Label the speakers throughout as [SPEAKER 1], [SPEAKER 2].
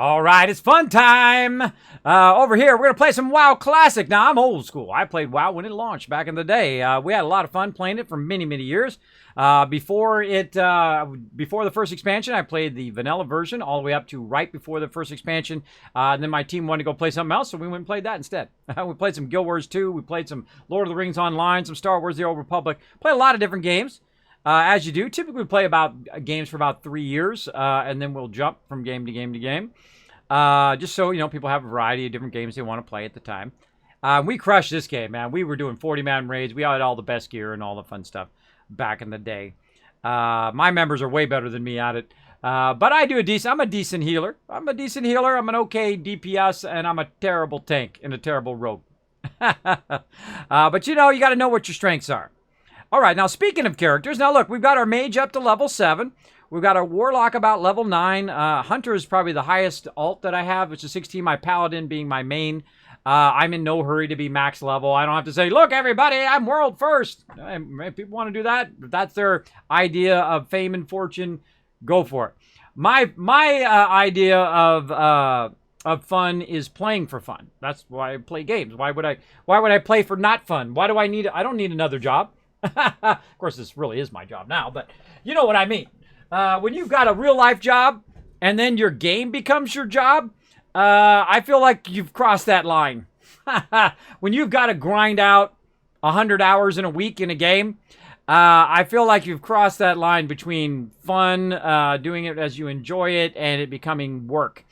[SPEAKER 1] All right, it's fun time. Over here, we're going to play some WoW Classic. Now, I'm old school. I played WoW when it launched back in the day. We had a lot of fun playing it for many, many years. Before the first expansion, I played the vanilla version all the way up to right before the first expansion. And then my team wanted to go play something else, so we went and played that instead. We played some Guild Wars 2. We played some Lord of the Rings Online, some Star Wars The Old Republic. Played a lot of different games. As you do, typically we play games for about 3 years, and then we'll jump from game to game to game. Just so, people have a variety of different games they want to play at the time. We crushed this game, man. We were doing 40-man raids. We had all the best gear and all the fun stuff back in the day. My members are way better than me at it. But I'm a decent healer. I'm an okay DPS, and I'm a terrible tank and a terrible rogue. But you got to know what your strengths are. All right, now speaking of characters, now look, we've got our mage up to level 7. We've got our warlock about level 9. Hunter is probably the highest alt that I have, which is 16. My paladin being my main. I'm in no hurry to be max level. I don't have to say, look, everybody, I'm world first. If people want to do that, if that's their idea of fame and fortune, go for it. My idea of fun is playing for fun. That's why I play games. Why would I play for not fun? I don't need another job. Of course, this really is my job now, but you know what I mean. When you've got a real life job and then your game becomes your job, I feel like you've crossed that line. When you've got to grind out 100 hours in a week in a game, I feel like you've crossed that line between fun, doing it as you enjoy it, and it becoming work.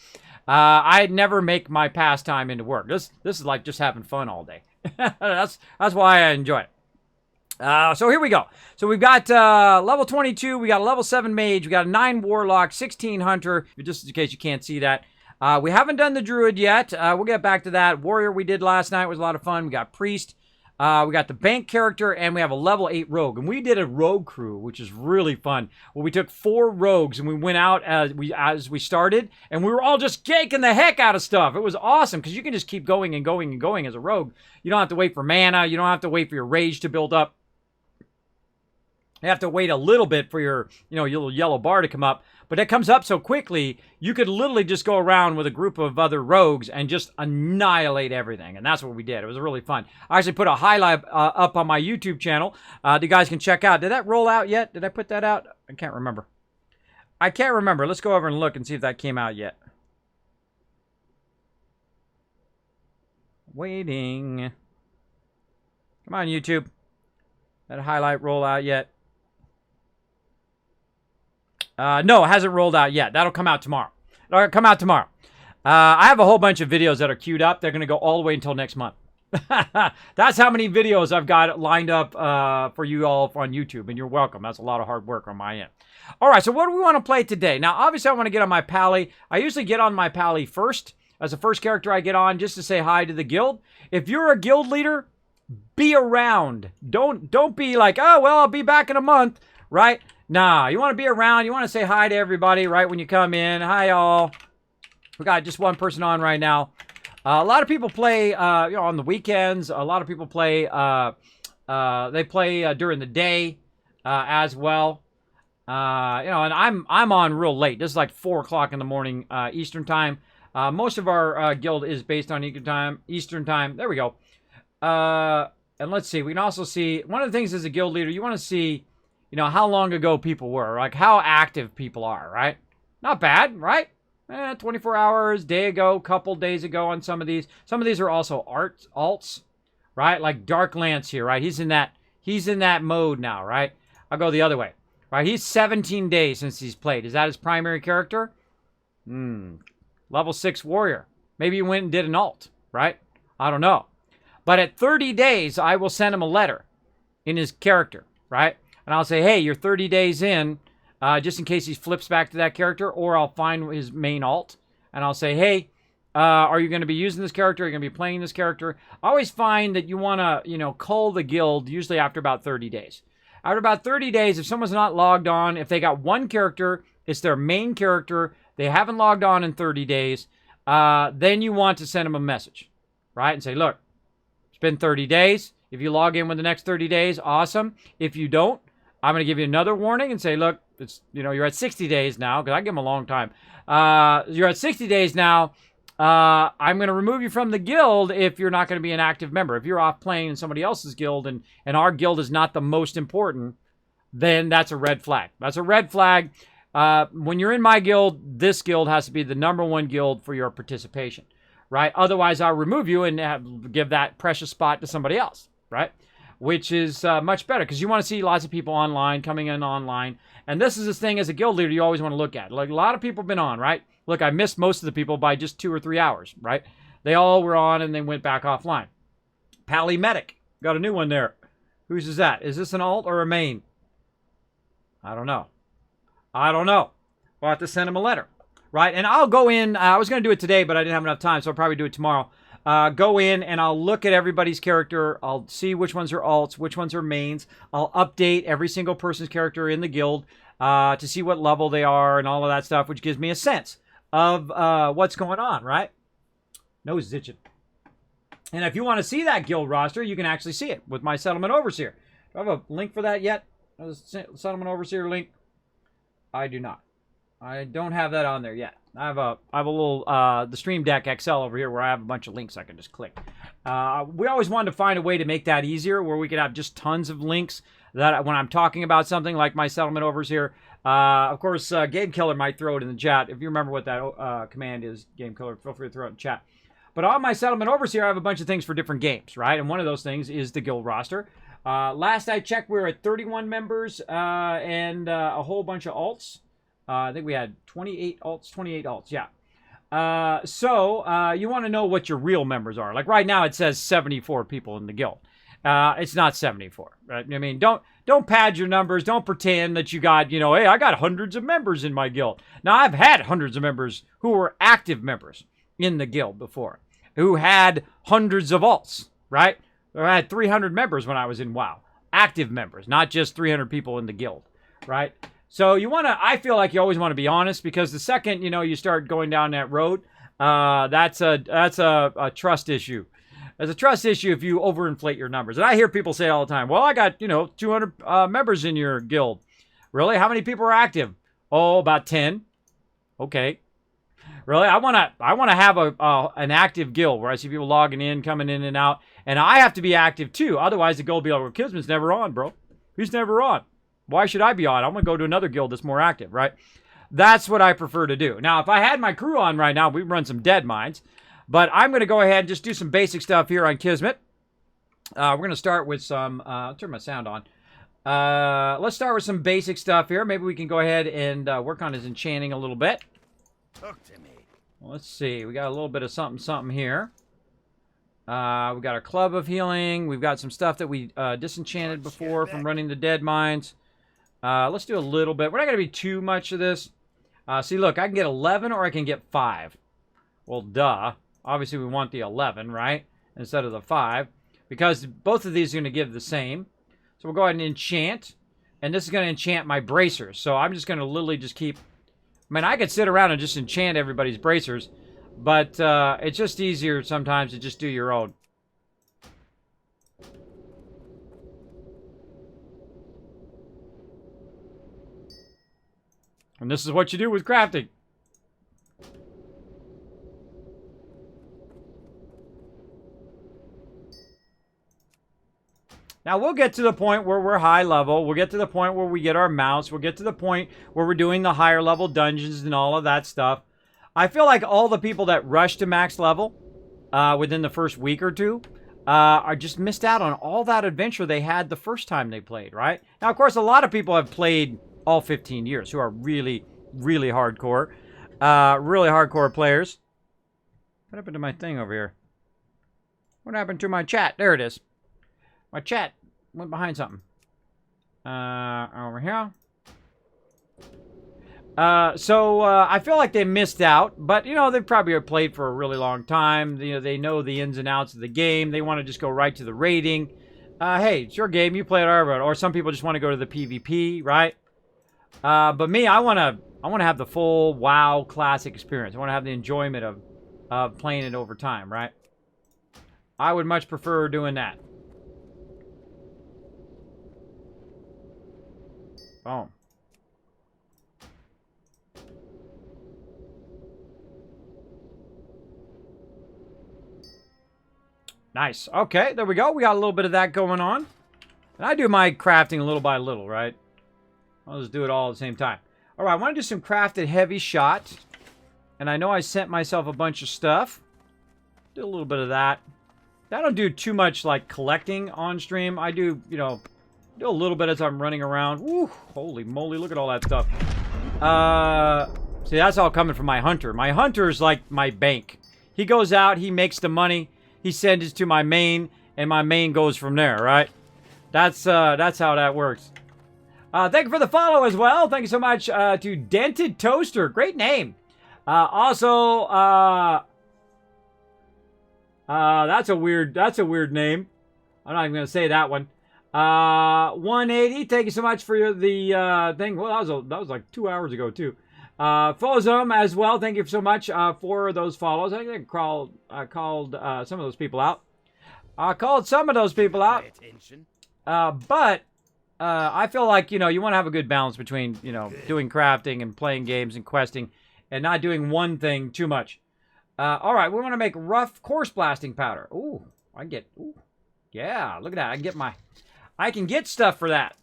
[SPEAKER 1] I'd never make my pastime into work. This is like just having fun all day. That's why I enjoy it. So here we go. So we've got level 22, we got a level 7 mage, we got a 9 warlock, 16 hunter, just in case you can't see that. We haven't done the druid yet. We'll get back to that. Warrior we did last night, was a lot of fun. We got priest, we got the bank character, and we have a level 8 rogue. And we did a rogue crew, which is really fun. Well, we took 4 rogues and we went out as we started, and we were all just caking the heck out of stuff. It was awesome because you can just keep going and going and going as a rogue. You don't have to wait for mana. You don't have to wait for your rage to build up. You have to wait a little bit for your, your little yellow bar to come up. But it comes up so quickly, you could literally just go around with a group of other rogues and just annihilate everything. And that's what we did. It was really fun. I actually put a highlight up on my YouTube channel. You guys can check out. Did that roll out yet? Did I put that out? I can't remember. Let's go over and look and see if that came out yet. Waiting. Come on, YouTube. That highlight roll out yet? No, it hasn't rolled out yet. That'll come out tomorrow. I have a whole bunch of videos that are queued up. They're going to go all the way until next month. That's how many videos I've got lined up for you all on YouTube, and you're welcome. That's a lot of hard work on my end. All right, so what do we want to play today? Now, obviously, I want to get on my Pagle. I usually get on my Pagle first, as the first character I get on, just to say hi to the guild. If you're a guild leader, be around. Don't be like, oh, well, I'll be back in a month, right? Nah, you want to be around. You want to say hi to everybody right when you come in. Hi, y'all. We got just one person on right now. A lot of people play, on the weekends. A lot of people play, they play during the day as well. And I'm on real late. This is like 4 o'clock in the morning Eastern time. Most of our guild is based on Eastern time. There we go. And let's see, we can also see, one of the things as a guild leader, you want to see, how long ago people were, like how active people are, right? Not bad, right? 24 hours, day ago, couple days ago on some of these. Some of these are also alts, right? Like Dark Lance here, right? He's in that mode now, right? I'll go the other way, right? He's 17 days since he's played. Is that his primary character? Level 6 warrior. Maybe he went and did an alt, right? I don't know. But at 30 days, I will send him a letter in his character, right? And I'll say, hey, you're 30 days in, just in case he flips back to that character, or I'll find his main alt, and I'll say, hey, are you going to be using this character? Are you going to be playing this character? I always find that you want to, cull the guild usually after about 30 days. After about 30 days, if someone's not logged on, if they got one character, it's their main character, they haven't logged on in 30 days, then you want to send them a message, right? And say, look, it's been 30 days. If you log in with the next 30 days, awesome. If you don't, I'm going to give you another warning and say, look, it's you're at 60 days now, because I give them a long time. You're at 60 days now. I'm going to remove you from the guild if you're not going to be an active member. If you're off playing in somebody else's guild and our guild is not the most important, then that's a red flag. That's a red flag. When you're in my guild, this guild has to be the #1 guild for your participation, right? Otherwise, I'll remove you and give that precious spot to somebody else, right? Which is much better, because you want to see lots of people online, coming in online. And this is this thing as a guild leader you always want to look at. Like, a lot of people have been on, right? Look, I missed most of the people by just 2 or 3 hours, right? They all were on and they went back offline. Pagle Medic. Got a new one there. Whose is that? Is this an alt or a main? I don't know. We'll have to send him a letter, right? And I'll go in. I was going to do it today, but I didn't have enough time, so I'll probably do it tomorrow. Go in and I'll look at everybody's character. I'll see which ones are alts, which ones are mains. I'll update every single person's character in the guild to see what level they are and all of that stuff, which gives me a sense of what's going on, right? Nose is itching. And if you want to see that guild roster, you can actually see it with my Settlement Overseer. Do I have a link for that yet? Settlement Overseer link? I do not. I don't have that on there yet. I have a little the Stream Deck XL over here where I have a bunch of links I can just click. We always wanted to find a way to make that easier, where we could have just tons of links that when I'm talking about something like my Settlement Overseer. Of course, Game Killer might throw it in the chat. If you remember what that command is, Game Killer, feel free to throw it in the chat. But on my Settlement Overseer, I have a bunch of things for different games, right? And one of those things is the guild roster. Last I checked, we were at 31 members and a whole bunch of alts. I think we had 28 alts, yeah. So you want to know what your real members are. Like right now, it says 74 people in the guild. It's not 74, right? I mean, don't pad your numbers. Don't pretend that you got, hey, I got hundreds of members in my guild. Now, I've had hundreds of members who were active members in the guild before, who had hundreds of alts, right? I had 300 members when I was in WoW. Active members, not just 300 people in the guild, right? So you want to, I feel like you always want to be honest, because the second, you start going down that road, that's a trust issue. It's a trust issue if you overinflate your numbers. And I hear people say all the time, well, I got, 200 members in your guild. Really? How many people are active? Oh, about 10. Okay. Really? I want to have an active guild where I see people logging in, coming in and out. And I have to be active too. Otherwise, the guild will be like, well, Kismet's never on, bro. He's never on. Why should I be on? I'm going to go to another guild that's more active, right? That's what I prefer to do. Now, if I had my crew on right now, we'd run some dead mines. But I'm going to go ahead and just do some basic stuff here on Kismet. We're going to start with some... I'll turn my sound on. Let's start with some basic stuff here. Maybe we can go ahead and work on his enchanting a little bit.
[SPEAKER 2] Talk to me.
[SPEAKER 1] Well, let's see. We got a little bit of something here. We got our Club of Healing. We've got some stuff that we disenchanted before from running the dead mines. Let's do a little bit. We're not going to be too much of this. See, look, I can get 11 or I can get 5. Well, duh. Obviously, we want the 11, right? Instead of the 5. Because both of these are going to give the same. So we'll go ahead and enchant. And this is going to enchant my bracers. So I'm just going to literally just keep... I mean, I could sit around and just enchant everybody's bracers. But it's just easier sometimes to just do your own. And this is what you do with crafting. Now, we'll get to the point where we're high level. We'll get to the point where we get our mounts. We'll get to the point where we're doing the higher level dungeons and all of that stuff. I feel like all the people that rush to max level within the first week or two are just missed out on all that adventure they had the first time they played, right? Now, of course, a lot of people have played all 15 years who are really, really hardcore. Really hardcore players. What happened to my thing over here? What happened to my chat? There it is. My chat went behind something. Over here. So I feel like they missed out, but they've probably played for a really long time. They know the ins and outs of the game. They want to just go right to the rating. Hey, it's your game. You play it however. Or some people just want to go to the PvP, right? But me, I want to have the full WoW Classic experience. I want to have the enjoyment of playing it over time, right? I would much prefer doing that. Boom. Nice. Okay, there we go. We got a little bit of that going on. And I do my crafting little by little, right? I'll just do it all at the same time. All right, I want to do some crafted heavy shot. And I know I sent myself a bunch of stuff. Do a little bit of that. I don't do too much, like, collecting on stream. I do, you know, do a little bit as I'm running around. Woo, holy moly, look at all that stuff. See, that's all coming from my hunter. My hunter is like my bank. He goes out, he makes the money, he sends it to my main, and my main goes from there, right? That's how that works. Thank you for the follow as well. Thank you so much to Dented Toaster. Great name. Also, that's a weird name. I'm not even going to say that one. 180, thank you so much for the thing. Well, that was like 2 hours ago, too. Fozum as well, thank you so much for those follows. I think I called some of those people out. But I feel like, you know, you want to have a good balance between, you know, doing crafting and playing games and questing and not doing one thing too much. All right, we want to make rough course blasting powder. Ooh, yeah, look at that. I can get stuff for that.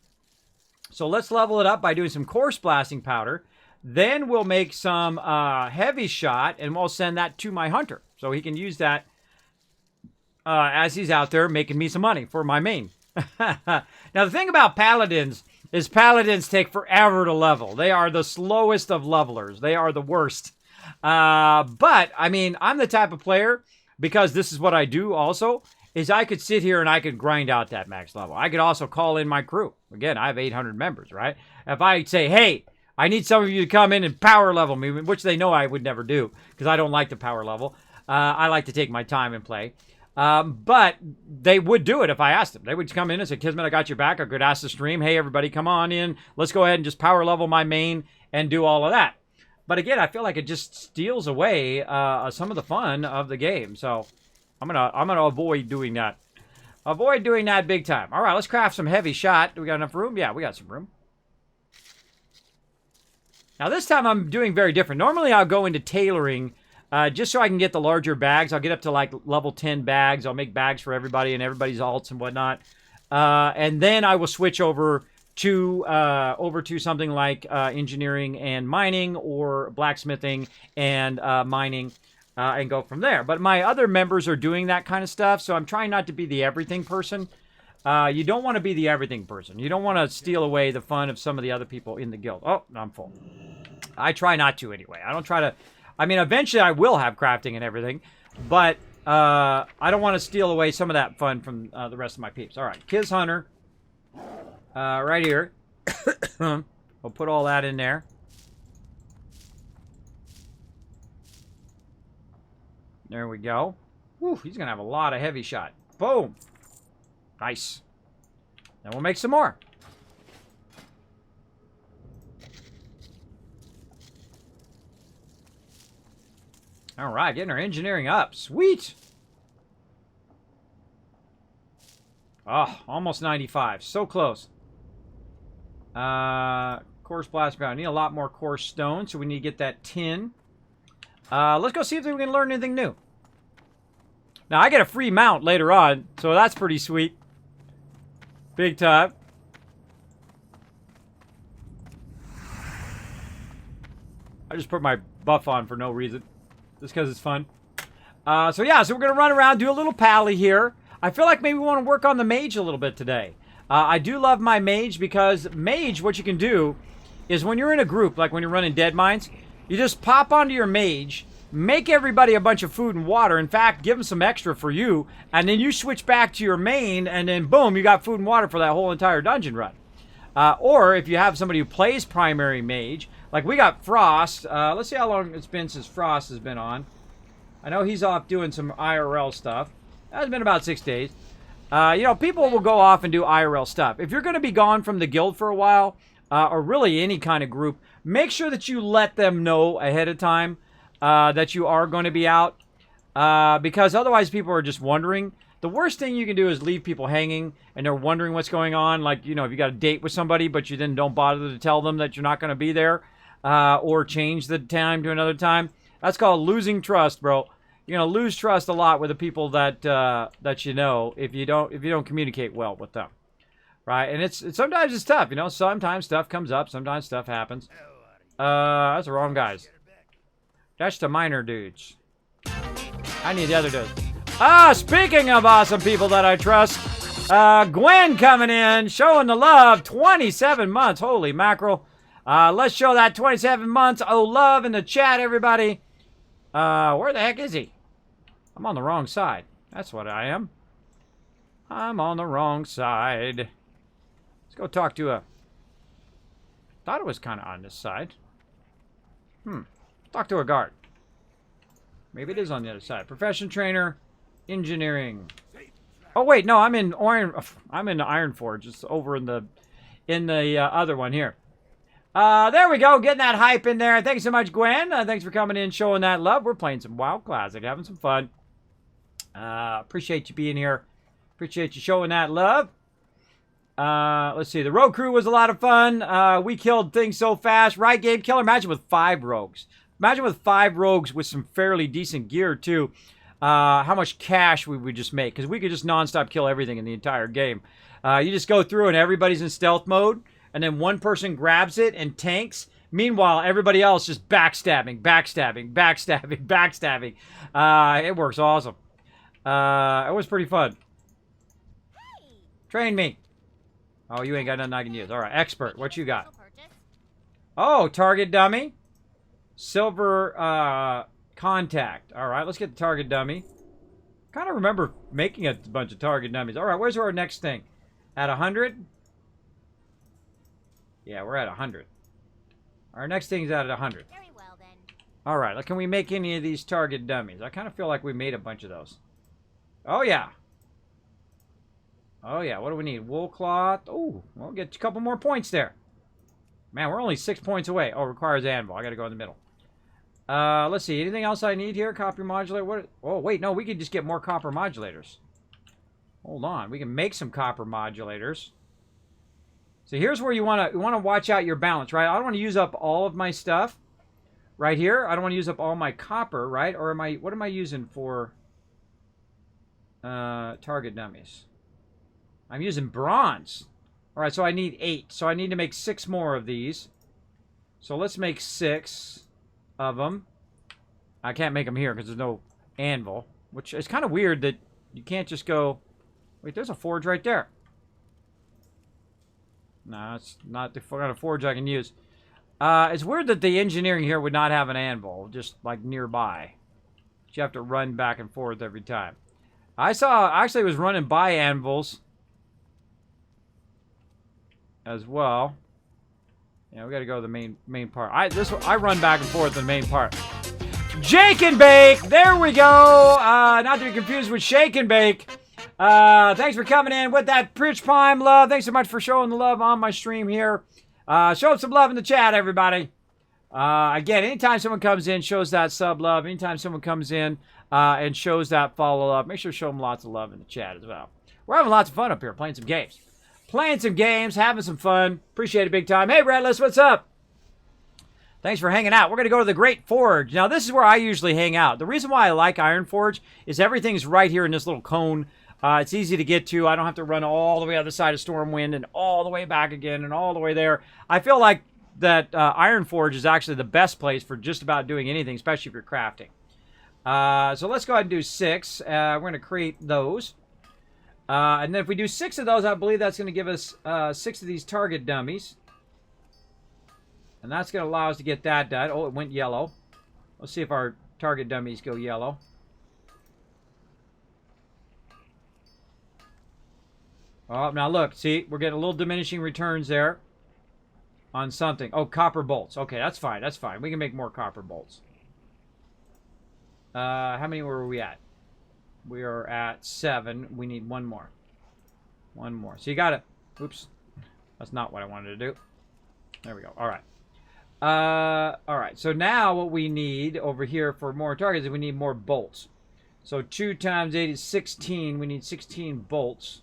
[SPEAKER 1] So let's level it up by doing some course blasting powder. Then we'll make some heavy shot, and we'll send that to my hunter. So he can use that as he's out there making me some money for my main. Now, the thing about paladins is paladins take forever to level. They are the slowest of levelers. They are the worst. But, I mean, I'm the type of player, because this is what I do also, is I could sit here and I could grind out that max level. I could also call in my crew. Again, I have 800 members, right? If I say, hey, I need some of you to come in and power level me, which they know I would never do, because I don't like the power level. I like to take my time and play. But they would do it if I asked them. They would come in and say, Kismet, I got your back. I could ask the stream, hey, everybody, come on in. Let's go ahead and just power level my main and do all of that. But again, I feel like it just steals away some of the fun of the game. So I'm gonna avoid doing that. Avoid doing that big time. All right, let's craft some heavy shot. Do we got enough room? Yeah, we got some room. Now this time I'm doing very different. Normally I'll go into tailoring just so I can get the larger bags. I'll get up to like level 10 bags. I'll make bags for everybody and everybody's alts and whatnot. And then I will switch over to something like engineering and mining, or blacksmithing and mining, and go from there. But my other members are doing that kind of stuff, so I'm trying not to be the everything person. You don't want to be the everything person. You don't want to steal away the fun of some of the other people in the guild. Oh, no, I'm full. I try not to anyway. I don't try to... I mean, eventually I will have crafting and everything, but I don't want to steal away some of that fun from the rest of my peeps. All right, Kiz Hunter. Right here. We'll put all that in there. There we go. Whew, he's going to have a lot of heavy shot. Boom. Nice. Then we'll make some more. All right, getting our engineering up. Sweet. Oh, almost 95. So close. Coarse blast ground. Need a lot more coarse stone, so we need to get that tin. Let's go see if we can learn anything new. Now, I get a free mount later on, so that's pretty sweet. Big time. I just put my buff on for no reason. Just because it's fun. So yeah, so we're going to run around, do a little pally here. I feel like maybe we want to work on the mage a little bit today. I do love my mage, because mage, what you can do is when you're in a group, like when you're running Dead Mines, you just pop onto your mage, make everybody a bunch of food and water. In fact, give them some extra for you, and then you switch back to your main, and then boom, you got food and water for that whole entire dungeon run. Or if you have somebody who plays primary mage, like we got Frost. Let's see how long it's been since Frost has been on. I know he's off doing some IRL stuff. That's been about 6 days. You know, people will go off and do IRL stuff. If you're going to be gone from the guild for a while, or really any kind of group, make sure that you let them know ahead of time that you are going to be out. Because otherwise people are just wondering. The worst thing you can do is leave people hanging and they're wondering what's going on. Like, you know, if you got a date with somebody, but you then don't bother to tell them that you're not going to be there, or change the time to another time. That's called losing trust, bro. you're gonna lose trust a lot with the people that that you know if you don't communicate well with them, right? And sometimes it's tough, you know. Sometimes stuff comes up, sometimes stuff happens. That's the wrong guys. That's the minor dudes. I need the other dudes. Speaking of awesome people that I trust, Gwen coming in, showing the love. 27 months, holy mackerel. Let's show that 27 months of love in the chat, everybody. Where the heck is he? I'm on the wrong side. That's what I am. I'm on the wrong side. Let's go talk to a... Thought it was kind of on this side. Talk to a guard. Maybe it is on the other side. Profession trainer, engineering. Oh wait, no, I'm in Iron Forge. It's over in the other one here. There we go, getting that hype in there. Thanks so much, Gwen. Thanks for coming in, showing that love. We're playing some WoW Classic, having some fun. Appreciate you being here. Appreciate you showing that love. Let's see. The rogue crew was a lot of fun. We killed things so fast. Right, Gabe Killer? Imagine with 5 rogues. Imagine with 5 rogues with some fairly decent gear, too. How much cash we would just make. Because we could just non-stop kill everything in the entire game. You just go through and everybody's in stealth mode. And then one person grabs it and tanks. Meanwhile, everybody else just backstabbing, backstabbing, backstabbing, backstabbing. It works awesome. It was pretty fun. Train me. Oh, you ain't got nothing I can use. All right, expert. What you got? Oh, target dummy. Silver contact. All right, let's get the target dummy. Kind of remember making a bunch of target dummies. All right, where's our next thing? At 100? Yeah, we're at 100. Our next thing's at 100.
[SPEAKER 2] Very well, then.
[SPEAKER 1] All right, can we make any of these target dummies? I kind of feel like we made a bunch of those. Oh, yeah. Oh, yeah. What do we need? Wool cloth. Oh, we'll get a couple more points there. Man, we're only 6 points away. Oh, requires anvil. I got to go in the middle. Let's see. Anything else I need here? Copper modulator. What? Oh, wait. No, we could just get more copper modulators. Hold on. We can make some copper modulators. So here's where you want to watch out your balance, right? I don't want to use up all of my stuff right here. I don't want to use up all my copper, right? Or what am I using for target dummies? I'm using bronze. All right, so I need 8. So I need to make 6 more of these. So let's make 6 of them. I can't make them here because there's no anvil, which is kind of weird that you can't just go... Wait, there's a forge right there. No, it's not the kind of forge I can use. It's weird that the engineering here would not have an anvil, just like nearby. But you have to run back and forth every time. I actually was running by anvils as well. Yeah, we got to go to the main part. I run back and forth in the main part. Jake and Bake, there we go. Not to be confused with Shake and Bake. Thanks for coming in with that Pritch Prime love. Thanks so much for showing the love on my stream here. Show some love in the chat, everybody. Again, anytime someone comes in, shows that sub love. Anytime someone comes in and shows that follow love, make sure to show them lots of love in the chat as well. We're having lots of fun up here playing some games. Playing some games, having some fun. Appreciate it big time. Hey, Redless, what's up? Thanks for hanging out. We're going to go to the Great Forge. Now, this is where I usually hang out. The reason why I like Iron Forge is everything's right here in this little cone. It's easy to get to. I don't have to run all the way other side of Stormwind and all the way back again and all the way there. I feel like that Iron Forge is actually the best place for just about doing anything, especially if you're crafting. So let's go ahead and do 6. We're going to create those. And then if we do 6 of those, I believe that's going to give us 6 of these target dummies. And that's going to allow us to get that done. Oh, it went yellow. Let's see if our target dummies go yellow. Oh, now look. See, we're getting a little diminishing returns there on something. Oh, copper bolts. Okay, that's fine. That's fine. We can make more copper bolts. How many were we at? We are at 7. We need 1 more. 1 more. So you got to... Oops. That's not what I wanted to do. There we go. All right. All right. So now what we need over here for more targets is we need more bolts. So 2 times 8 is 16. We need 16 bolts.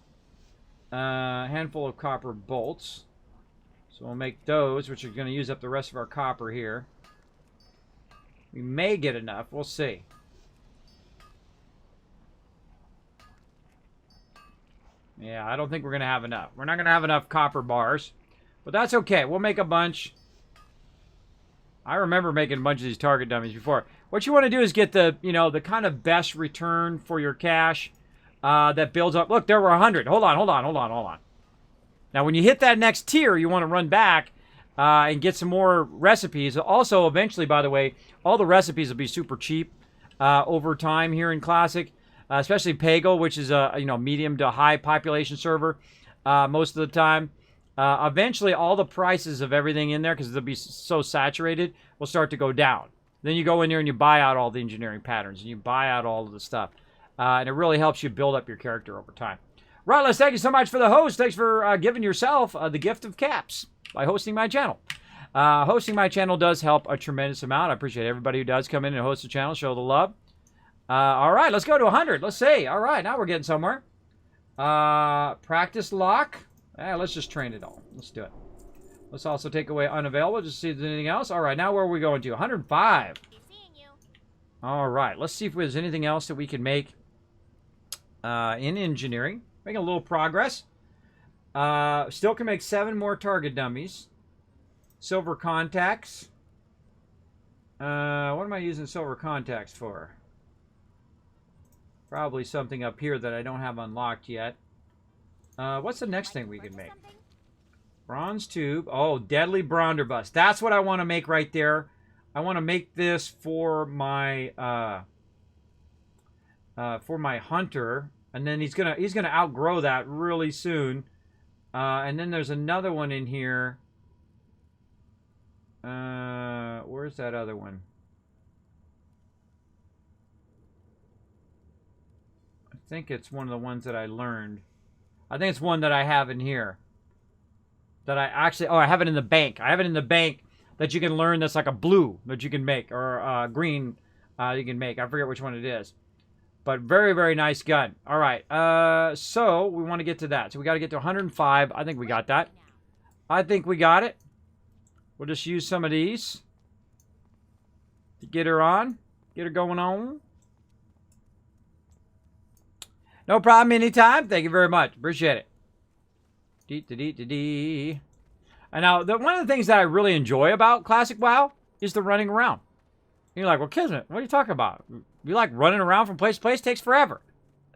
[SPEAKER 1] A handful of copper bolts. So we'll make those, which are going to use up the rest of our copper here. We may get enough. We'll see. Yeah, I don't think we're going to have enough. We're not going to have enough copper bars. But that's okay. We'll make a bunch. I remember making a bunch of these target dummies before. What you want to do is get the, the kind of best return for your cash that builds up. Look, there were 100. Hold on. Now, when you hit that next tier, you want to run back and get some more recipes. Also, eventually, by the way, all the recipes will be super cheap over time here in Classic, especially Pagle, which is a medium to high population server most of the time. Eventually, all the prices of everything in there, because they'll be so saturated, will start to go down. Then you go in there and you buy out all the engineering patterns, and you buy out all of the stuff. And it really helps you build up your character over time. Right, Les, thank you so much for the host. Thanks for giving yourself the gift of caps by hosting my channel. Hosting my channel does help a tremendous amount. I appreciate everybody who does come in and host the channel, show the love. All right, let's go to 100. Let's see. All right, now we're getting somewhere. Practice lock. Let's just train it all. Let's do it. Let's also take away unavailable just to see if there's anything else. All right, now where are we going to? 105. All right, let's see if there's anything else that we can make in engineering. Making a little progress. Still can make 7 more target dummies. Silver contacts. What am I using silver contacts for? Probably something up here that I don't have unlocked yet. What's the next thing we can make? Bronze tube. Oh, deadly blunderbuss. That's what I want to make right there. I want to make this for my hunter, and then he's gonna outgrow that really soon. And then there's another one in here. Where's that other one? I think it's one of the ones that I learned. I think it's one that I have in here. That I actually... Oh, I have it in the bank. I have it in the bank that you can learn that's like a blue that you can make. Or green you can make. I forget which one it is. But very, very nice gun. All right. So, we want to get to that. So, we got to get to 105. I think we got that. I think we got it. We'll just use some of these to get her on. Get her going on. No problem anytime. Thank you very much. Appreciate it. And now, one of the things that I really enjoy about Classic WoW is the running around. And you're like, well, Kismet, what are you talking about? You like running around from place to place? It takes forever.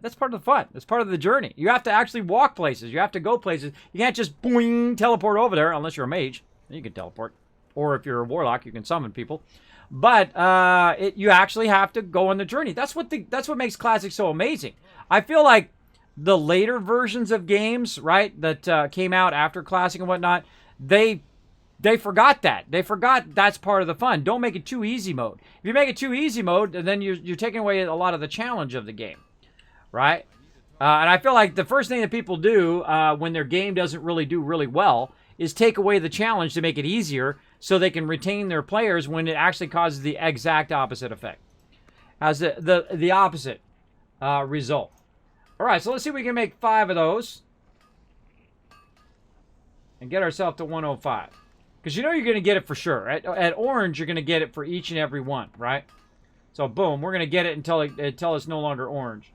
[SPEAKER 1] That's part of the fun. That's part of the journey. You have to actually walk places. You have to go places. You can't just boing, teleport over there unless you're a mage. You can teleport. Or if you're a warlock, you can summon people. But you actually have to go on the journey. That's what makes Classic so amazing. I feel like the later versions of games, right, that came out after Classic and whatnot, they forgot that. They forgot that's part of the fun. Don't make it too easy mode. If you make it too easy mode, then you're taking away a lot of the challenge of the game, right? And I feel like the first thing that people do when their game doesn't really do really well is take away the challenge to make it easier so they can retain their players when it actually causes the exact opposite effect. Has the opposite result. All right, so let's see if we can make 5 of those and get ourselves to 105. Because you know you're going to get it for sure. At orange, you're going to get it for each and every one, right? So, boom, we're going to get it until it's no longer orange.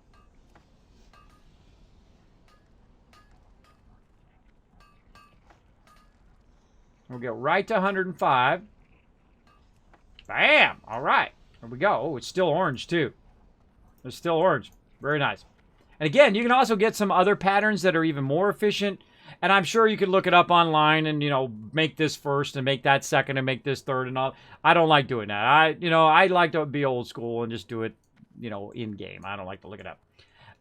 [SPEAKER 1] We'll get right to 105. Bam! All right. There we go. Oh, it's still orange, too. It's still orange. Very nice. And again, you can also get some other patterns that are even more efficient. And I'm sure you could look it up online and, make this first and make that second and make this third and all. I don't like doing that. I like to be old school and just do it, in-game. I don't like to look it up.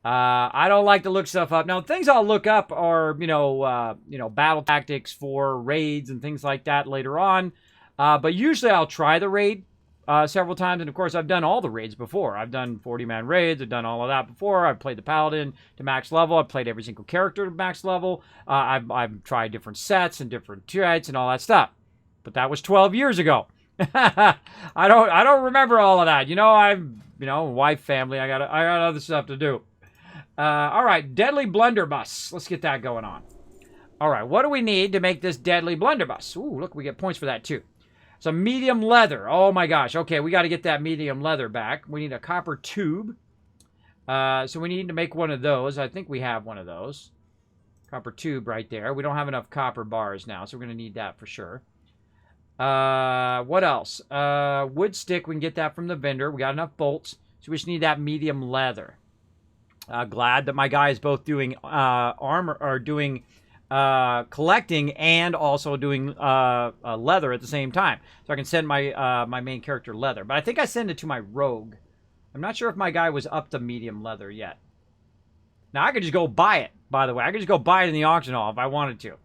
[SPEAKER 1] I don't like to look stuff up. Now, things I'll look up are, battle tactics for raids and things like that later on. But usually I'll try the raid several times. And, of course, I've done all the raids before. I've done 40-man raids. I've done all of that before. I've played the Paladin to max level. I've played every single character to max level. I've tried different sets and different traits and all that stuff. But that was 12 years ago. I don't remember all of that. Wife, family. I got other stuff to do. All right, deadly blunderbuss. Let's get that going on. All right, what do we need to make this deadly blunderbuss? Ooh, look, we get points for that too. Some medium leather. Oh my gosh. Okay, we got to get that medium leather back. We need a copper tube. So we need to make one of those. I think we have one of those. Copper tube right there. We don't have enough copper bars now, so we're going to need that for sure. What else? Wood stick, we can get that from the vendor. We got enough bolts, so we just need that medium leather. Glad that my guy is both doing armor, or doing collecting and also doing leather at the same time. So I can send my my main character leather. But I think I send it to my rogue. I'm not sure if my guy was up to medium leather yet. Now, I could just go buy it, by the way. I could just go buy it in the auction hall if I wanted to.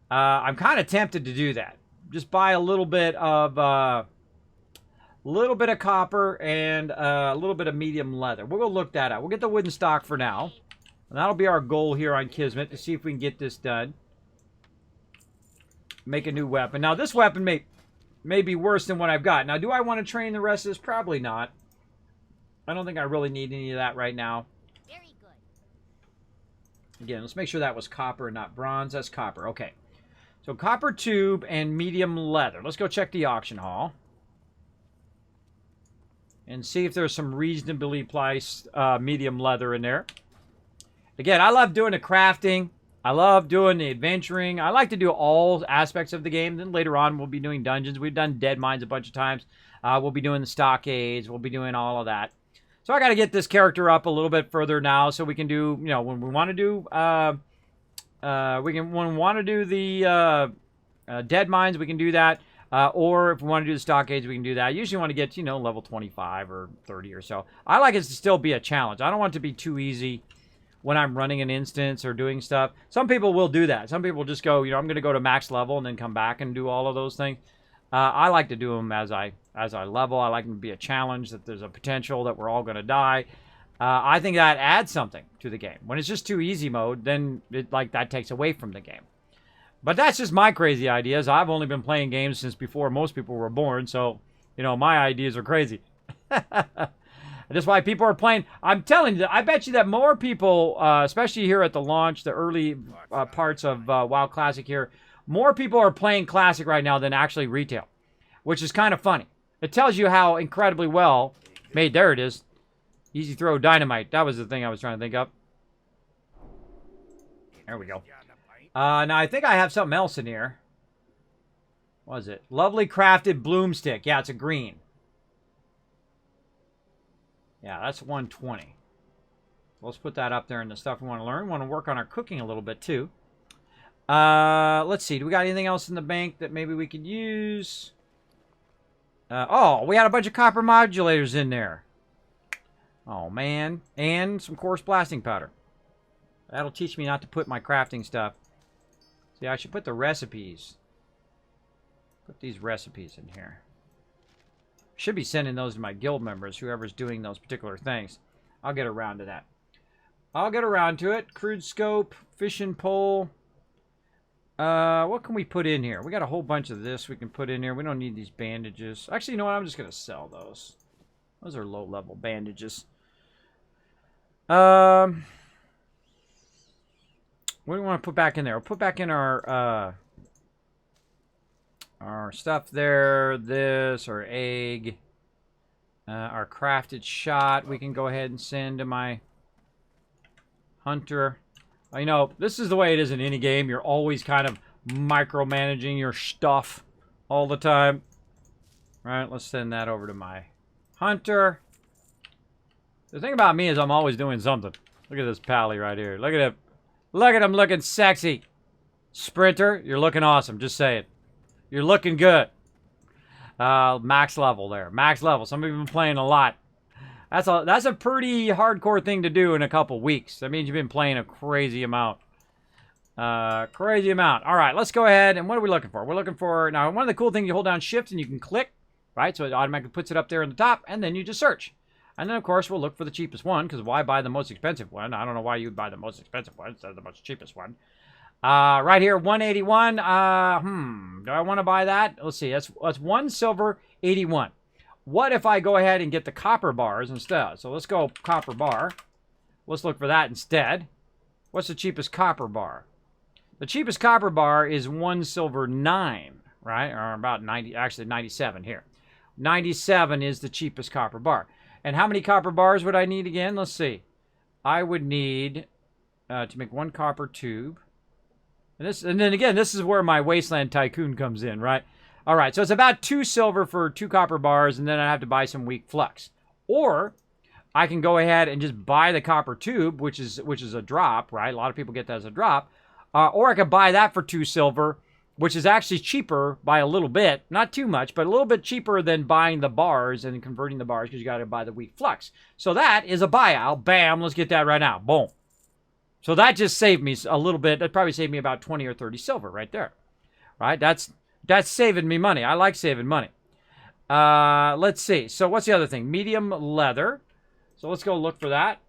[SPEAKER 1] I'm kind of tempted to do that. Just buy a little bit of copper and a little bit of medium leather. We'll go look that out. We'll get the wooden stock for now. And that'll be our goal here on Kismet, to see if we can get this done. Make a new weapon. Now, this weapon may be worse than what I've got. Now, do I want to train the rest of this? Probably not. I don't think I really need any of that right now.
[SPEAKER 2] Very good.
[SPEAKER 1] Again, let's make sure that was copper and not bronze. That's copper. Okay. So, copper tube and medium leather. Let's go check the auction hall. And see if there's some reasonably priced medium leather in there. Again, I love doing the crafting. I love doing the adventuring. I like to do all aspects of the game. Then later on, we'll be doing dungeons. We've done dead mines a bunch of times. We'll be doing the stockades. We'll be doing all of that. So I got to get this character up a little bit further now, so we can do, you know, when we want to do, when we want to do the dead mines, we can do that. Or if we want to do the stockades, we can do that. I usually want to get, you know, level 25 or 30 or so. I like it to still be a challenge. I don't want it to be too easy when I'm running an instance or doing stuff. Some people will do that. Some people just go, you know, I'm going to go to max level and then come back and do all of those things. I like to do them as I level. I like them to be a challenge, that there's a potential that we're all going to die. I think that adds something to the game. When it's just too easy mode, then that takes away from the game. But that's just my crazy ideas. I've only been playing games since before most people were born, so, you know, my ideas are crazy. That's why people are playing. I'm telling you, I bet you that more people, especially here at the launch, the early parts of WoW Classic here, more people are playing Classic right now than actually retail, which is kind of funny. It tells you how incredibly well made. There it is. Easy throw dynamite. That was the thing I was trying to think of. There we go. Now, I think I have something else in here. What is it? Lovely crafted bloom stick. Yeah, it's a green. Yeah, that's 120. Let's put that up there in the stuff we want to learn. We want to work on our cooking a little bit, too. Let's see. Do we got anything else in the bank that maybe we could use? Oh, we had a bunch of copper modulators in there. Oh, man. And some coarse blasting powder. That'll teach me not to put my crafting stuff. See, I should put the recipes. Put these recipes in here. Should be sending those to my guild members, whoever's doing those particular things. I'll get around to that. I'll get around to it. Crude scope, fishing pole. What can we put in here? We got a whole bunch of this we can put in here. We don't need these bandages. Actually, you know what? I'm just going to sell those. Those are low-level bandages. What do we want to put back in there? We'll put back in our stuff there. This, our egg. Our crafted shot. We can go ahead and send to my hunter. You know, this is the way it is in any game. You're always kind of micromanaging your stuff all the time. All right, let's send that over to my hunter. The thing about me is I'm always doing something. Look at this pally right here. Look at him. Look at him looking sexy. Sprinter, you're looking awesome. Just say it. You're looking good. Max level there. Max level. Some of you have been playing a lot. That's a pretty hardcore thing to do in a couple weeks. That means you've been playing a crazy amount. Crazy amount. All right, let's go ahead. And what are we looking for? We're looking for... Now, one of the cool things, you hold down Shift and you can click, right? So it automatically puts it up there in the top, and then you just search. And then, of course, we'll look for the cheapest one, because why buy the most expensive one? I don't know why you'd buy the most expensive one instead of the most cheapest one. Right here, 181. Do I want to buy that? Let's see. That's 1 silver, 81. What if I go ahead and get the copper bars instead? So let's go copper bar. Let's look for that instead. What's the cheapest copper bar? The cheapest copper bar is 1 silver 9, right? Or about 90, actually 97 here. 97 is the cheapest copper bar. And how many copper bars would I need again? Let's see. I would need, to make 1 copper tube, And then again, this is where my Wasteland Tycoon comes in, right? All right, so it's about 2 silver for 2 copper bars, and then I have to buy some weak flux. Or I can go ahead and just buy the copper tube, which is a drop, right? A lot of people get that as a drop. Or I could buy that for 2 silver, which is actually cheaper by a little bit. Not too much, but a little bit cheaper than buying the bars and converting the bars because you got to buy the weak flux. So that is a buyout. Bam, let's get that right now. Boom. So that just saved me a little bit. That probably saved me about 20 or 30 silver right there. Right? That's saving me money. I like saving money. Let's see. So what's the other thing? Medium leather. So let's go look for that.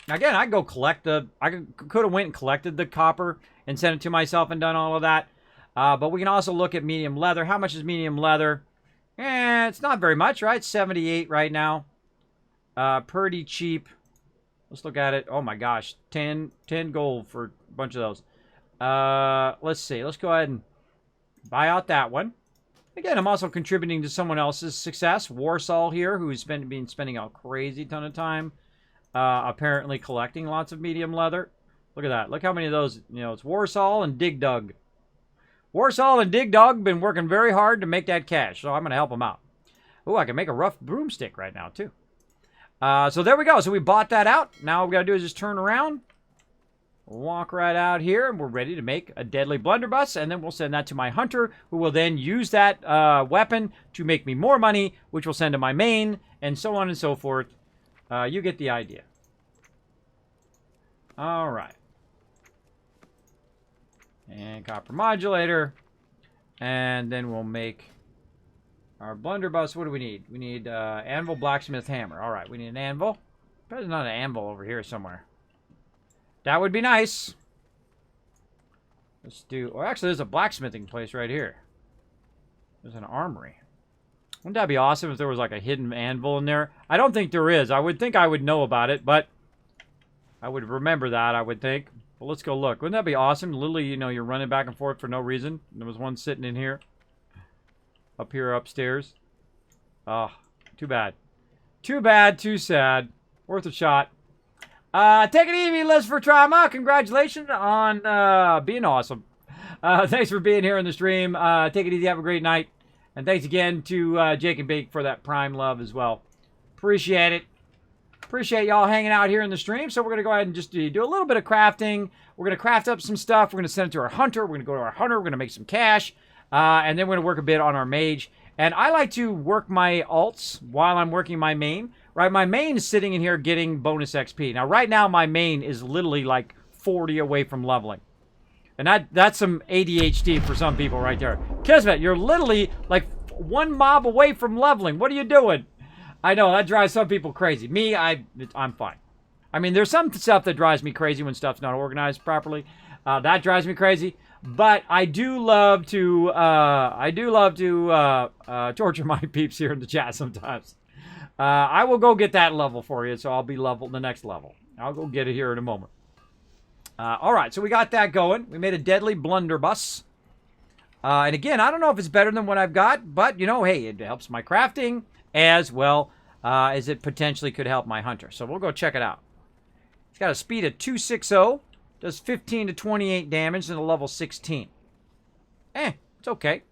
[SPEAKER 1] Now again, I go collect I could have went and collected the copper and sent it to myself and done all of that. But we can also look at medium leather. How much is medium leather? It's not very much, right? 78 right now. Pretty cheap. Let's look at it. Oh my gosh, 10 gold for a bunch of those. Let's see. Let's go ahead and buy out that one. Again, I'm also contributing to someone else's success. Warsaw here, who's been spending a crazy ton of time, apparently collecting lots of medium leather. Look at that. Look how many of those. You know, it's Warsaw and Dig Dug. Warsaw and Dig Dug been working very hard to make that cash, so I'm going to help them out. Oh, I can make a rough broomstick right now too. So there we go. So we bought that out. Now all we got to do is just turn around, walk right out here, and we're ready to make a deadly blunderbuss, and then we'll send that to my hunter, who will then use that weapon to make me more money, which we'll send to my main, and so on and so forth. You get the idea. All right. And copper modulator, and then we'll make our blunderbuss. What do we need? We need anvil, blacksmith, hammer. All right, we need an anvil. There's not an anvil over here somewhere. That would be nice. Let's do... Or actually, there's a blacksmithing place right here. There's an armory. Wouldn't that be awesome if there was like a hidden anvil in there? I don't think there is. I would think I would know about it, but I would remember that, I would think. But let's go look. Wouldn't that be awesome? Literally, you know, you're running back and forth for no reason. There was one sitting in here. Up here upstairs. Oh, too bad. Too bad, too sad. Worth a shot. Take it easy, Liz for Trauma. Congratulations on being awesome. Thanks for being here in the stream. Take it easy. Have a great night. And thanks again to Jake and Bake for that Prime love as well. Appreciate it. Appreciate y'all hanging out here in the stream. So we're going to go ahead and just do a little bit of crafting. We're going to craft up some stuff. We're going to send it to our hunter. We're going to go to our hunter. We're going to make some cash. And then we're going to work a bit on our mage. And I like to work my alts while I'm working my main. Right, my main is sitting in here getting bonus XP. Now, right now, my main is literally like 40 away from leveling. And that's some ADHD for some people right there. Kismet, you're literally like one mob away from leveling. What are you doing? I know, that drives some people crazy. Me, I'm fine. I mean, there's some stuff that drives me crazy when stuff's not organized properly. That drives me crazy. But I do love to torture my peeps here in the chat sometimes. I will go get that level for you, so I'll be leveled the next level. I'll go get it here in a moment. All right, so we got that going. We made a deadly blunderbuss. And again, I don't know if it's better than what I've got, but, you know, hey, it helps my crafting as well as it potentially could help my hunter. So we'll go check it out. It's got a speed of 260, does 15 to 28 damage, and a level 16. It's okay.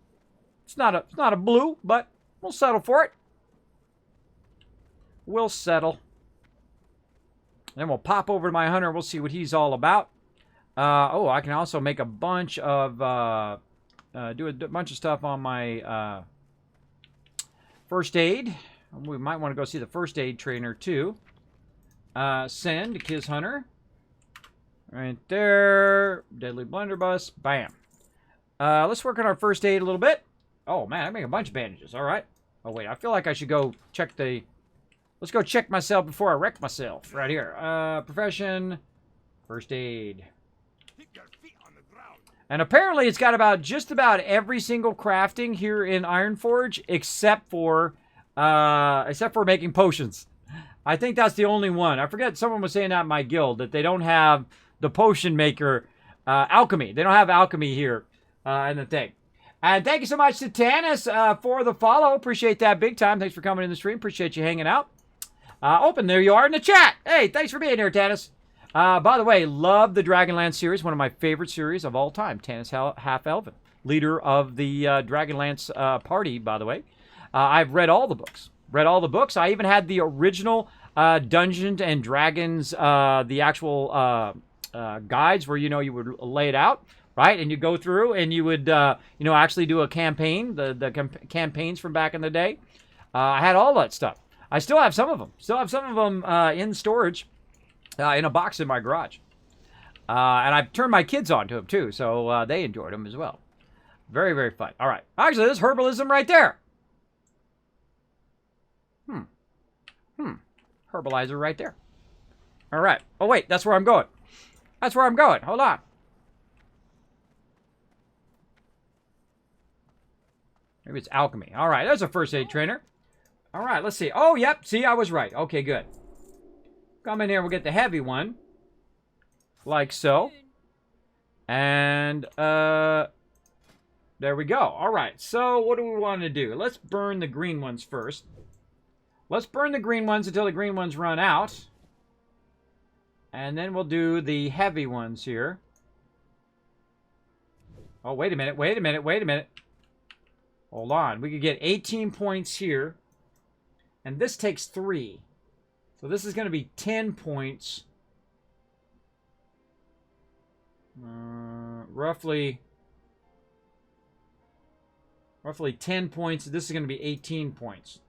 [SPEAKER 1] It's not a blue, but we'll settle for it. We'll settle. Then we'll pop over to my hunter. We'll see what he's all about. Oh, I can also make a bunch of... do a bunch of stuff on my first aid. We might want to go see the first aid trainer, too. Send to Kiz Hunter. Right there. Deadly blunderbuss. Bam. Let's work on our first aid a little bit. Oh, man, I make a bunch of bandages. All right. Oh, wait. I feel like I should go check the... Let's go check myself before I wreck myself. Right here. Profession. First aid. And apparently it's got just about every single crafting here in Ironforge except for making potions. I think that's the only one. I forget, someone was saying that in my guild, that they don't have the potion maker alchemy. They don't have alchemy here in the thing. And thank you so much to Tanis for the follow. Appreciate that big time. Thanks for coming in the stream. Appreciate you hanging out. There you are in the chat. Hey, thanks for being here, Tanis. By the way, love the Dragonlance series. One of my favorite series of all time. Tanis Half-Elven, leader of the Dragonlance party, by the way. I've read all the books. I even had the original Dungeons and Dragons, the actual guides where, you would lay it out, right? And you go through and you would, actually do a campaign, the campaigns from back in the day. I had all that stuff. I still have some of them. In storage in a box in my garage. And I've turned my kids on to them, too, so they enjoyed them as well. Very, very fun. All right. Actually, there's herbalism right there. Herbalizer right there. All right. Oh, wait. That's where I'm going. Hold on. Maybe it's alchemy. All right. There's a first aid trainer. All right. Let's see. Oh, yep. See, I was right. Okay, good. Come in here. We'll get the heavy one. Like so. And, there we go. All right. So, what do we want to do? Let's burn the green ones first. Let's burn the green ones until the green ones run out. And then we'll do the heavy ones here. Oh, wait a minute. Hold on. We could get 18 points here. And this takes 3. So this is going to be 10 points. Roughly 10 points. This is going to be 18 points.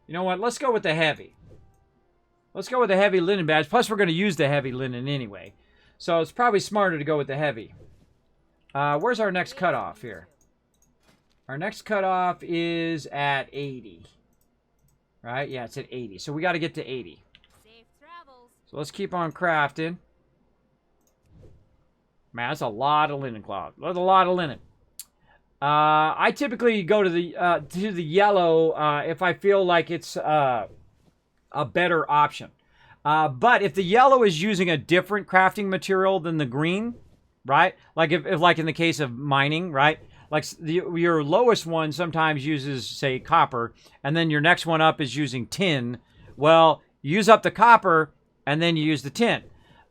[SPEAKER 1] You know what? Let's go with the heavy. Let's go with the heavy linen badge. Plus, we're going to use the heavy linen anyway. So it's probably smarter to go with the heavy. Where's our next cutoff here? Our next cutoff is at 80. Right? Yeah, it's at 80. So we got to get to 80. Safe travels. So let's keep on crafting. Man, that's a lot of linen cloth. That's a lot of linen. I typically go to the yellow if I feel like it's a better option. But if the yellow is using a different crafting material than the green, right? Like if like in the case of mining, right? Like your lowest one sometimes uses, say, copper, and then your next one up is using tin. Well, use up the copper, and then you use the tin.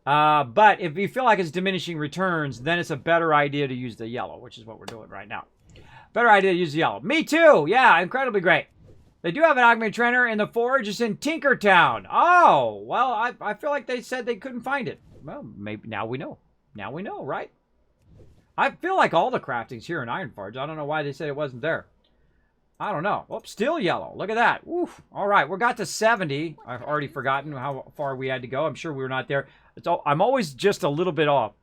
[SPEAKER 1] But if you feel like it's diminishing returns, then it's a better idea to use the yellow, which is what we're doing right now. Better idea to use the yellow. Me too. Yeah, incredibly great. They do have an augmented trainer in the forge. It's in Tinkertown. Oh, well, I feel like they said they couldn't find it. Well, maybe now we know. Now we know, right? I feel like all the crafting's here in Ironforge. I don't know why they said it wasn't there. I don't know. Oops, still yellow. Look at that. Oof. All right, we got to 70. I've already forgotten how far we had to go. I'm sure we were not there. I'm always just a little bit off,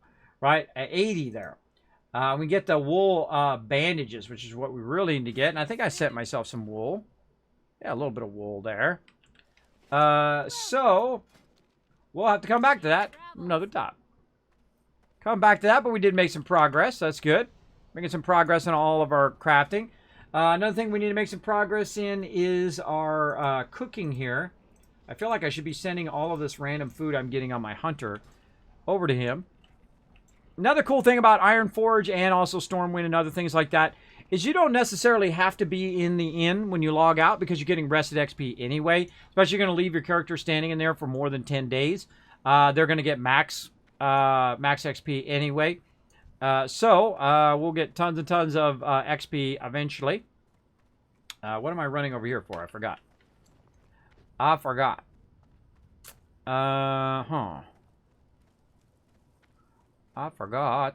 [SPEAKER 1] right? At 80 there. We get the wool bandages, which is what we really need to get. And I think I sent myself some wool. Yeah, a little bit of wool there. So, we'll have to come back to that another time. Come back to that, but we did make some progress. That's good. Making some progress on all of our crafting. Another thing we need to make some progress in is our cooking here. I feel like I should be sending all of this random food I'm getting on my hunter over to him. Another cool thing about Ironforge and also Stormwind and other things like that is you don't necessarily have to be in the inn when you log out because you're getting rested XP anyway. Especially you're going to leave your character standing in there for more than 10 days. They're going to get max XP anyway. So we'll get tons and tons of XP eventually. What am I running over here for? I forgot. I forgot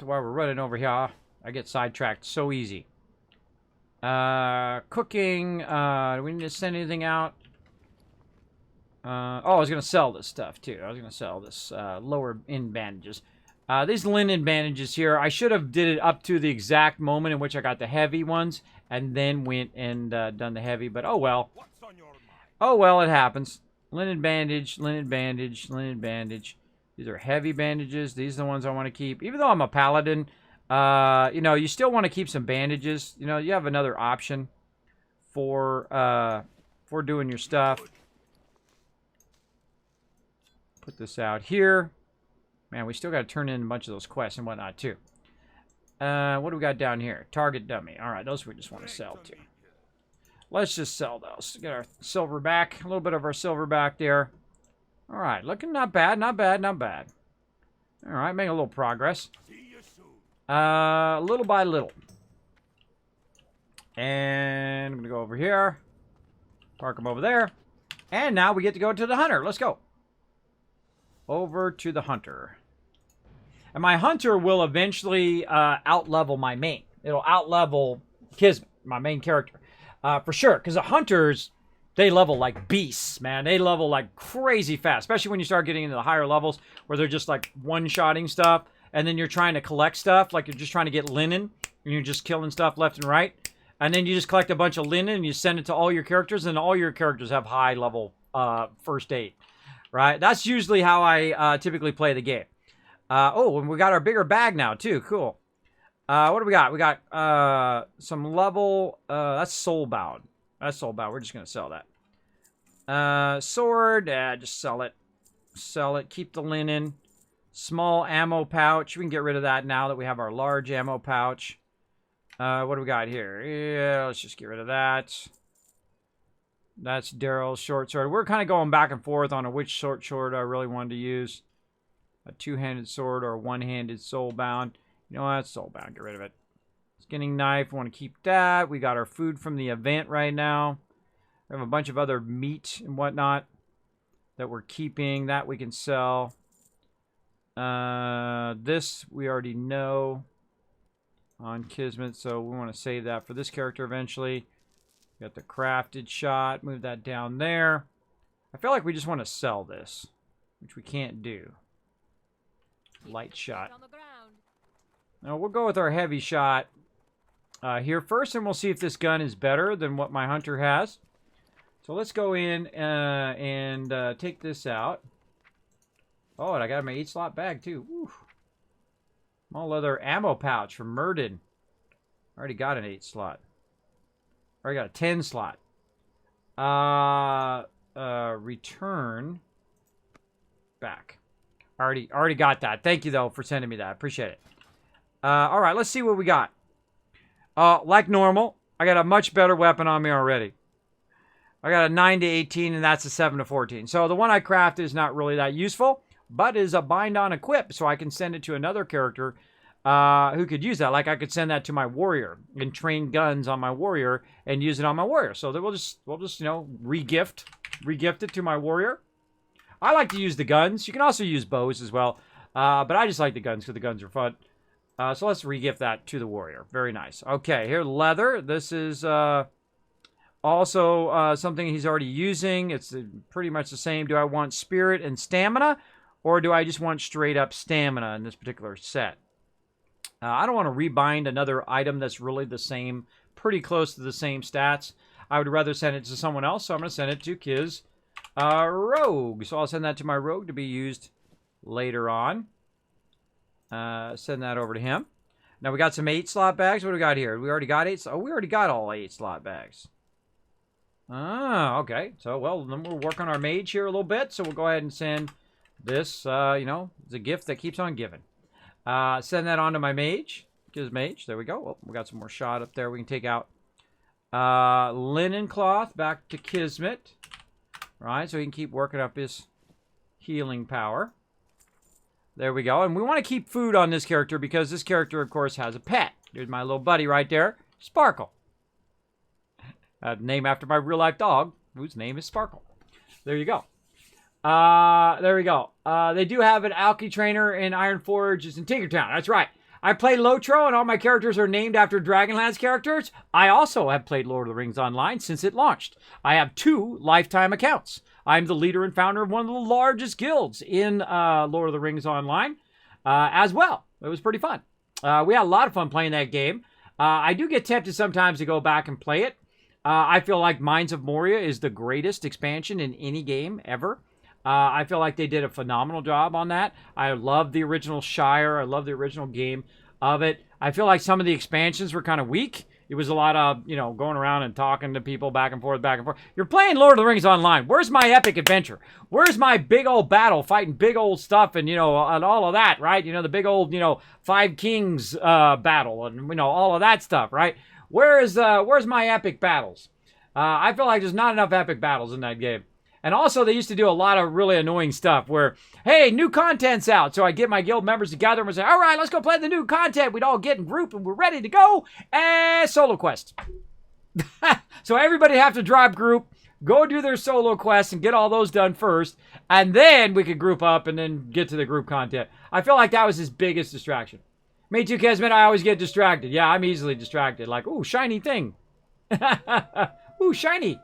[SPEAKER 1] why we're running over here. I get sidetracked so easy. Cooking. Do we need to send anything out? Oh, I was going to sell this stuff, too. I was going to sell this lower end bandages. These linen bandages here, I should have did it up to the exact moment in which I got the heavy ones and then went and done the heavy. But, oh, well. Oh, well, it happens. Linen bandage, linen bandage, linen bandage. These are heavy bandages. These are the ones I want to keep. Even though I'm a paladin, you know, you still want to keep some bandages. You know, you have another option for doing your stuff. Put this out here. Man, we still got to turn in a bunch of those quests and whatnot, too. What do we got down here? Target dummy. All right, those we just want to sell, too. Let's just sell those. Get our silver back. A little bit of our silver back there. All right, looking not bad, not bad, not bad. All right, making a little progress. Little by little. And I'm going to go over here. Park them over there. And now we get to go to the hunter. Let's go. Over to the hunter. And my hunter will eventually out-level my main. It'll out-level Kismet, my main character. For sure, because the hunters, they level like beasts, man. They level like crazy fast, especially when you start getting into the higher levels where they're just like one-shotting stuff, and then you're trying to collect stuff, like you're just trying to get linen, and you're just killing stuff left and right. And then you just collect a bunch of linen, and you send it to all your characters, and all your characters have high-level first aid, right? That's usually how I typically play the game. Oh, and we got our bigger bag now, too. Cool. What do we got? We got some level... that's soulbound. That's soulbound. We're just going to sell that. Sword. Just sell it. Sell it. Keep the linen. Small ammo pouch. We can get rid of that now that we have our large ammo pouch. What do we got here? Yeah, let's just get rid of that. That's Daryl's short sword. We're kind of going back and forth on which short sword I really wanted to use. A two-handed sword or a one-handed soulbound. You know what? Soulbound. Get rid of it. Skinning knife. We want to keep that. We got our food from the event right now. We have a bunch of other meat and whatnot that we're keeping. That we can sell. This we already know on Kismet, so we want to save that for this character eventually. We got the crafted shot. Move that down there. I feel like we just want to sell this, which we can't do. Light shot. Now we'll go with our heavy shot here first, and we'll see if this gun is better than what my hunter has. So let's go in and take this out. Oh, and I got my 8-slot bag too. Woo. Small leather ammo pouch from Murden. Already got an 8-slot. Already got a 10-slot. Return back. Already got that. Thank you, though, for sending me that. I appreciate it. All right, let's see what we got. Like normal, I got a much better weapon on me already. I got a 9 to 18, and that's a 7 to 14. So the one I crafted is not really that useful, but is a bind on equip, so I can send it to another character who could use that. Like I could send that to my warrior and train guns on my warrior and use it on my warrior. So that we'll just you know regift it to my warrior. I like to use the guns. You can also use bows as well, but I just like the guns because the guns are fun. So let's regift that to the warrior. Very nice. Okay, here leather. This is also something he's already using. It's pretty much the same. Do I want spirit and stamina, or do I just want straight up stamina in this particular set? I don't want to rebind another item that's really the same, pretty close to the same stats. I would rather send it to someone else, so I'm going to send it to Kiz Rogue. So I'll send that to my Rogue to be used later on. Send that over to him. Now we got some 8-slot bags. What do we got here? We already got 8. Oh, we already got all 8-slot bags. Ah, okay. So, well, then we'll work on our mage here a little bit. So we'll go ahead and send this, you know, it's a gift that keeps on giving. Send that on to my mage. Kiz mage. There we go. Oh, we got some more shot up there we can take out. Linen cloth back to Kismet. Right, so he can keep working up his healing power. There we go. And we want to keep food on this character because this character, of course, has a pet. There's my little buddy right there, Sparkle. Name after my real-life dog, whose name is Sparkle. There you go. There we go. They do have an Alki trainer in Iron Forge. It's in Tinkertown. That's right. I play Lotro, and all my characters are named after Dragonlance characters. I also have played Lord of the Rings Online since it launched. I have 2 lifetime accounts. I'm the leader and founder of one of the largest guilds in Lord of the Rings Online as well. It was pretty fun. We had a lot of fun playing that game. I do get tempted sometimes to go back and play it. I feel like Mines of Moria is the greatest expansion in any game ever. I feel like they did a phenomenal job on that. I love the original Shire. I love the original game of it. I feel like some of the expansions were kind of weak. It was a lot of, you know, going around and talking to people back and forth, back and forth. You're playing Lord of the Rings Online. Where's my epic adventure? Where's my big old battle fighting big old stuff and, you know, and all of that, right? You know, the big old, you know, 5 Kings battle and, you know, all of that stuff, right? Where's my epic battles? I feel like there's not enough epic battles in that game. And also, they used to do a lot of really annoying stuff where, hey, new content's out. So I get my guild members together and we say, all right, let's go play the new content. We'd all get in group and we're ready to go. And solo quest. So everybody have to drop group, go do their solo quests and get all those done first. And then we could group up and then get to the group content. I feel like that was his biggest distraction. Me too, Kismet. I always get distracted. Yeah, I'm easily distracted. Like, ooh, shiny thing. Ooh, shiny.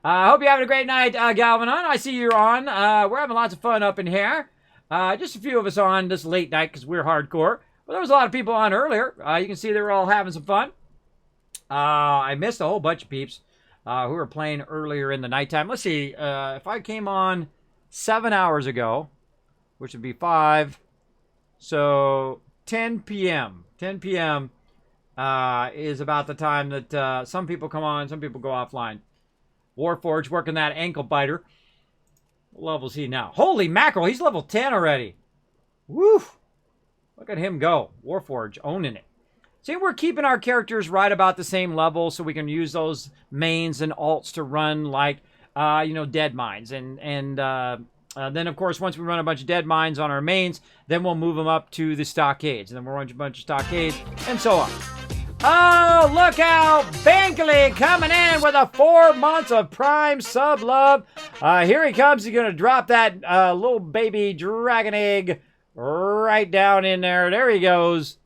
[SPEAKER 1] I hope you're having a great night, Galvanon. I see you're on. We're having lots of fun up in here. Just a few of us on this late night because we're hardcore. But there was a lot of people on earlier. You can see they were all having some fun. I missed a whole bunch of peeps who were playing earlier in the nighttime. Let's see. If I came on 7 hours ago, which would be 5, so 10 p.m. 10 p.m. Is about the time that some people come on, some people go offline. Warforged working that ankle biter. What level is he now? Holy mackerel, he's level 10 already. Woo! Look at him go. Warforged owning it. See, we're keeping our characters right about the same level so we can use those mains and alts to run like, dead mines. And then, of course, once we run a bunch of dead mines on our mains, then we'll move them up to the stockades. And then we'll run a bunch of stockades and so on. Oh, look out! Pagle coming in with a 4 months of Prime sub love. Here he comes. He's going to drop that little baby dragon egg right down in there. There he goes.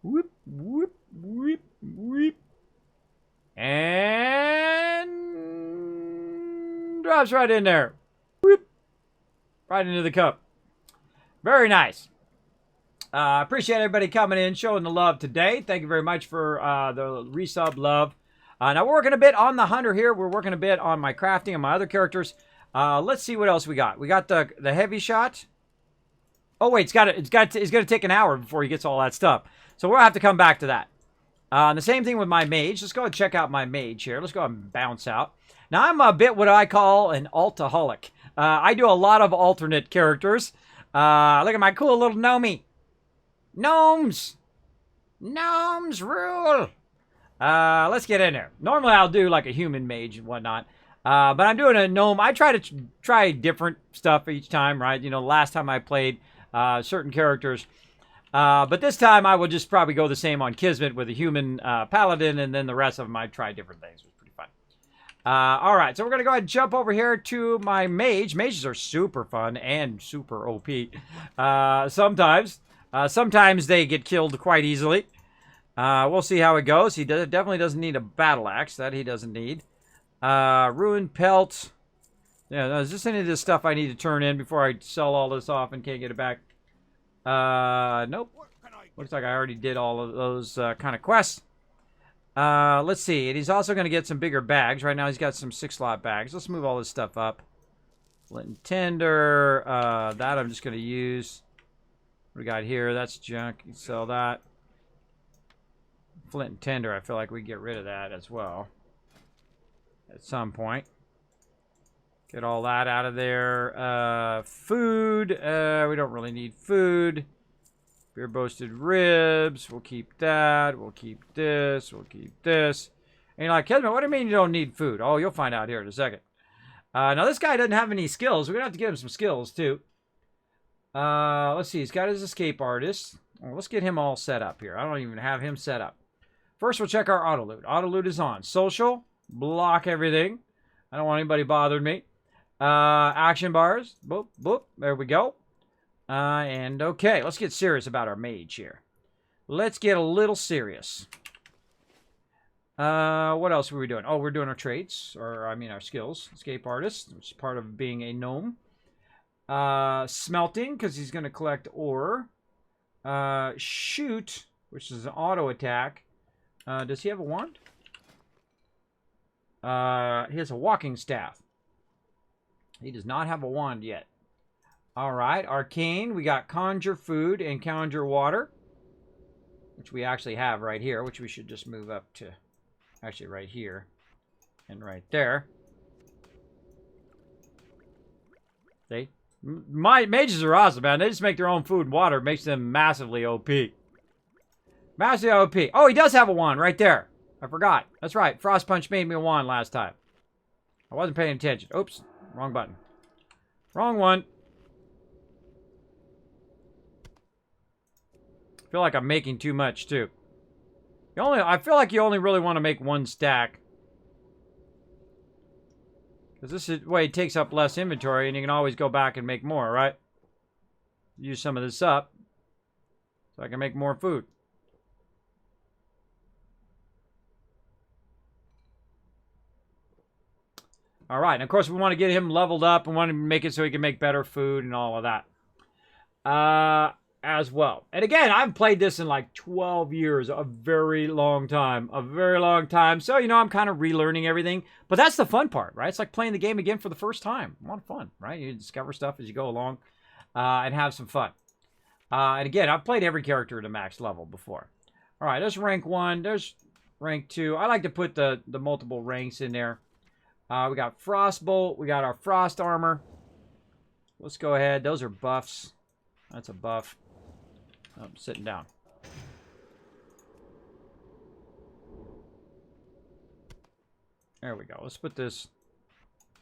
[SPEAKER 1] Whoop, whoop, whoop, whoop. And drops right in there. Whoop. Right into the cup. Very nice. Appreciate everybody coming in, showing the love today. Thank you very much for the resub love. Now, we're working a bit on the hunter here. We're working a bit on my crafting and my other characters. Let's see what else we got. We got the heavy shot. Oh, wait, it's going to take an hour before he gets all that stuff. So we'll have to come back to that. The same thing with my mage. Let's go and check out my mage here. Let's go and bounce out. Now, I'm a bit what I call an altaholic. I do a lot of alternate characters. Look at my cool little gnomey. Gnomes! Gnomes rule! Let's get in there. Normally I'll do like a human mage and whatnot. But I'm doing a gnome. I try to try different stuff each time, right? You know, last time I played certain characters. But this time I will just probably go the same on Kismet with a human paladin, and then the rest of them I try different things. It was pretty fun. Alright, so we're going to go ahead and jump over here to my mage. Mages are super fun and super OP. Sometimes. Sometimes they get killed quite easily. We'll see how it goes. He definitely doesn't need a battle axe. That he doesn't need. Ruined pelt. Yeah, no, is this any of this stuff I need to turn in before I sell all this off and can't get it back? Nope. Looks like I already did all of those kind of quests. Let's see. And he's also going to get some bigger bags. Right now he's got some 6-slot bags. Let's move all this stuff up. Flint and tinder. That I'm just going to use. What we got here? That's junk. You sell that. Flint and tinder. I feel like we get rid of that as well. At some point. Get all that out of there. Food. We don't really need food. Beer boasted ribs. We'll keep that. We'll keep this. We'll keep this. And you're like, Kismet, what do you mean you don't need food? Oh, you'll find out here in a second. Now, this guy doesn't have any skills. We're going to have to give him some skills, too. Let's see. He's got his escape artist. Well, let's get him all set up here. I don't even have him set up. First, we'll check our auto loot. Auto loot is on. Social. Block everything. I don't want anybody bothering me. Action bars. Boop, boop. There we go. And okay. Let's get serious about our mage here. Let's get a little serious. What else were we doing? Oh, we're doing our traits. Or, I mean, our skills. Escape artist, which is part of being a gnome. Smelting, because he's going to collect ore. Shoot, which is an auto attack. Does he have a wand? He has a walking staff. He does not have a wand yet. Alright, arcane. We got conjure food and conjure water. Which we actually have right here, which we should just move up to. Actually, right here. And right there. See? My mages are awesome, man. They just make their own food and water. It makes them massively OP. Massively OP. Oh, he does have a wand right there. I forgot. That's right. Frost Punch made me a wand last time. I wasn't paying attention. Oops. Wrong button. Wrong one. I feel like I'm making too much, too. I feel like you only really want to make one stack. Because this way it takes up less inventory, and you can always go back and make more, right? Use some of this up, so I can make more food. All right, and of course we want to get him leveled up and want to make it so he can make better food and all of that. As well. And again, I've played this in like 12 years, a very long time. A very long time. So, you know, I'm kind of relearning everything. But that's the fun part, right? It's like playing the game again for the first time. A lot of fun, right? You discover stuff as you go along and have some fun. And again, I've played every character to max level before. All right, there's rank 1. There's rank 2. I like to put the multiple ranks in there. We got Frostbolt. We got our Frost Armor. Let's go ahead. Those are buffs. That's a buff. Oh, I'm sitting down. There we go. Let's put this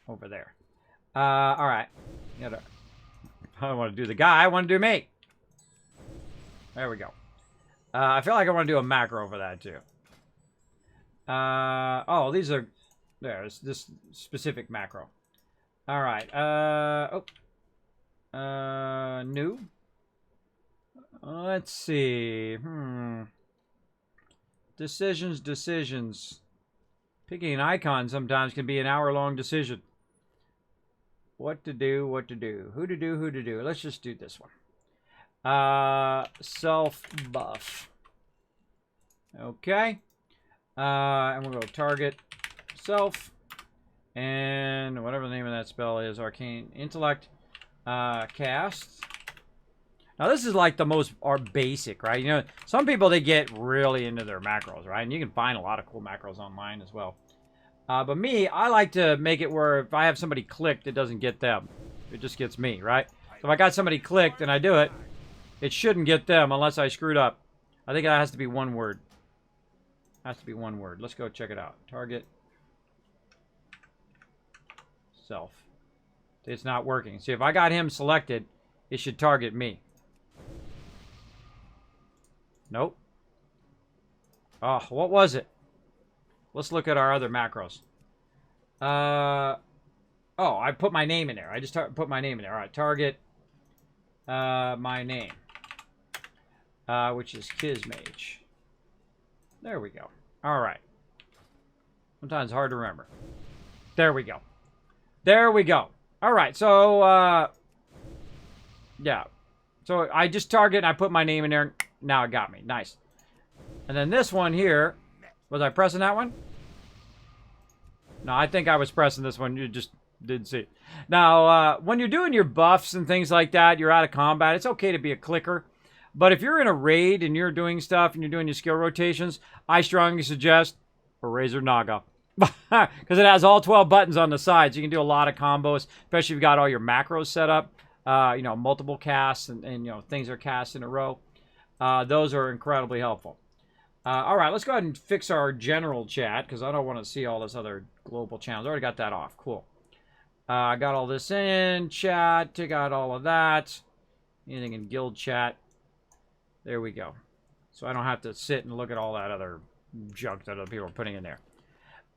[SPEAKER 1] over there. All right. I don't want to do the guy. I want to do me. There we go. I feel like I want to do a macro for that, too. Oh, these are... There's this specific macro. All right. New. Let's see. Decisions. Picking an icon sometimes can be an hour-long decision. What to do. Who to do. Let's just do this one. Self-buff. Okay. And we'll go target self. And whatever the name of that spell is. Arcane Intellect. Cast. Now, this is like the most basic, right? You know, some people, they get really into their macros, right? And you can find a lot of cool macros online as well. But me, I like to make it where if I have somebody clicked, it doesn't get them. It just gets me, right? So if I got somebody clicked and I do it, it shouldn't get them unless I screwed up. I think that has to be one word. Has to be one word. Let's go check it out. Target. Self. It's not working. See, if I got him selected, it should target me. Nope. Oh, what was it? Let's look at our other macros. Oh, I put my name in there. I just put my name in there. All right, target my name, which is Kismet. There we go. All right. Sometimes hard to remember. There we go. There we go. All right, so, yeah. So I just target and I put my name in there. Now it got me. Nice. And then this one here, was I pressing that one? No, I think I was pressing this one. You just didn't see it. Now, when you're doing your buffs and things like that, you're out of combat, it's okay to be a clicker. But if you're in a raid and you're doing stuff and you're doing your skill rotations, I strongly suggest a Razor Naga. Because it has all 12 buttons on the sides. You can do a lot of combos, especially if you've got all your macros set up. You know, multiple casts and you know, things are cast in a row. Those are incredibly helpful. All right, let's go ahead and fix our general chat because I don't want to see all this other global channels. I already got that off. Cool. I got all this in chat. Took out all of that. Anything in guild chat. There we go. So I don't have to sit and look at all that other junk that other people are putting in there.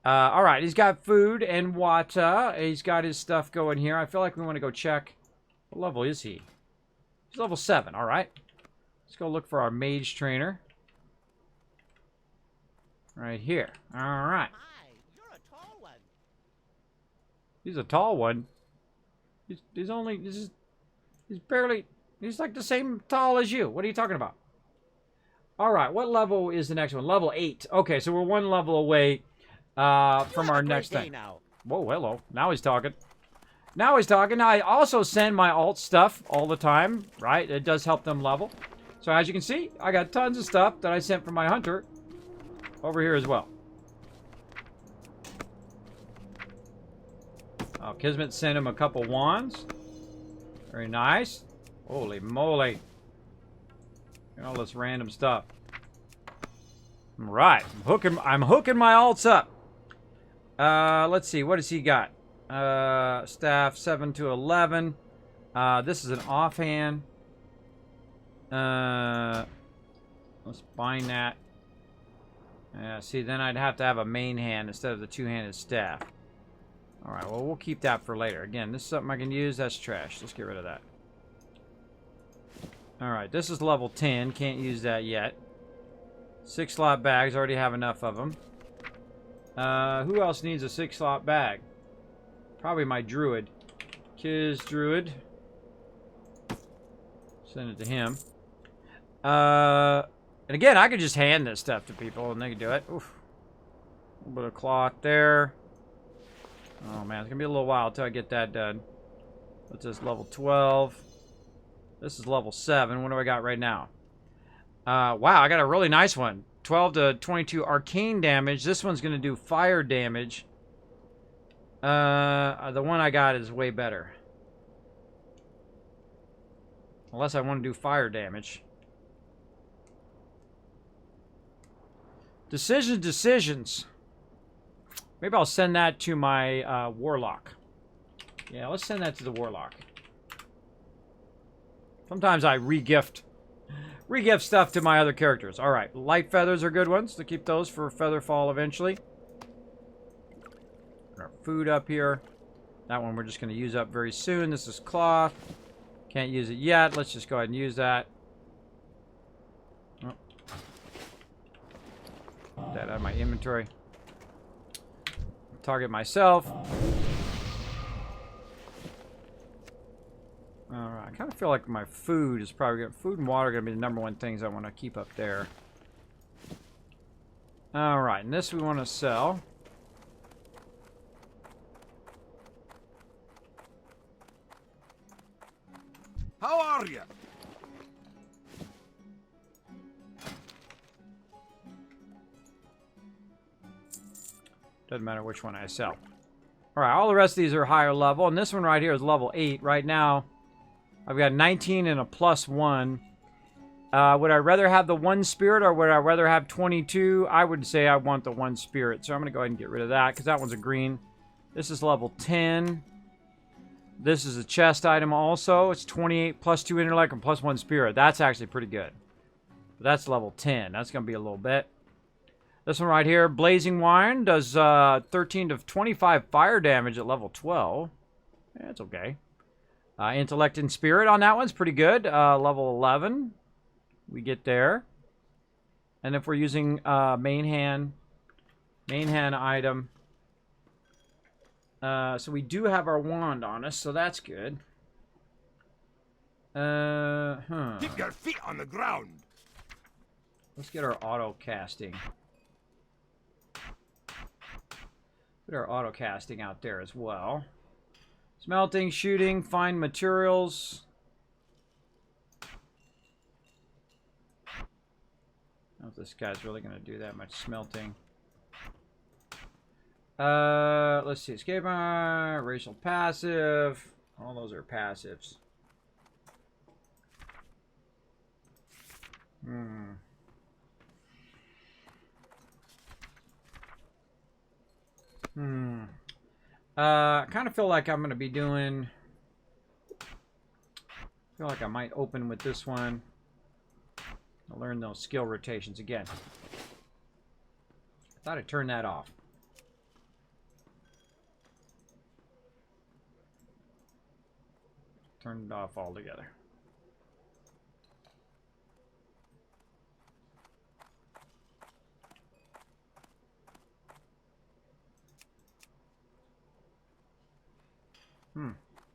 [SPEAKER 1] All right, he's got food and water. He's got his stuff going here. I feel like we want to go check. What level is he? He's level 7. All right. Let's go look for our mage trainer. Right here. All right.
[SPEAKER 2] Hi, you're a tall one.
[SPEAKER 1] He's a tall one. He's only... He's barely... He's like the same tall as you. What are you talking about? All right. What level is the next one? Level 8. Okay, so we're one level away from our next thing.
[SPEAKER 2] Now.
[SPEAKER 1] Whoa, hello. Now he's talking. Now he's talking. Now, I also send my alt stuff all the time, right? It does help them level. So as you can see, I got tons of stuff that I sent from my hunter over here as well. Oh, Kismet sent him a couple wands. Very nice. Holy moly. All this random stuff. Right. I'm hooking my alts up. Let's see. What has he got? Staff 7 to 11. This is an offhand. Let's bind that. See, then I'd have to have a main hand instead of the two-handed staff. Alright, well, we'll keep that for later. Again, this is something I can use. That's trash. Let's get rid of that. Alright, this is level 10. Can't use that yet. 6-slot bags. Already have enough of them. Who else needs a 6-slot bag? Probably my druid. Kiz druid. Send it to him. And again, I could just hand this stuff to people and they can do it. Oof. A little bit of cloth there. Oh man, it's gonna be a little while until I get that done. What's this? Level 12. This is level 7. What do I got right now? Wow, I got a really nice one. 12 to 22 arcane damage. This one's gonna do fire damage. The one I got is way better. Unless I want to do fire damage. Decisions. Maybe I'll send that to my warlock. Yeah, let's send that to the warlock. Sometimes I re-gift stuff to my other characters. Alright, light feathers are good ones to keep those for feather fall eventually. Our food up here. That one we're just going to use up very soon. This is cloth. Can't use it yet. Let's just go ahead and use that. Oh. Get that out of my inventory. Target myself. Alright, I kind of feel like my food is probably going to... Food and water are going to be the number one things I want to keep up there. Alright, and this we want to sell.
[SPEAKER 3] How are you?
[SPEAKER 1] Doesn't matter which one I sell. Alright, all the rest of these are higher level. And this one right here is level 8. Right now, I've got 19 and a +1. Would I rather have the 1 spirit or would I rather have 22? I would say I want the 1 spirit. So I'm going to go ahead and get rid of that because that one's a green. This is level 10. This is a chest item also. It's 28 +2 intellect and +1 spirit. That's actually pretty good. But that's level 10. That's going to be a little bit. This one right here, Blazing Wine, does 13 to 25 fire damage at level 12. Yeah, it's okay. Intellect and Spirit on that one's pretty good. Level 11, we get there. And if we're using main hand item. So we do have our wand on us, so that's good.
[SPEAKER 3] Keep your feet on the ground.
[SPEAKER 1] Let's get our auto casting. Put our auto casting out there as well. Smelting, shooting, find materials. I don't know if this guy's really going to do that much smelting. Let's see. Escape, racial passive. All those are passives. I kind of feel like I'm going to be doing... I feel like I might open with this one. I'll learn those skill rotations again. I thought I turned that off. Turned it off altogether.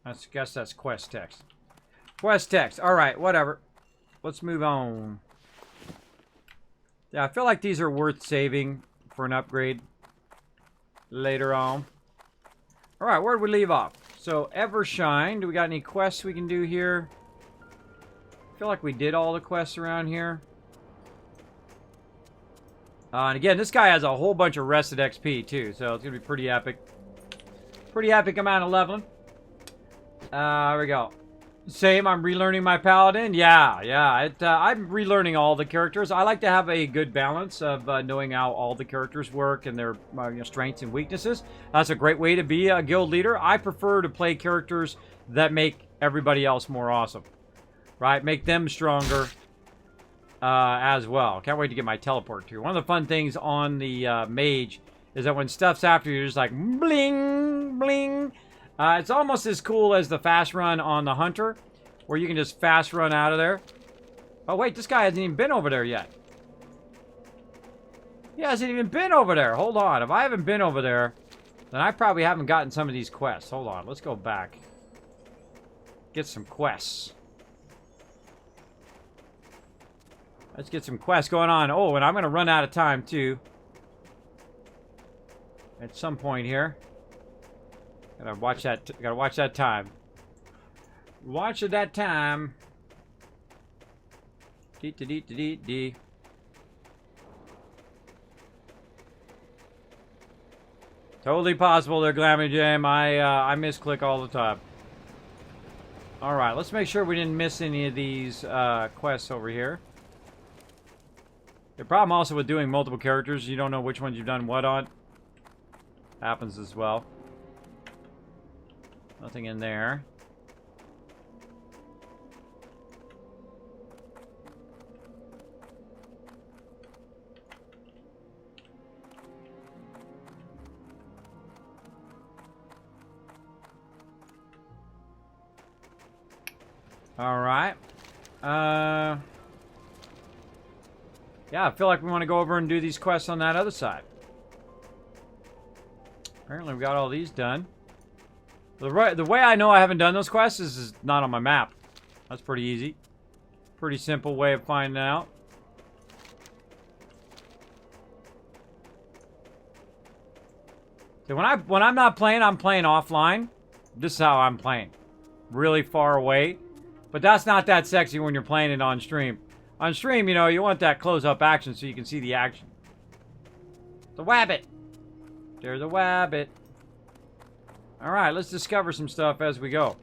[SPEAKER 1] I guess that's quest text. Quest text. Alright, whatever. Let's move on. Yeah, I feel like these are worth saving for an upgrade later on. Alright, where'd we leave off? So, Evershine. Do we got any quests we can do here? I feel like we did all the quests around here. And again, this guy has a whole bunch of rested XP too, so it's going to be pretty epic. Pretty epic amount of leveling. Here we go. Same, I'm relearning my paladin. Yeah. I'm relearning all the characters. I like to have a good balance of knowing how all the characters work and their strengths and weaknesses. That's a great way to be a guild leader. I prefer to play characters that make everybody else more awesome, right? Make them stronger as well. Can't wait to get my teleport too. One of the fun things on the mage is that when stuff's after you, you're just like bling, bling. It's almost as cool as the fast run on the hunter, where you can just fast run out of there. Oh wait, this guy hasn't even been over there yet. He hasn't even been over there. Hold on. If I haven't been over there, then I probably haven't gotten some of these quests. Hold on. Let's go back. Get some quests. Let's get some quests going on. Oh, and I'm going to run out of time, too. At some point here. Gotta watch that time. Watch that time. Dee. Totally possible there, Glammy Jam. I misclick all the time. Alright, let's make sure we didn't miss any of these quests over here. The problem also with doing multiple characters, you don't know which ones you've done what on. Happens as well. Nothing in there. All right. Yeah, I feel like we want to go over and do these quests on that other side. Apparently we got all these done. The way I know I haven't done those quests is not on my map. That's pretty easy. Pretty simple way of finding out. So when I'm not playing, I'm playing offline. This is how I'm playing. Really far away. But that's not that sexy when you're playing it on stream. On stream, you know, you want that close-up action so you can see the action. The wabbit. There's a wabbit. Alright, let's discover some stuff as we go.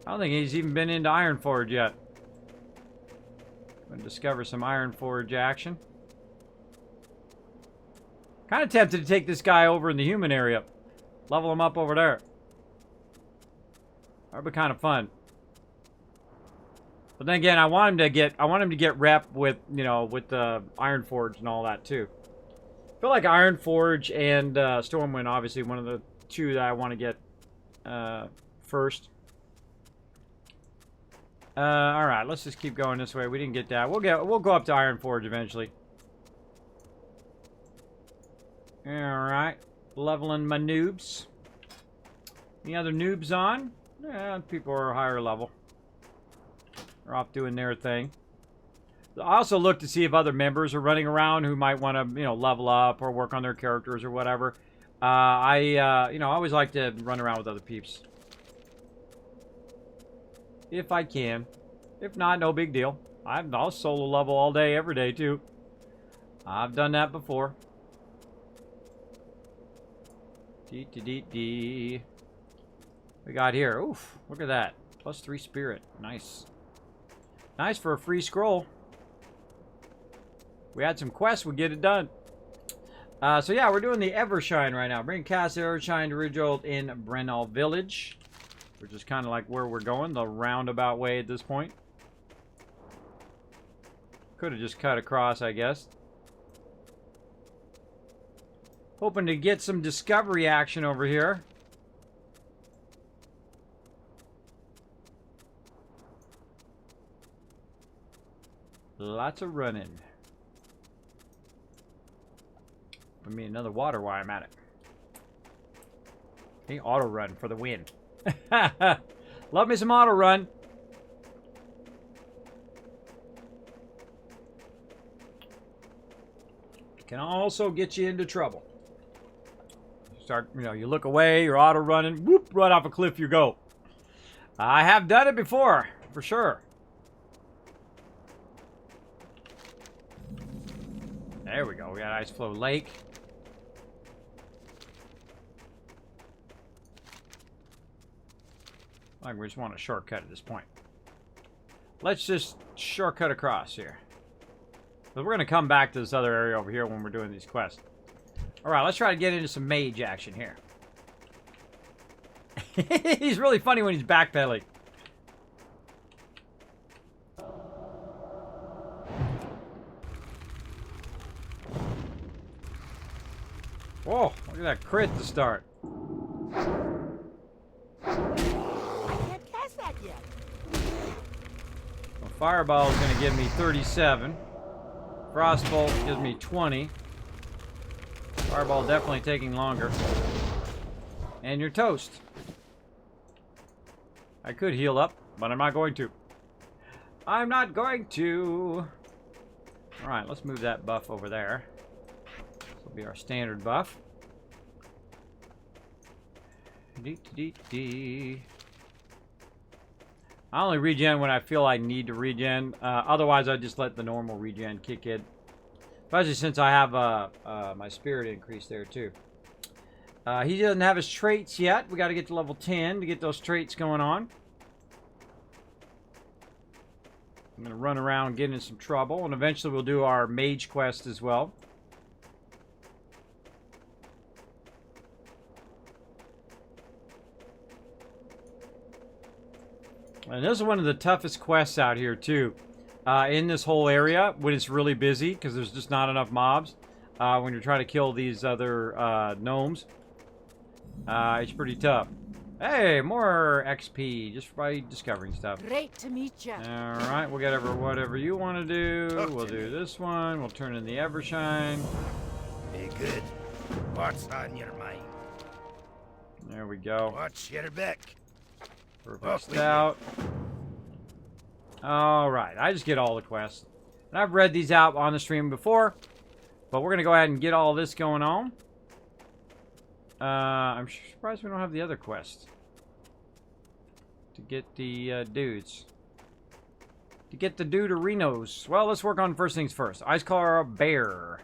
[SPEAKER 1] I don't think he's even been into Ironforge yet. Gonna discover some Ironforge action. Kind of tempted to take this guy over in the human area. Level him up over there. That'd be kind of fun. But then again, I want him to get rep with, you know, with the Ironforge and all that too. I feel like Ironforge and Stormwind, obviously, one of the two that I want to get first. All right, let's just keep going this way. We didn't get that. We'll go up to Ironforge eventually. All right, leveling my noobs. Any other noobs on? Yeah, people are higher level. They're off doing their thing. I also look to see if other members are running around who might want to, you know, level up or work on their characters or whatever. You know, I always like to run around with other peeps. If I can. If not, no big deal. I'll solo level all day, every day, too. I've done that before. We got here. Oof, look at that. +3 spirit. Nice. Nice for a free scroll. We had some quests, we get it done. So yeah, we're doing the Evershine right now. Bring cast Evershine to Ridgeold in Brennall Village. Which is kind of like where we're going, the roundabout way at this point. Could have just cut across, I guess. Hoping to get some discovery action over here. Lots of running. I mean, another water while I'm at it. Hey, auto run for the win. Love me some auto run. Can also get you into trouble. Start, you know, you look away, you're auto running, whoop, right off a cliff you go. I have done it before, for sure. There we go. We got Ice Flow Lake. I think we just want a shortcut at this point. let's just shortcut across here. But we're going to come back to this other area over here when we're doing these quests. Alright, let's try to get into some mage action here. He's really funny when he's backpedaling. Whoa, look at that crit to start.
[SPEAKER 2] I can't cast that yet.
[SPEAKER 1] Well, Fireball is going to give me 37. Frostbolt gives me 20. Fireball definitely taking longer. And you're toast. I could heal up, but I'm not going to. I'm not going to. Alright, let's move that buff over there. This will be our standard buff. I only regen when I feel I need to regen. Otherwise, I just let the normal regen kick in. Especially since I have my spirit increase there too. He doesn't have his traits yet. We got to get to level 10 to get those traits going on. I'm going to run around getting in some trouble. And eventually we'll do our mage quest as well. And this is one of the toughest quests out here too. In this whole area when it's really busy because there's just not enough mobs. When you're trying to kill these other gnomes. It's pretty tough. Hey, more XP just by discovering stuff.
[SPEAKER 2] Great to meet you.
[SPEAKER 1] Alright, we'll get whatever you want to do. We'll do this one. We'll turn in the Evershine.
[SPEAKER 3] Be good. What's on your mind?
[SPEAKER 1] There we go.
[SPEAKER 3] What's your back?
[SPEAKER 1] Perfect stout. Alright, I just get all the quests. And I've read these out on the stream before. But we're going to go ahead and get all this going on. I'm surprised we don't have the other quest. To get the dudes. To get the Duderinos. Well, let's work on first things first. Icecar Bear.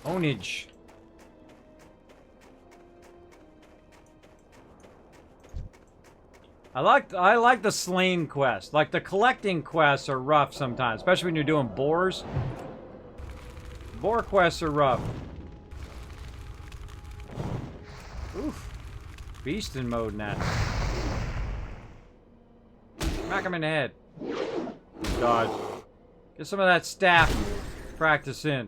[SPEAKER 1] Ownage. I like the slain quest. Like the collecting quests are rough sometimes, especially when you're doing boars. Boar quests are rough. Oof. Beastin' mode now. Smack him in the head. Dodge. Get some of that staff practice in.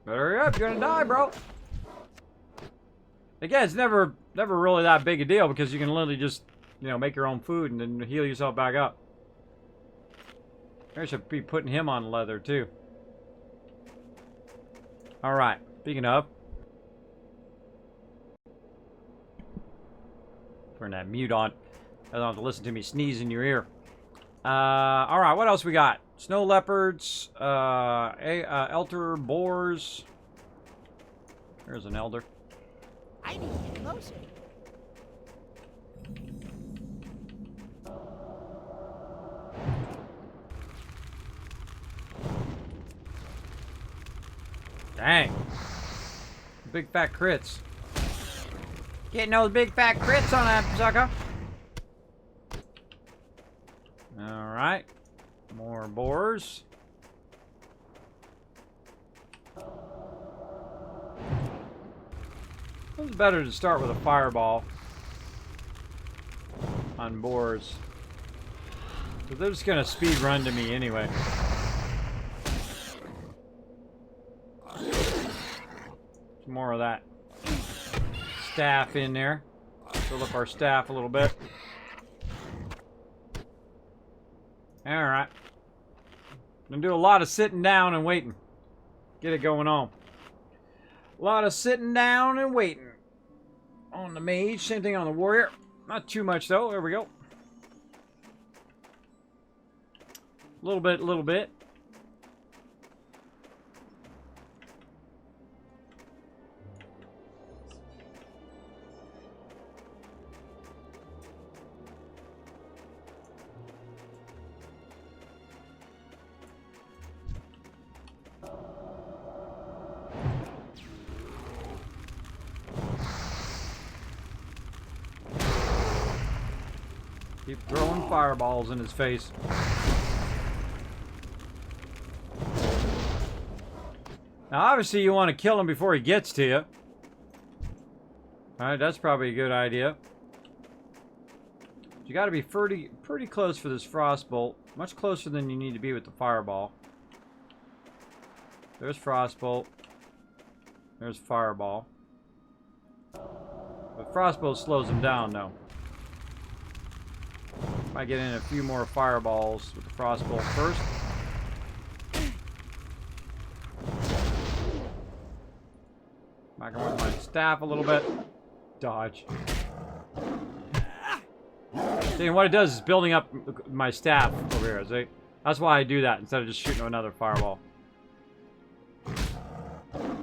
[SPEAKER 1] Hurry up, you're gonna die, bro. Again, it's never really that big a deal because you can literally just, you know, make your own food and then heal yourself back up. I should be putting him on leather too. Alright, speaking of. Turn that mute on. I don't have to listen to me sneeze in your ear. Alright, what else we got? Snow leopards, elder boars. There's an elder.
[SPEAKER 2] I need to get closer.
[SPEAKER 1] Dang. Big fat crits. Getting those big fat crits on that sucker. Alright. More boars. It's better to start with a fireball on boars. But they're just gonna speed run to me anyway. Some more of that staff in there. Fill up our staff a little bit. Alright. Gonna do a lot of sitting down and waiting. Get it going on. A lot of sitting down and waiting. On the mage, same thing on the warrior. Not too much though, there we go. Little bit. Keep throwing fireballs in his face. Now, obviously, you want to kill him before he gets to you. Alright, that's probably a good idea. You got to be pretty close for this frostbolt. Much closer than you need to be with the fireball. There's frostbolt. There's fireball. But frostbolt slows him down, though. Might get in a few more fireballs with the frostbolt first. Back him with my staff a little bit. Dodge. See, what it does is building up my staff over here. See? That's why I do that instead of just shooting another fireball.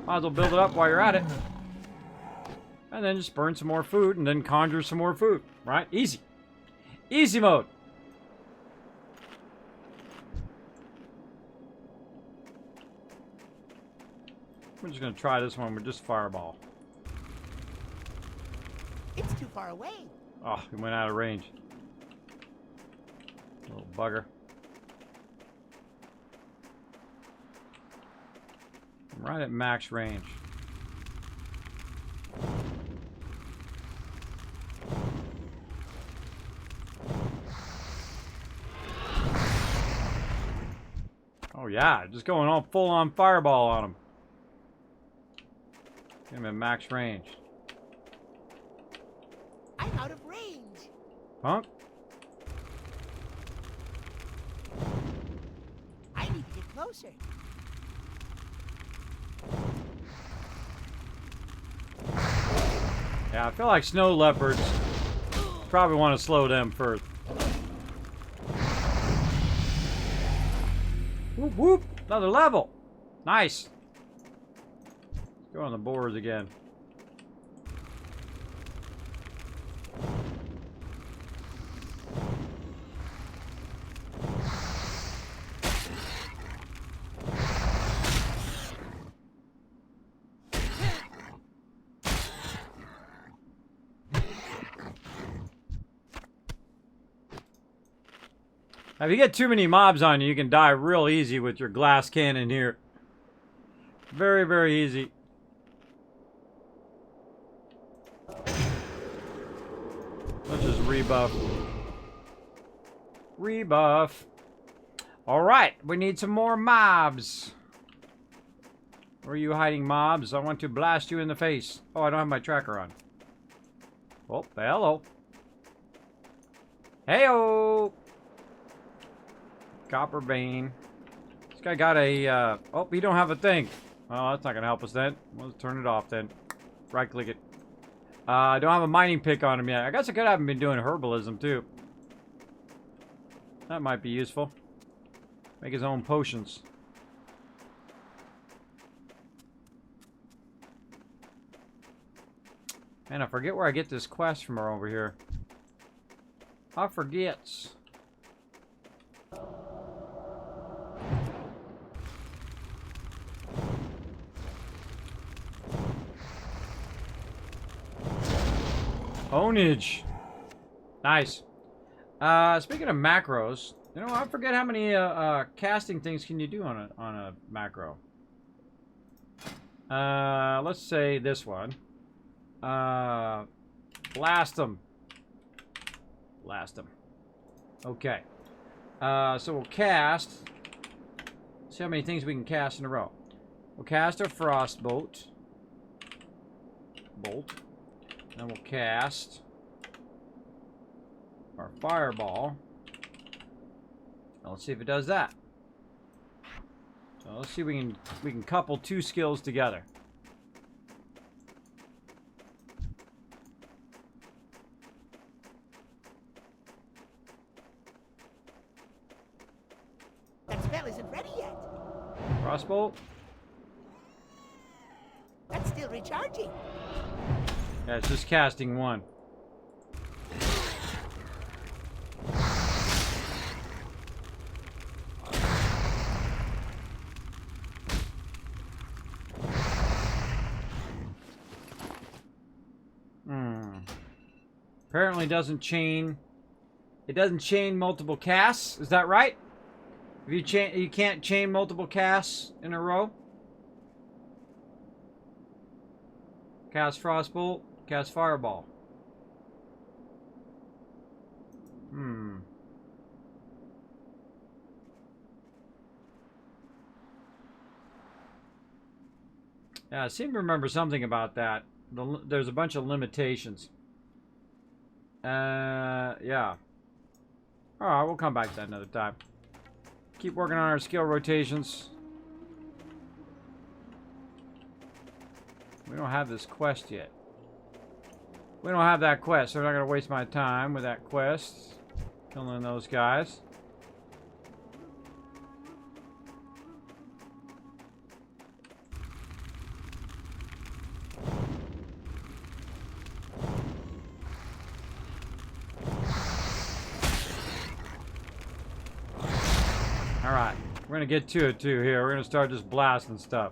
[SPEAKER 1] Might as well build it up while you're at it. And then just burn some more food and then conjure some more food. Right? Easy. Easy mode. We're just going to try this one with just fireball.
[SPEAKER 2] It's too far away.
[SPEAKER 1] Oh, he went out of range. Little bugger. I'm right at max range. Oh yeah, just going all full on fireball on him. Get him at max range.
[SPEAKER 2] I'm out of range.
[SPEAKER 1] Punk?
[SPEAKER 2] I need to get closer.
[SPEAKER 1] Yeah, I feel like snow leopards probably want to slow them first. Whoop whoop! Another level! Nice! Let's go on the boards again. If you get too many mobs on you, you can die real easy with your glass cannon here. Very, very easy. Let's just rebuff. Rebuff. Alright, we need some more mobs. Where are you hiding, mobs? I want to blast you in the face. Oh, I don't have my tracker on. Oh, hello. Heyo! Copper vein. This guy got a, oh, he don't have a thing. Oh, that's not gonna help us then. Let's turn it off then. Right click it. I don't have a mining pick on him yet. I guess I could have him been doing herbalism too. That might be useful. Make his own potions. Man, I forget where I get this quest from over here. I forgets. Ownage. Nice. Speaking of macros, you know, I forget how many casting things can you do on a macro. Let's say this one. Blast them. Blast them. Okay. So we'll cast. See how many things we can cast in a row. We'll cast our frostbolt. Bolt. Then we'll cast our fireball. Now let's see if it does that. So let's see if we can couple two skills together.
[SPEAKER 2] That spell isn't ready yet.
[SPEAKER 1] Crossbolt.
[SPEAKER 2] That's still recharging.
[SPEAKER 1] Yeah, it's just casting one. Apparently doesn't chain It doesn't chain multiple casts. Is that right? If you can't chain multiple casts in a row. Cast Frostbolt, cast Fireball. Yeah, I seem to remember something about that. There's a bunch of limitations. Yeah. Alright, we'll come back to that another time. Keep working on our skill rotations. We don't have this quest yet. We don't have that quest, so I'm not going to waste my time with that quest. Killing those guys. Alright, we're going to get to it too here. We're going to start just blasting stuff.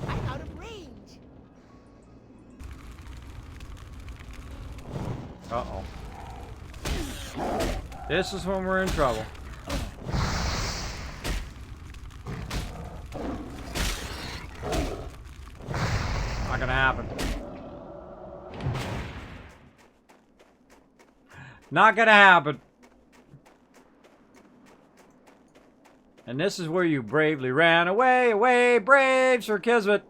[SPEAKER 2] I'm out of range.
[SPEAKER 1] Uh-oh. This is when we're in trouble. Not gonna happen. Not gonna happen. And this is where you bravely ran away, away, brave Sir Kismet.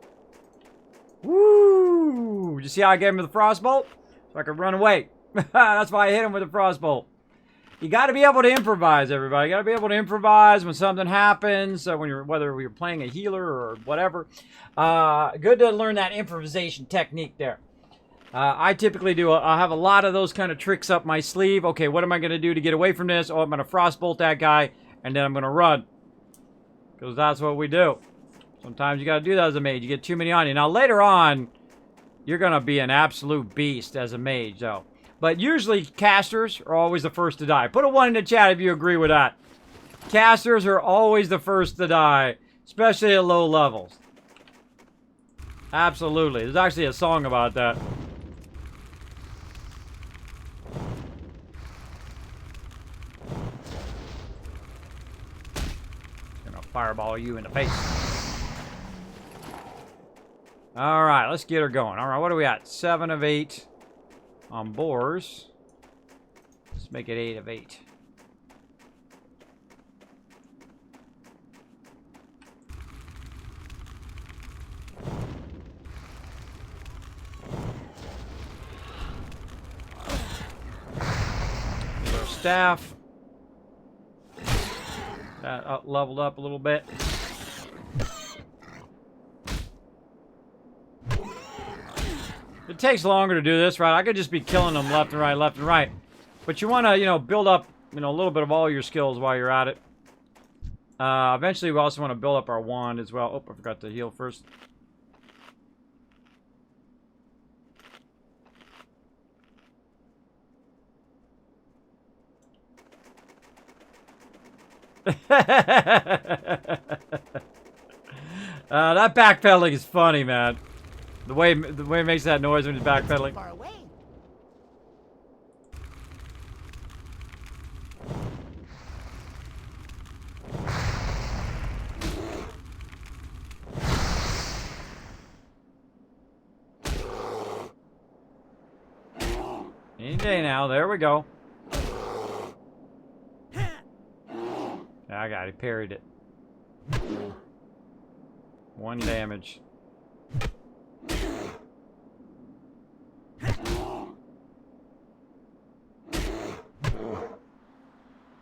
[SPEAKER 1] Woo! Did you see how I gave him the frostbolt? So I could run away. That's why I hit him with the frostbolt. You got to be able to improvise, everybody. You got to be able to improvise when something happens. Whether you're playing a healer or whatever. Good to learn that improvisation technique there. I typically do. I have a lot of those kind of tricks up my sleeve. Okay, what am I going to do to get away from this? Oh, I'm going to frostbolt that guy, and then I'm going to run. Because that's what we do. Sometimes you got to do that as a mage. You get too many on you. Now, later on, you're going to be an absolute beast as a mage, though. But usually, casters are always the first to die. Put a 1 in the chat if you agree with that. Casters are always the first to die, especially at low levels. Absolutely. There's actually a song about that. Gonna fireball you in the face. Alright, let's get her going. Alright, what are we at? 7 of 8. On boars. Let's make it 8 of 8. Here's our staff. That leveled up a little bit. It takes longer to do this, right? I could just be killing them left and right, left and right. But you want to, you know, build up, you know, a little bit of all your skills while you're at it. Eventually, we also want to build up our wand as well. Oh, I forgot to heal first. That backpedaling is funny, man. The way it makes that noise when he's backpedaling.
[SPEAKER 2] Far away.
[SPEAKER 1] Any day now. There we go. I got it. Parried it. 1 damage.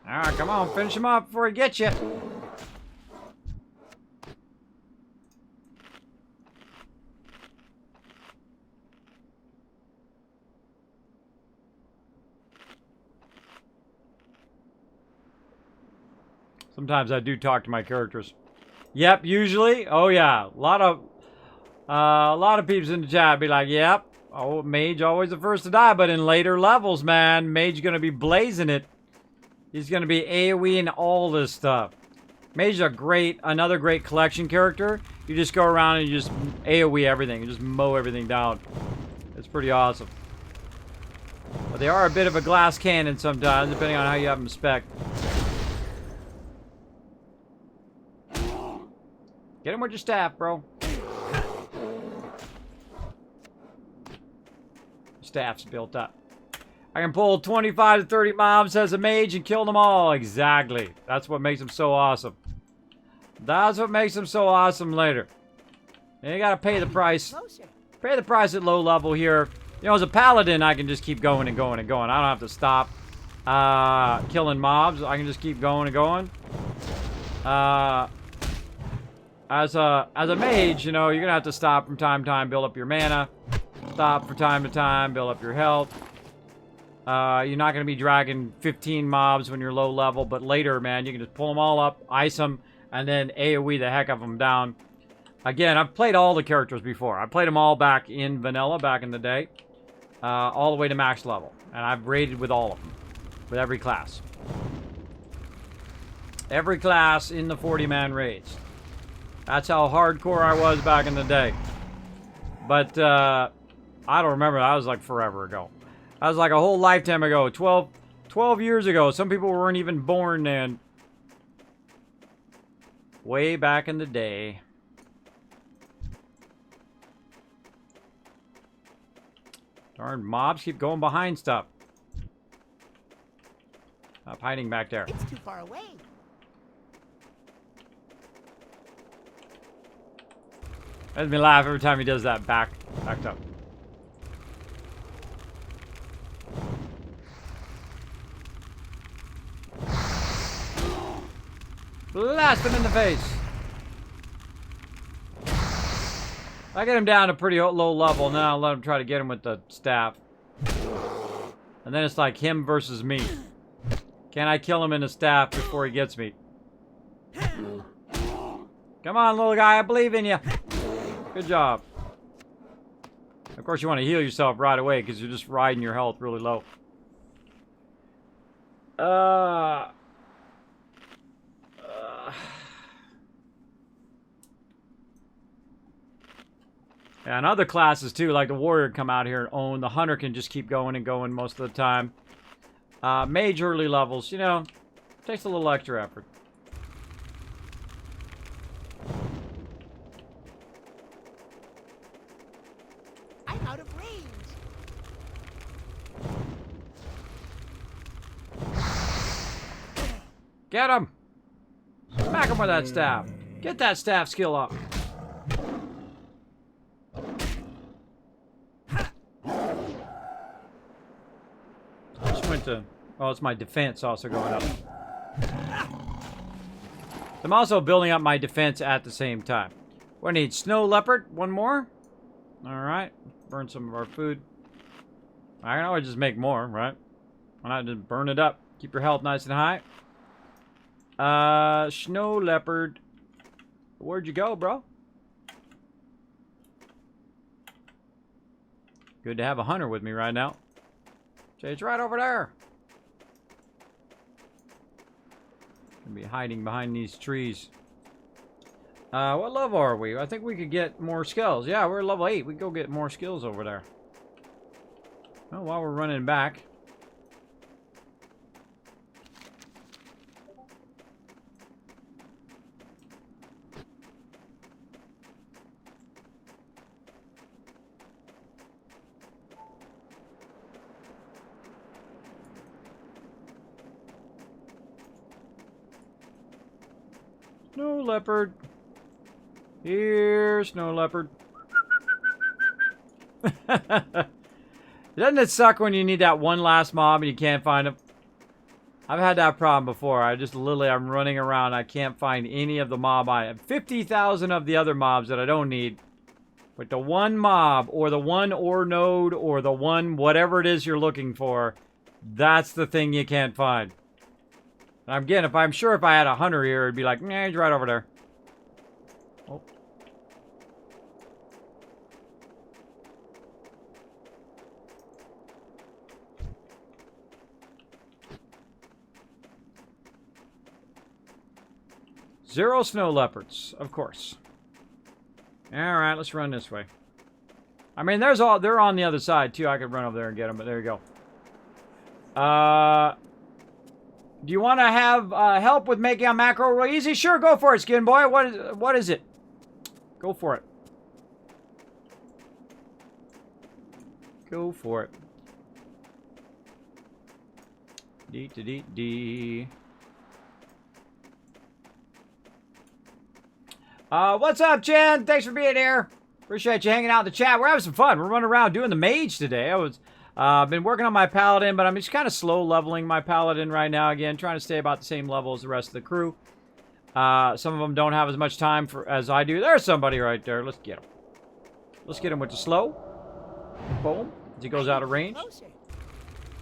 [SPEAKER 1] Alright, come on. Finish him up before he gets you. Sometimes I do talk to my characters. Yep, usually. Oh yeah, a lot of peeps in the chat be like, "Yep, oh mage always the first to die." But in later levels, man, mage gonna be blazing it. He's gonna be AoEing all this stuff. Mage is another great collection character. You just go around and you just AoE everything. You just mow everything down. It's pretty awesome. But they are a bit of a glass cannon sometimes, depending on how you have them spec'd. Get him with your staff, bro. Staff's built up. I can pull 25 to 30 mobs as a mage and kill them all. Exactly. That's what makes them so awesome. That's what makes them so awesome later. And you gotta pay the price. Pay the price at low level here. You know, as a paladin, I can just keep going and going and going. I don't have to stop killing mobs. I can just keep going and going. As a mage, you know, you're gonna have to stop from time to time, build up your mana. Stop from time to time, build up your health. You're not gonna be dragging 15 mobs when you're low level, but later, man, you can just pull them all up, ice them, and then AoE the heck of them down. Again, I've played all the characters before. I played them all back in vanilla, back in the day. All the way to max level. And I've raided with all of them. With every class. Every class in the 40-man raids. That's how hardcore I was back in the day. But, I don't remember. That was like forever ago. That was like a whole lifetime ago. 12 years ago. Some people weren't even born then. Way back in the day. Darn mobs keep going behind stuff. Stop hiding back there.
[SPEAKER 2] It's too far away.
[SPEAKER 1] Makes me laugh every time he does that backed up. Blast him in the face. I get him down to pretty low level, and then I'll let him try to get him with the staff. And then it's like him versus me. Can I kill him in the staff before he gets me? Come on, little guy, I believe in you. Good job. Of course, you want to heal yourself right away because you're just riding your health really low. Yeah, and other classes too, like the warrior, come out here and own. The hunter can just keep going and going most of the time. Mage early levels, you know, takes a little extra effort.
[SPEAKER 2] I'm out of range.
[SPEAKER 1] Get him! Smack him with that staff. Get that staff skill up. Oh, it's my defense also going up. I'm also building up my defense at the same time. What do I need? Snow leopard? One more? Alright. Burn some of our food. I can always just make more, right? Why not just burn it up? Keep your health nice and high. Snow leopard. Where'd you go, bro? Good to have a hunter with me right now. Okay, it's right over there. Gonna be hiding behind these trees. What level are we? I think we could get more skills. Yeah, we're level 8. We can go get more skills over there. Oh, while we're running back. Snow leopard. Here, snow leopard. Doesn't it suck when you need that one last mob and you can't find him? I've had that problem before. I'm running around. I can't find any of the mob I have. 50,000 of the other mobs that I don't need. But the one mob, or the one ore node, or the one whatever it is you're looking for, that's the thing you can't find. And again, if I had a hunter here, it'd be like, nah, he's right over there. Oh. Zero snow leopards, of course. Alright, let's run this way. I mean, they're on the other side, too. I could run over there and get them, but there you go. Do you want to have help with making a macro real easy? Sure, go for it, Skin Boy. What is it? Go for it. Go for it. D. What's up, Jen? Thanks for being here. Appreciate you hanging out in the chat. We're having some fun. We're running around doing the mage today. I was been working on my paladin, but I'm just kind of slow leveling my paladin right now. Again, trying to stay about the same level as the rest of the crew. Some of them don't have as much time as I do. There's somebody right there. Let's get him. Let's get him with the slow. Boom. As he goes out of range.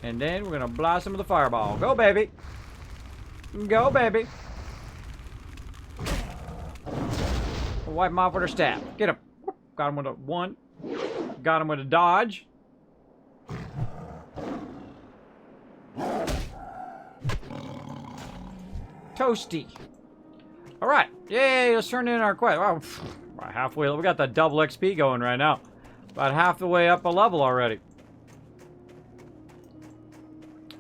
[SPEAKER 1] And then we're going to blast him with a fireball. Go, baby. Go, baby. We'll wipe him off with our staff. Get him. Got him with a 1. Got him with a dodge. Toasty. All right. Yay, let's turn in our quest. Wow, about halfway. We got that double XP going right now. About half the way up a level already.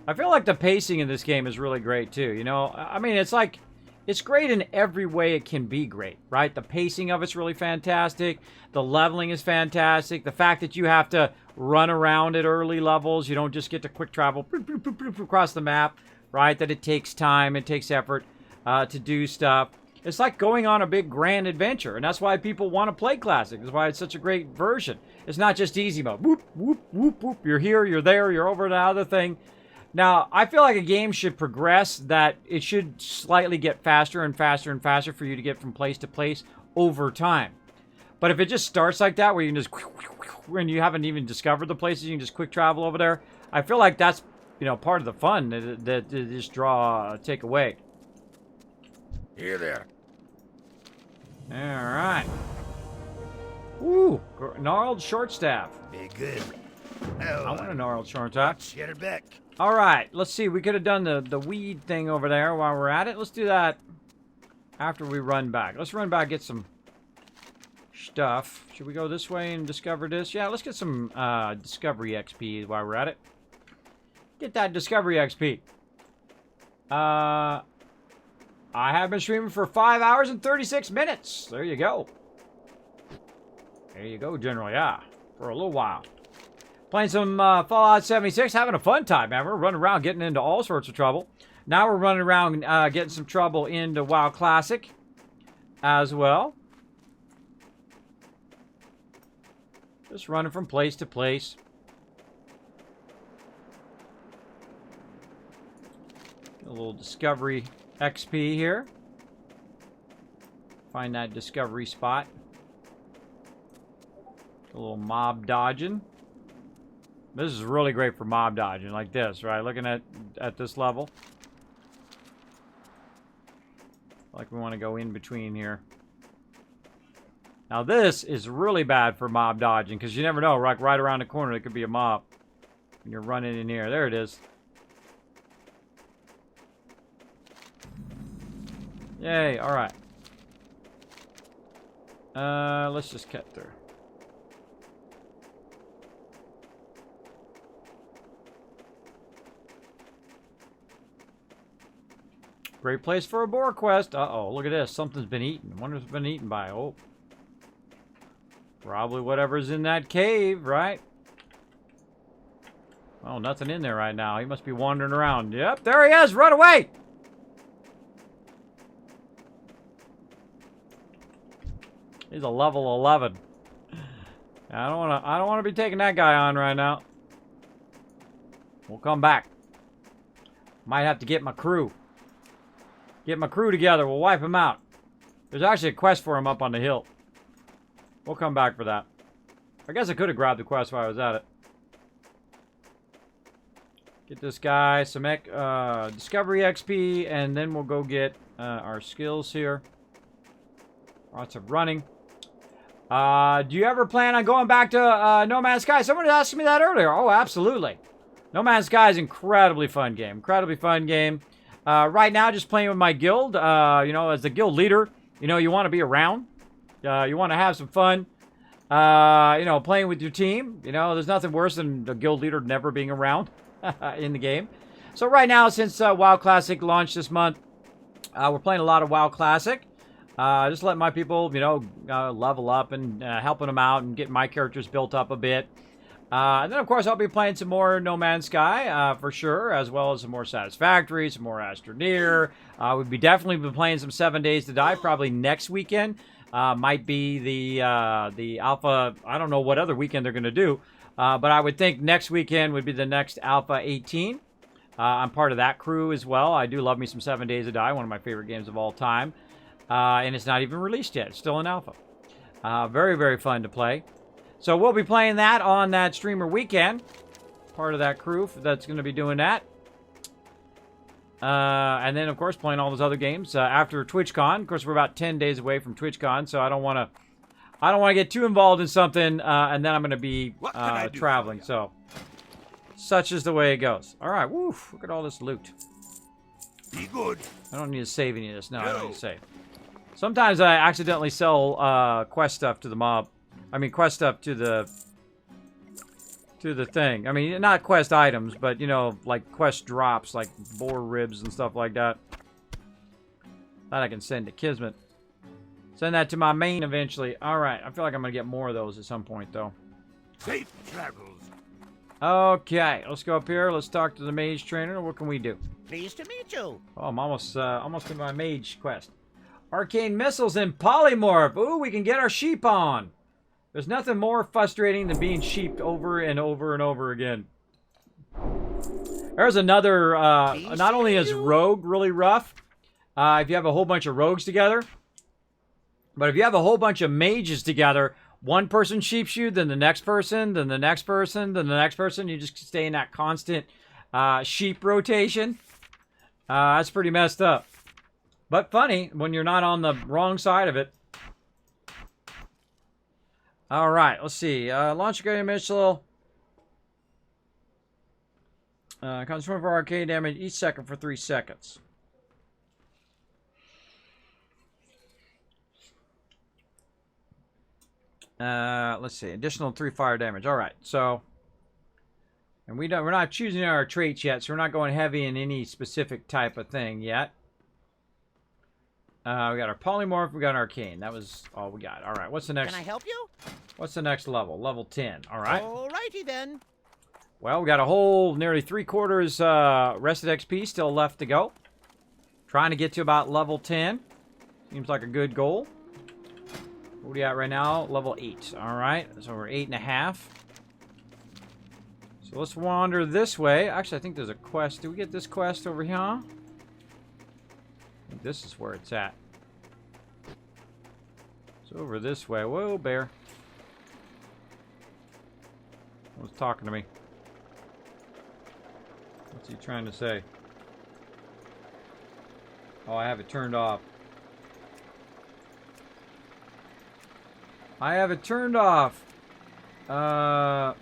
[SPEAKER 1] I feel like the pacing in this game is really great too. You know, I mean, it's like, it's great in every way it can be great, right? The pacing of it's really fantastic. The leveling is fantastic. The fact that you have to run around at early levels, you don't just get to quick travel across the map, right? That it takes time, it takes effort to do stuff. It's like going on a big grand adventure, and that's why people want to play Classic. That's why it's such a great version. It's not just easy mode. Whoop, whoop, whoop, whoop. You're here, you're there, you're over to the other thing. Now, I feel like a game should progress, that it should slightly get faster and faster and faster for you to get from place to place over time. But if it just starts like that, where you can just, when you haven't even discovered the places, you can just quick travel over there, I feel like that's, you know, part of the fun that just take away.
[SPEAKER 3] Here there.
[SPEAKER 1] All right. Ooh, gnarled short staff.
[SPEAKER 3] Be good.
[SPEAKER 1] I want a gnarled short staff.
[SPEAKER 3] Watch your back.
[SPEAKER 1] All right, let's see. We could have done the weed thing over there while we're at it. Let's do that after we run back. Let's run back, get some stuff. Should we go this way and discover this? Yeah, let's get some discovery XP while we're at it. Get that discovery XP. I have been streaming for 5 hours and 36 minutes. There you go. There you go, General. Yeah, for a little while. Playing some Fallout 76, having a fun time, man. We're running around getting into all sorts of trouble. Now we're running around getting some trouble into WoW Classic as well. Just running from place to place. A little discovery XP here. Find that discovery spot. A little mob dodging. This is really great for mob dodging, like this, right? Looking at this level. Like we want to go in between here. Now this is really bad for mob dodging, because you never know, right around the corner, there could be a mob. And you're running in here. There it is. Yay, alright. Let's just cut through. Great place for a boar quest. Uh-oh, look at this. Something's been eaten. I wonder if it's been eaten by, oh. Probably whatever's in that cave, right? Oh, nothing in there right now. He must be wandering around. Yep, there he is. Run away! He's a level 11. I don't want to be taking that guy on right now. We'll come back. Might have to get my crew. Get my crew together. We'll wipe him out. There's actually a quest for him up on the hill. We'll come back for that. I guess I could have grabbed the quest while I was at it. Get this guy some discovery XP, and then we'll go get our skills here. Lots of running. Do you ever plan on going back to No Man's Sky? Someone asked me that earlier. Oh, absolutely. No Man's Sky is an incredibly fun game. Incredibly fun game. Right now, just playing with my guild. You know, as the guild leader, you know, you want to be around. You want to have some fun. You know, playing with your team. You know, there's nothing worse than the guild leader never being around in the game. So right now, since WoW Classic launched this month, we're playing a lot of WoW Classic. Just letting my people, you know, level up and helping them out and getting my characters built up a bit. And then, of course, I'll be playing some more No Man's Sky, for sure, as well as some more Satisfactory, some more Astroneer. We'll be definitely playing some 7 Days to Die, probably next weekend. Might be the Alpha, I don't know what other weekend they're going to do, but I would think next weekend would be the next Alpha 18. I'm part of that crew as well. I do love me some 7 Days to Die, one of my favorite games of all time. And it's not even released yet. It's still in alpha. Very, very fun to play. So we'll be playing that on that streamer weekend. Part of that crew that's going to be doing that. And then, of course, playing all those other games after TwitchCon. Of course, we're about 10 days away from TwitchCon, so I don't want to get too involved in something, and then I'm going to be traveling. So, such is the way it goes. All right, woof! Look at all this loot.
[SPEAKER 3] Be good.
[SPEAKER 1] I don't need to save any of this. No, I don't need to save. Sometimes I accidentally sell quest stuff to the mob. I mean, quest stuff to the thing. I mean, not quest items, but, you know, like quest drops, like boar ribs and stuff like that. That I can send to Kismet. Send that to my main eventually. All right, I feel like I'm going to get more of those at some point, though.
[SPEAKER 3] Safe travels.
[SPEAKER 1] Okay, let's go up here. Let's talk to the mage trainer. What can we do?
[SPEAKER 2] Pleased to meet you.
[SPEAKER 1] Oh, I'm almost to my mage quest. Arcane missiles and polymorph. Ooh, we can get our sheep on. There's nothing more frustrating than being sheeped over and over and over again. There's another, not only is rogue really rough, if you have a whole bunch of rogues together, but if you have a whole bunch of mages together, one person sheeps you, then the next person, then the next person, then the next person, you just stay in that constant sheep rotation. That's pretty messed up. But funny when you're not on the wrong side of it. All right, let's see. Launch a guiding missile. Consume for arcade damage each second for 3 seconds. Let's see. Additional 3 fire damage. All right, so, and we're not choosing our traits yet, so we're not going heavy in any specific type of thing yet. We got our polymorph, we got arcane. That was all we got. All right, what's the next?
[SPEAKER 2] Can I help you?
[SPEAKER 1] What's the next level? Level 10. All right.
[SPEAKER 2] Alrighty then.
[SPEAKER 1] Well, we got a whole nearly 3/4 rested XP still left to go. Trying to get to about level 10. Seems like a good goal. What are we at right now? Level 8. All right, so we're 8.5. So let's wander this way. Actually, I think there's a quest. Do we get this quest over here? I think this is where it's at. It's over this way. Whoa, bear. Who's talking to me? What's he trying to say? Oh, I have it turned off. I have it turned off. How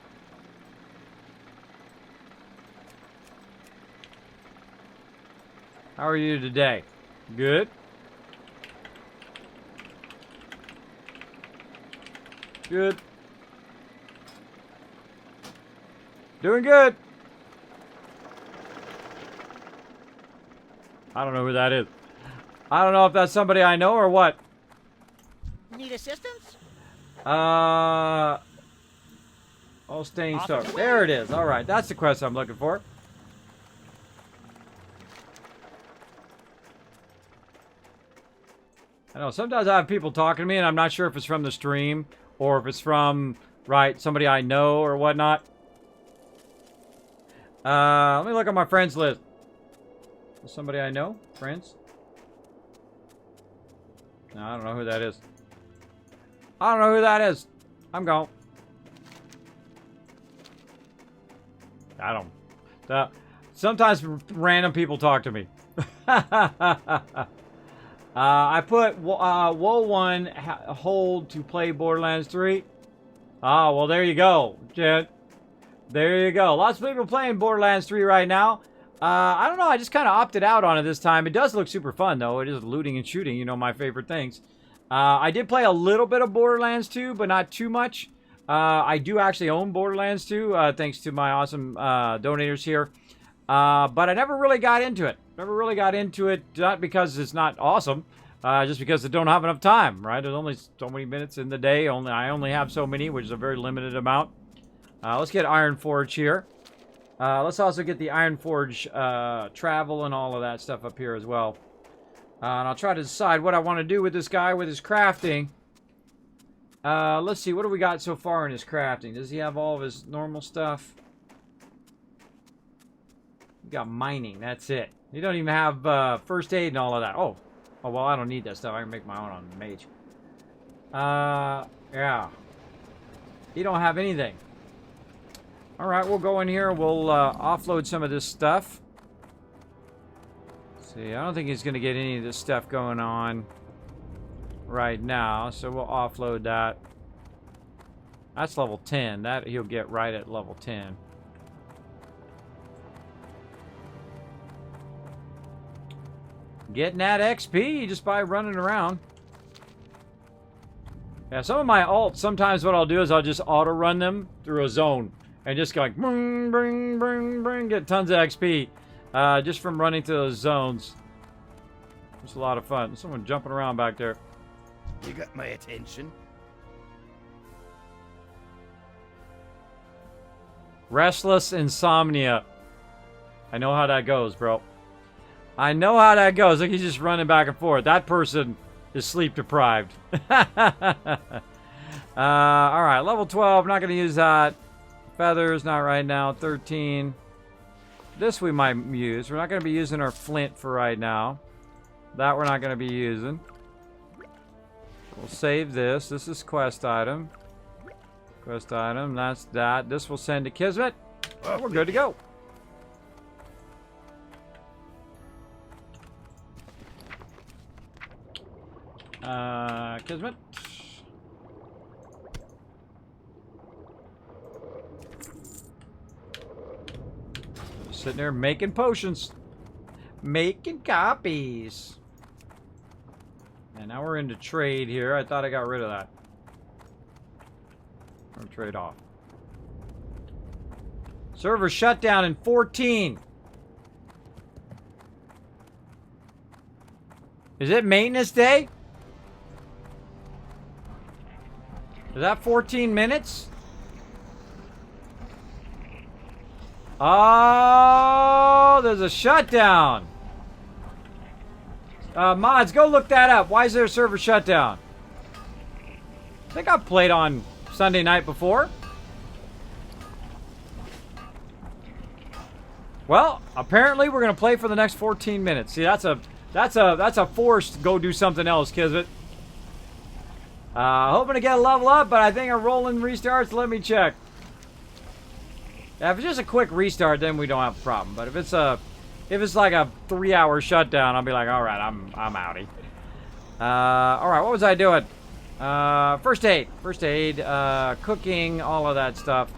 [SPEAKER 1] are you today? Good? Good. Doing good. I don't know who that is. I don't know if that's somebody I know or what.
[SPEAKER 2] Need assistance?
[SPEAKER 1] Oh, staying stuck. There it is. All right, that's the quest I'm looking for. I know sometimes I have people talking to me, and I'm not sure if it's from the stream or if it's from somebody I know or whatnot. Let me look at my friends list. Is somebody I know? Friends? No, I don't know who that is. I don't know who that is. I'm gone. I don't. Sometimes random people talk to me. I put Woe1 hold to play Borderlands 3. Oh, well, there you go, Jen. There you go. Lots of people playing Borderlands 3 right now. I don't know. I just kind of opted out on it this time. It does look super fun, though. It is looting and shooting, you know, my favorite things. I did play a little bit of Borderlands 2, but not too much. I do actually own Borderlands 2, thanks to my awesome donators here. But I never really got into it. Never really got into it, not because it's not awesome, just because I don't have enough time, right? There's only so many minutes in the day. I only have so many, which is a very limited amount. Let's get Iron Forge here. Let's also get the Iron Forge travel and all of that stuff up here as well. And I'll try to decide what I want to do with this guy with his crafting. Let's see, what do we got so far in his crafting? Does he have all of his normal stuff? We got mining, that's it. You don't even have first aid and all of that. Oh, well, I don't need that stuff. I can make my own on mage. Yeah. You don't have anything. Alright, we'll go in here. We'll offload some of this stuff. See, I don't think he's going to get any of this stuff going on right now, so we'll offload that. That's level 10. That he'll get right at level 10. Getting that XP just by running around. Yeah, some of my alts, sometimes what I'll do is I'll just auto-run them through a zone. And just go like, bring, bring, bring, bring, get tons of XP. Just from running through those zones. It's a lot of fun. There's someone jumping around back there.
[SPEAKER 3] You got my attention.
[SPEAKER 1] Restless insomnia. I know how that goes, bro. I know how that goes. Look, he's just running back and forth. That person is sleep deprived. Alright, level 12. Not going to use that. Feathers, not right now. 13. This we might use. We're not going to be using our flint for right now. That we're not going to be using. We'll save this. This is quest item. Quest item. That's that. This will send to Kismet. Oh, we're good to go. Kismet. Sitting there making potions. Making copies. And now we're into trade here. I thought I got rid of that. Or trade off. Server shut down in 14. Is it maintenance day? Is that 14 minutes? Oh, there's a shutdown. Mods, go look that up. Why is there a server shutdown? I think I've played on Sunday night before. Well, apparently we're gonna play for the next 14 minutes. See, that's a forced go do something else, Kismet. Hoping to get a level up, but I think a rolling restarts. Let me check. Yeah, if it's just a quick restart, then we don't have a problem. But if it's like a 3-hour shutdown, I'll be like, all right, I'm outie. All right, what was I doing? First aid, cooking, all of that stuff.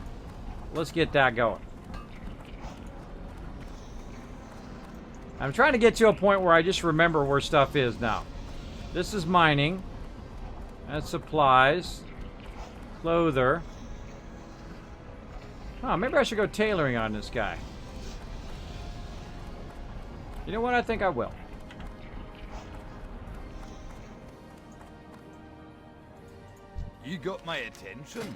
[SPEAKER 1] Let's get that going. I'm trying to get to a point where I just remember where stuff is now. This is mining. That's supplies. Clother. Oh, maybe I should go tailoring on this guy. You know what? I think I will.
[SPEAKER 3] You got my attention.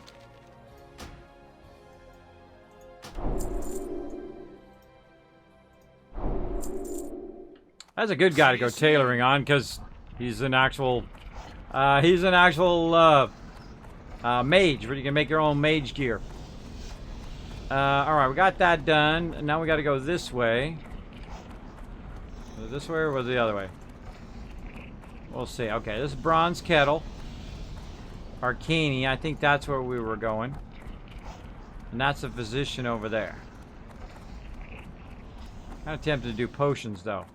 [SPEAKER 1] That's a good guy to go tailoring on because he's an actual mage where you can make your own mage gear. Alright, we got that done. And now we got to go this way. Was it this way or was it the other way? We'll see. Okay, this is Bronze Kettle. Arcani, I think that's where we were going. And that's a physician over there. Kind of tempted to do potions, though.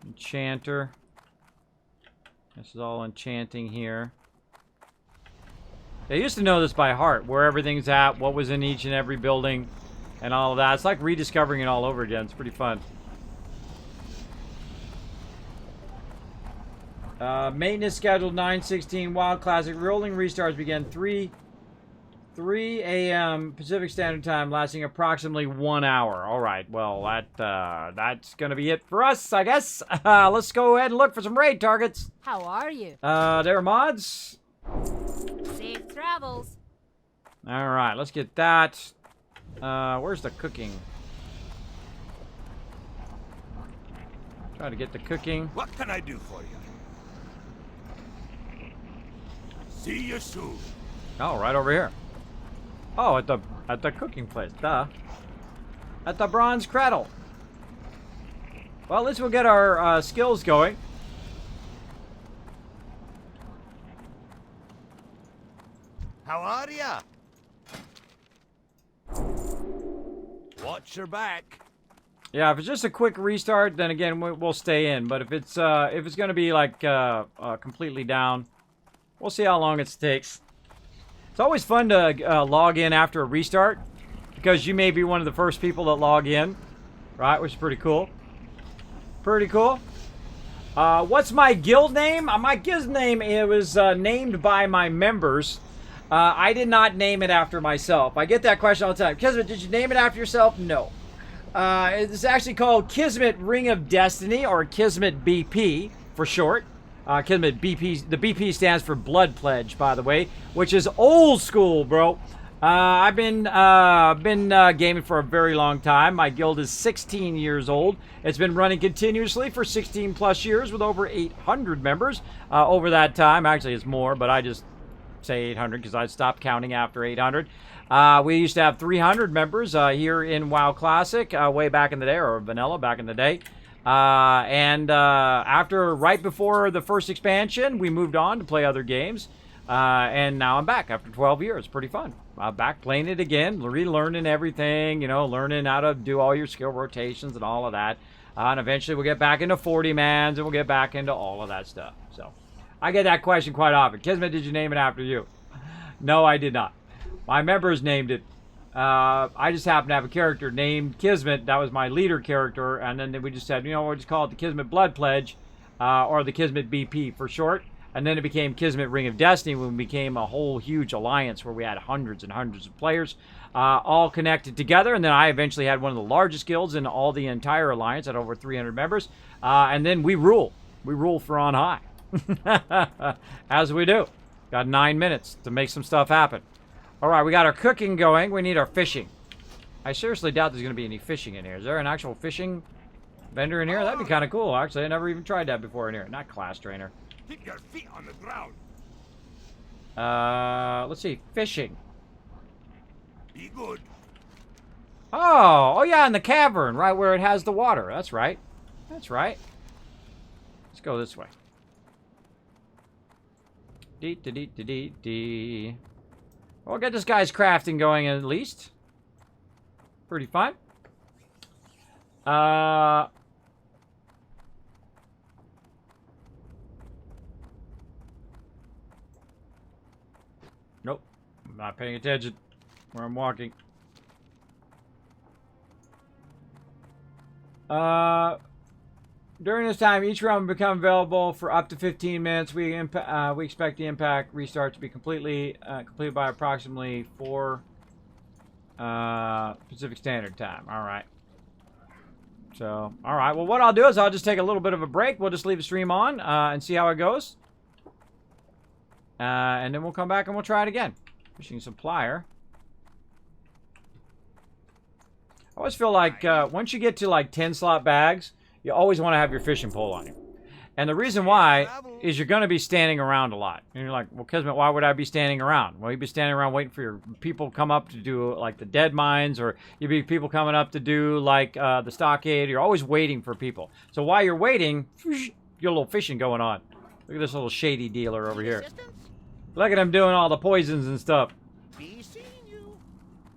[SPEAKER 1] Enchanter. This is all enchanting here. I used to know this by heart, where everything's at, what was in each and every building, and all of that. It's like rediscovering it all over again. It's pretty fun. Maintenance scheduled 9:16. Wild Classic. Rolling restarts begin 3 a.m. Pacific Standard Time, lasting approximately 1 hour. All right. Well, that's gonna be it for us, I guess. Let's go ahead and look for some raid targets.
[SPEAKER 4] How are you?
[SPEAKER 1] There are mods.
[SPEAKER 4] Safe travels.
[SPEAKER 1] All right. Let's get that. Where's the cooking? Try to get the cooking.
[SPEAKER 3] What can I do for you? See you soon.
[SPEAKER 1] Oh, right over here. Oh, at the cooking place. Duh. At the bronze cradle. Well, at least we'll get our skills going.
[SPEAKER 3] How are ya? Watch your back.
[SPEAKER 1] Yeah, if it's just a quick restart, then again we'll stay in. But if it's going to be like completely down, we'll see how long it takes. It's always fun to log in after a restart because you may be one of the first people that log in, right? Which is pretty cool. Pretty cool. What's my guild name? My guild name, it was named by my members. I did not name it after myself. I get that question all the time. Kismet, did you name it after yourself? No. It's actually called Kismet Ring of Destiny, or Kismet BP for short. Kismet BP, the BP stands for Blood Pledge, by the way, which is old school, bro. I've been gaming for a very long time. My guild is 16 years old. It's been running continuously for 16 plus years with over 800 members over that time. Actually, it's more, but I just say 800 because I stopped counting after 800. We used to have 300 members here in WoW Classic way back in the day, or Vanilla back in the day. Right before the first expansion, we moved on to play other games. And now I'm back after 12 years. Pretty fun. Back playing it again, relearning everything, you know, learning how to do all your skill rotations and all of that. And eventually we'll get back into 40-mans and we'll get back into all of that stuff. So I get that question quite often. Kismet, did you name it after you? No, I did not. My members named it. I just happened to have a character named Kismet. That was my leader character. And then we just said, you know, we'll just call it the Kismet Blood Pledge, or the Kismet BP for short. And then it became Kismet Ring of Destiny when we became a whole huge alliance where we had hundreds and hundreds of players all connected together. And then I eventually had one of the largest guilds in all the entire alliance at over 300 members. And then we rule. We rule for on high. As we do. Got 9 minutes to make some stuff happen. All right, we got our cooking going. We need our fishing. I seriously doubt there's going to be any fishing in here. Is there an actual fishing vendor in here? That'd be kind of cool, actually. I never even tried that before in here. Not class trainer.
[SPEAKER 3] Keep your feet on the ground.
[SPEAKER 1] Let's see. Fishing.
[SPEAKER 3] Be good.
[SPEAKER 1] Oh yeah, in the cavern, right where it has the water. That's right. That's right. Let's go this way. Dee. We'll get this guy's crafting going at least. Pretty fun. Nope. I'm not paying attention where I'm walking. During this time, each round will become available for up to 15 minutes. We expect the impact restart to be completed by approximately 4 Pacific Standard Time. All right. So, all right. Well, what I'll do is I'll just take a little bit of a break. We'll just leave the stream on and see how it goes. And then we'll come back and we'll try it again. Fishing supplier. I always feel like once you get to like 10 slot bags, you always want to have your fishing pole on you. And the reason why is you're going to be standing around a lot. And you're like, well, Kismet, why would I be standing around? Well, you'd be standing around waiting for your people to come up to do like the dead mines, or you'd be people coming up to do like the stockade. You're always waiting for people. So while you're waiting, you get a little fishing going on. Look at this little shady dealer over here. Look at him doing all the poisons and stuff.
[SPEAKER 2] Be seeing you.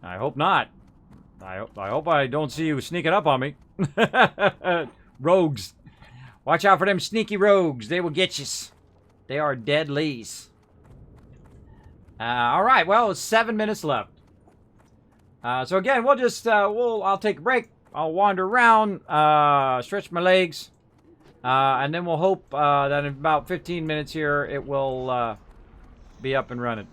[SPEAKER 1] I hope not. I hope I don't see you sneaking up on me. Rogues. Watch out for them sneaky rogues. They will get you. They are deadlies. All right. Well, it's 7 minutes left. So again, we'll take a break. I'll wander around, stretch my legs, And then we'll hope that in about 15 minutes here, it will be up and running.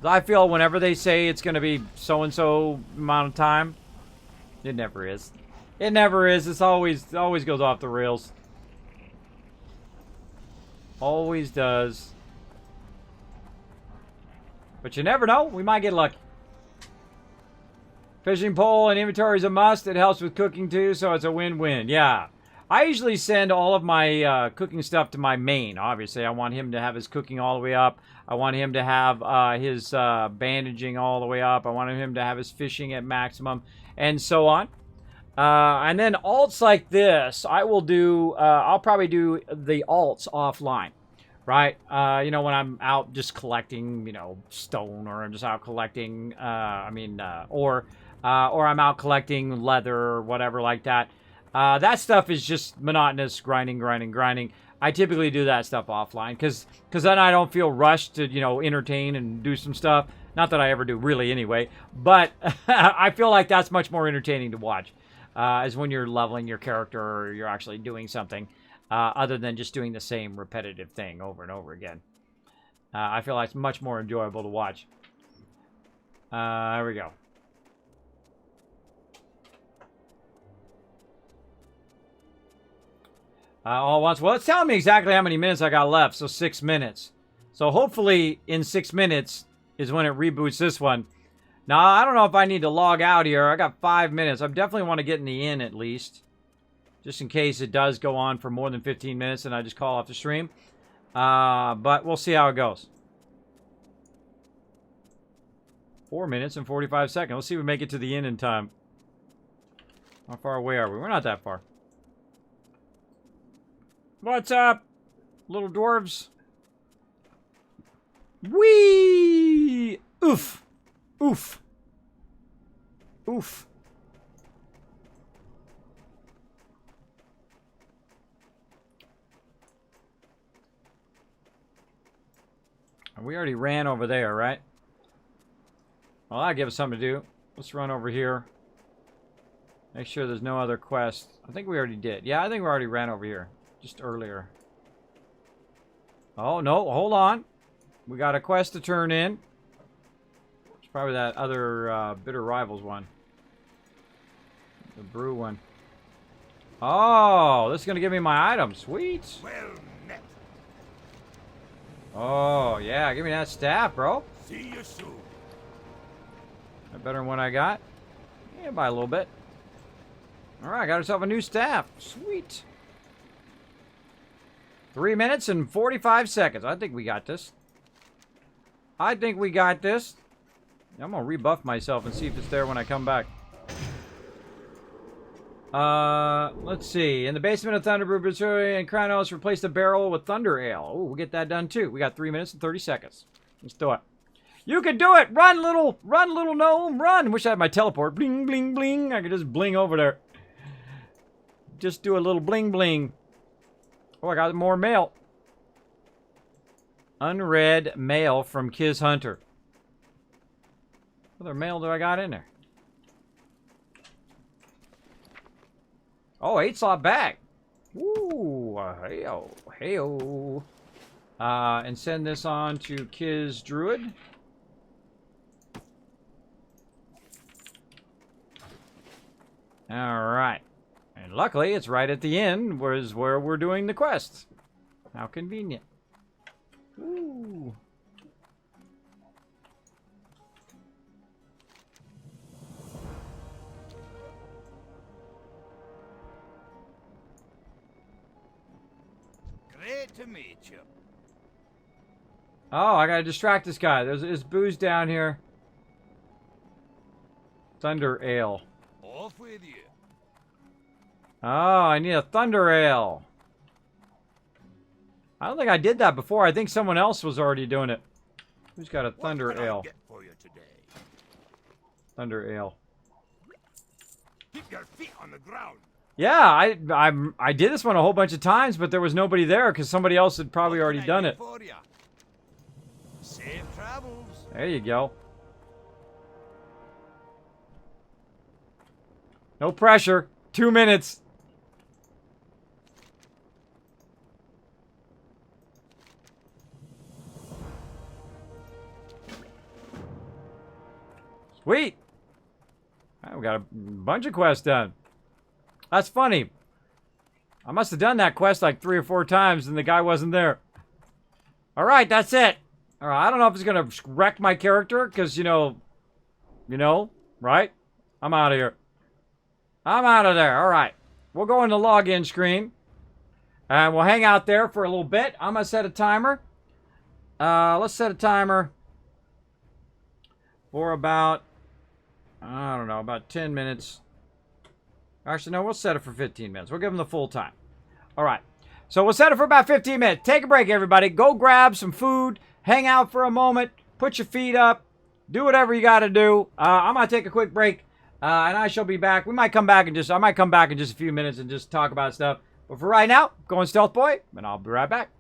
[SPEAKER 1] I feel whenever they say it's going to be so-and-so amount of time, it never is. It never is. It always goes off the rails. Always does. But you never know. We might get lucky. Fishing pole and inventory is a must. It helps with cooking too, so it's a win-win. Yeah. I usually send all of my cooking stuff to my main. Obviously, I want him to have his cooking all the way up. I want him to have his bandaging all the way up. I want him to have his fishing at maximum, and so on. And then alts like this, I will do. I'll probably do the alts offline, right? You know, when I'm out just collecting, you know, stone, or I'm just out collecting. Or I'm out collecting leather or whatever like that. That stuff is just monotonous, grinding. I typically do that stuff offline because then I don't feel rushed to, you know, entertain and do some stuff. Not that I ever do really anyway, but I feel like that's much more entertaining to watch as when you're leveling your character or you're actually doing something other than just doing the same repetitive thing over and over again. I feel like it's much more enjoyable to watch. There we go. All at once. Well, it's telling me exactly how many minutes I got left, so 6 minutes. So hopefully in 6 minutes is when it reboots this one. Now, I don't know if I need to log out here. I got 5 minutes. I definitely want to get in the inn at least. Just in case it does go on for more than 15 minutes and I just call off the stream. But we'll see how it goes. 4 minutes and 45 seconds. Let's see if we make it to the inn in time. How far away are we? We're not that far. What's up, little dwarves? Whee! Oof. Oof. Oof. We already ran over there, right? Well, that'll give us something to do. Let's run over here. Make sure there's no other quests. I think we already did. Yeah, I think we already ran over here. Just earlier. Oh, no. Hold on. We got a quest to turn in. It's probably that other Bitter Rivals one. The brew one. Oh, this is going to give me my item. Sweet.
[SPEAKER 3] Well met.
[SPEAKER 1] Oh, yeah. Give me that staff, bro.
[SPEAKER 3] See you soon.
[SPEAKER 1] That better than what I got? Yeah, by a little bit. Alright, got ourselves a new staff. Sweet. 3 minutes and 45 seconds. I think we got this. I think we got this. I'm going to rebuff myself and see if it's there when I come back. Let's see. In the basement of Thunderbrew Brewery and Kronos, replace the barrel with Thunder Ale. Oh, we'll get that done too. We got 3 minutes and 30 seconds. Let's do it. You can do it! Run, little gnome, run! Wish I had my teleport. Bling, bling, bling. I could just bling over there. Just do a little bling, bling. Oh, I got more mail. Unread mail from Kiz Hunter. What other mail do I got in there? Oh, 8-slot bag. Ooh, hey-o, hey-o. And send this on to Kiz Druid. All right. And luckily, it's right at the end, was where we're doing the quest. How convenient. Ooh.
[SPEAKER 3] Great to meet you.
[SPEAKER 1] Oh, I gotta distract this guy. There's booze down here. Thunder Ale.
[SPEAKER 3] Off with you.
[SPEAKER 1] Oh, I need a Thunder Ale. I don't think I did that before. I think someone else was already doing it. Who's got a Thunder
[SPEAKER 3] What can I
[SPEAKER 1] Ale?
[SPEAKER 3] get for you today?
[SPEAKER 1] Thunder Ale.
[SPEAKER 3] Keep your feet on the ground.
[SPEAKER 1] Yeah, I did this one a whole bunch of times, but there was nobody there because somebody else had probably already done it.
[SPEAKER 3] For ya? Safe travels.
[SPEAKER 1] There you go. No pressure. 2 minutes. Sweet. We got a bunch of quests done. That's funny. I must have done that quest like 3 or 4 times and the guy wasn't there. All right, that's it. All right, I don't know if it's going to wreck my character because, you know, right? I'm out of here. I'm out of there. All right. We'll go into login screen. And we'll hang out there for a little bit. I'm going to set a timer. Let's set a timer for about, I don't know, about 10 minutes. Actually, no, we'll set it for 15 minutes. We'll give them the full time. All right. So we'll set it for about 15 minutes. Take a break, everybody. Go grab some food. Hang out for a moment. Put your feet up. Do whatever you got to do. I'm going to take a quick break, and I shall be back. I might come back in just a few minutes and just talk about stuff. But for right now, going Stealth Boy, and I'll be right back.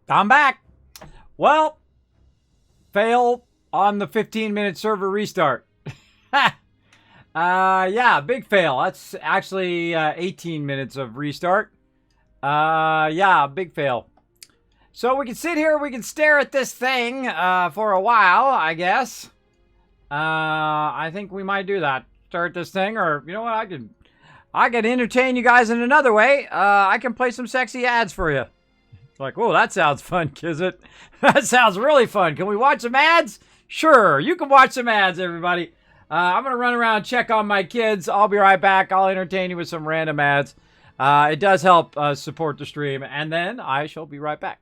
[SPEAKER 1] I'm back. Well, fail on the 15-minute server restart. Yeah, big fail. That's actually 18 minutes of restart. Yeah, big fail. So we can sit here, we can stare at this thing for a while, I guess. I think we might do that. Start this thing, or you know what? I can entertain you guys in another way. I can play some sexy ads for you. Like, oh, that sounds fun, Kismet. That sounds really fun. Can we watch some ads? Sure, you can watch some ads, everybody. I'm going to run around and check on my kids. I'll be right back. I'll entertain you with some random ads. It does help support the stream. And then I shall be right back.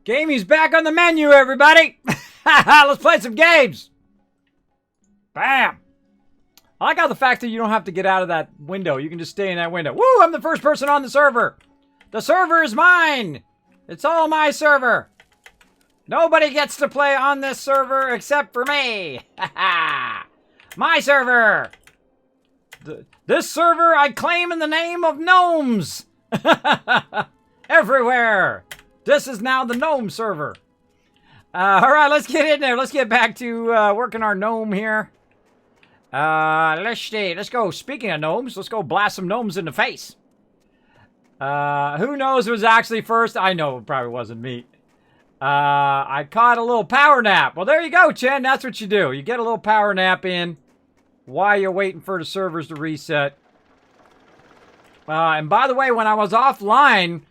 [SPEAKER 1] Gaming's back on the menu, everybody. Let's play some games. Bam. I like how the fact that you don't have to get out of that window. You can just stay in that window. Woo, I'm the first person on the server. The server is mine. It's all my server. Nobody gets to play on this server except for me. My server. This server I claim in the name of gnomes. Everywhere. This is now the gnome server. All right, let's get in there. Let's get back to working our gnome here. Let's see. Let's go. Speaking of gnomes, let's go blast some gnomes in the face. Who knows who was actually first? I know it probably wasn't me. I caught a little power nap. Well, there you go, Chen. That's what you do. You get a little power nap in while you're waiting for the servers to reset. And by the way, when I was offline,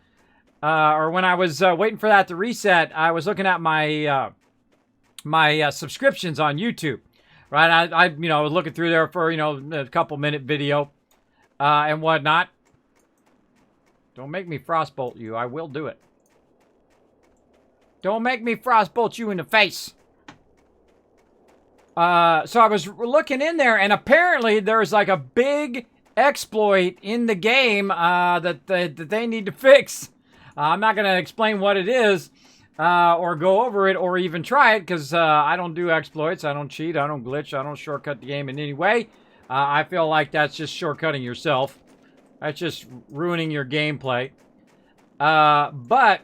[SPEAKER 1] or when I was waiting for that to reset, I was looking at my my subscriptions on YouTube. Right, I was looking through there for a couple-minute video and whatnot. Don't make me frostbolt you. I will do it. Don't make me frostbolt you in the face. So I was looking in there, and apparently there's like a big exploit in the game that they need to fix. I'm not going to explain what it is or go over it or even try it because I don't do exploits. I don't cheat. I don't glitch. I don't shortcut the game in any way. I feel like that's just shortcutting yourself. That's just ruining your gameplay. But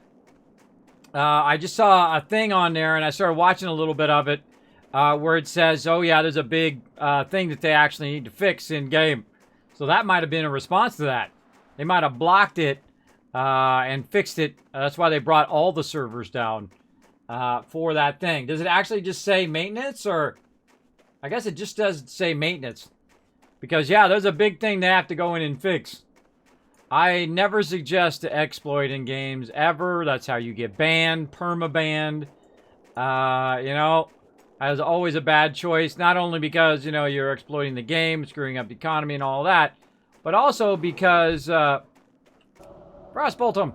[SPEAKER 1] I just saw a thing on there, and I started watching a little bit of it where it says, oh yeah, there's a big thing that they actually need to fix in-game. So that might have been a response to that. They might have blocked it and fixed it. That's why they brought all the servers down for that thing. Does it actually just say maintenance, or I guess it just does say maintenance? Because yeah, there's a big thing they have to go in and fix. I never suggest to exploit in games ever. That's how you get banned, perma-banned. That's always a bad choice. Not only because you're exploiting the game, screwing up the economy and all that, but also because frostbolt them.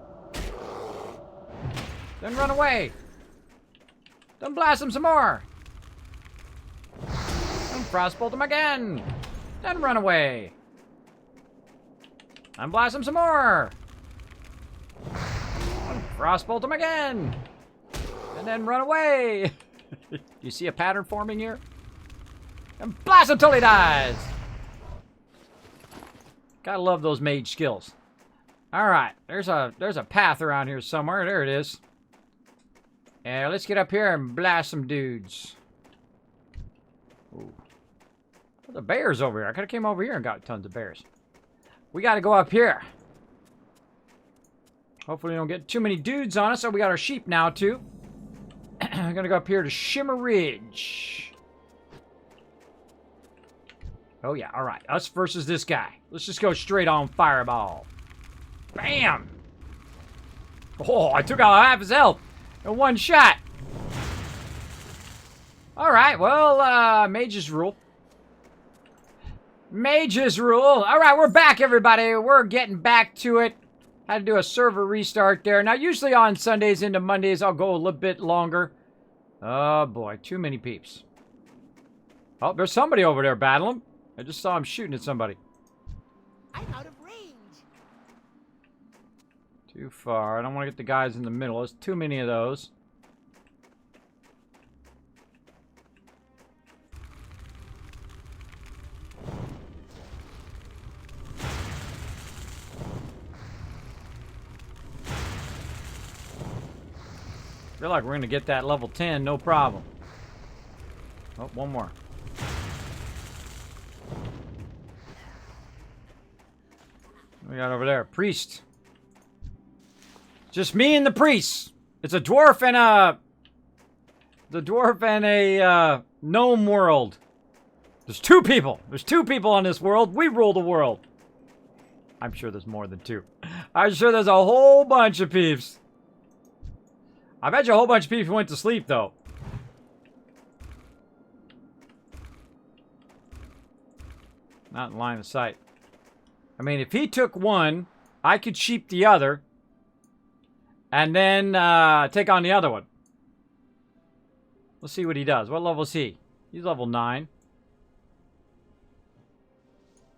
[SPEAKER 1] Then run away. Then blast them some more. Then frostbolt them again. Then run away. Then blast them some more. Then frostbolt them again. And then run away. You see a pattern forming here? And blast him till he dies. Gotta love those mage skills. Alright, there's a path around here somewhere. There it is. Yeah, let's get up here and blast some dudes. Ooh. The bears over here. I could have came over here and got tons of bears. We gotta go up here. Hopefully we don't get too many dudes on us. So we got our sheep now too. I'm gonna go up here to Shimmer Ridge. Oh yeah, alright. Us versus this guy. Let's just go straight on fireball. Bam! Oh, I took out half his health in one shot. Alright, well, mages rule. Mages rule. Alright, we're back, everybody. We're getting back to it. Had to do a server restart there. Now, usually on Sundays into Mondays, I'll go a little bit longer. Oh, boy. Too many peeps. Oh, there's somebody over there battling. I just saw him shooting at somebody.
[SPEAKER 2] I'm out of range.
[SPEAKER 1] Too far. I don't want to get the guys in the middle. There's too many of those. Feel like we're going to get that level 10, no problem. Oh, one more. What we got over there? Priest. Just me and the priest. It's a dwarf and a... The dwarf and a gnome world. There's two people. There's two people on this world. We rule the world. I'm sure there's more than two. I'm sure there's a whole bunch of peeps. I bet you a whole bunch of people went to sleep, though. Not in line of sight. I mean, if he took one, I could sheep the other. And then take on the other one. Let's see what he does. What level is he? He's level 9.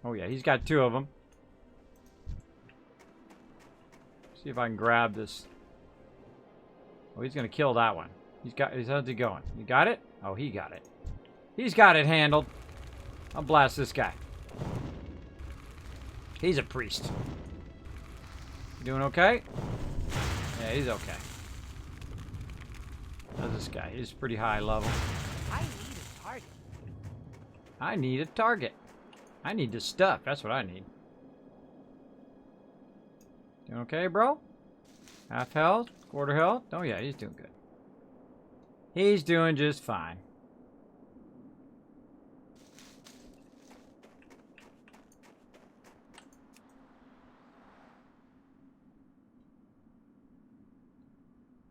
[SPEAKER 1] Oh yeah, he's got 2 of them. See if I can grab this. Oh, he's gonna kill that one. How's he going? You got it? Oh, he got it. He's got it handled. I'll blast this guy. He's a priest. Doing okay? Yeah, he's okay. How's this guy? He's pretty high level.
[SPEAKER 2] I need a target.
[SPEAKER 1] I need a target. I need this stuff. That's what I need. Doing okay, bro? Half health? Quarter health? Oh, yeah, he's doing good. He's doing just fine.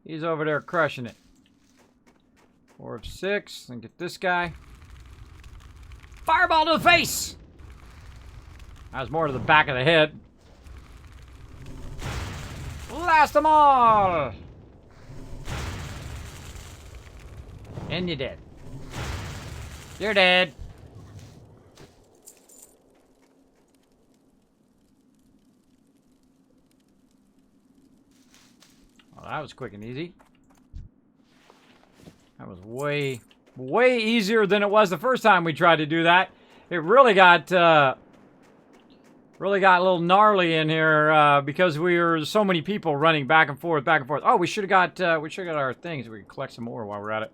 [SPEAKER 1] He's over there crushing it. 4 of 6. Then get this guy. Fireball to the face! That was more to the back of the head. Blast them all! And you're dead. You're dead. Well, that was quick and easy. That was way easier than it was the first time we tried to do that. It really got a little gnarly in here because we were so many people running back and forth, back and forth. Oh, we should have got our things. We can collect some more while we're at it.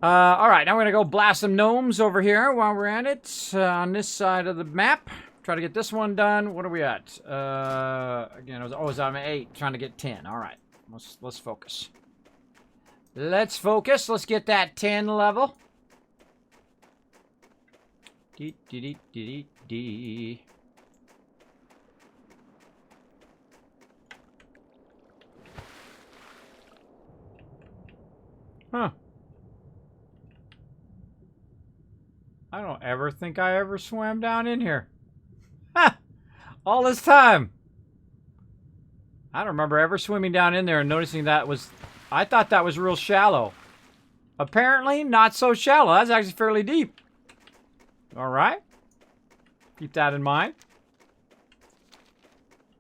[SPEAKER 1] All right, now we're gonna go blast some gnomes over here while we're at it on this side of the map. Try to get this one done. What are we at? Again, I was on 8, trying to get 10. All right, let's focus. Let's focus. Let's get that 10 level. Dee dee dee dee dee. Huh. I don't ever think I ever swam down in here. Ha! All this time. I don't remember ever swimming down in there and noticing that was... I thought that was real shallow. Apparently, not so shallow. That's actually fairly deep. Alright. Keep that in mind.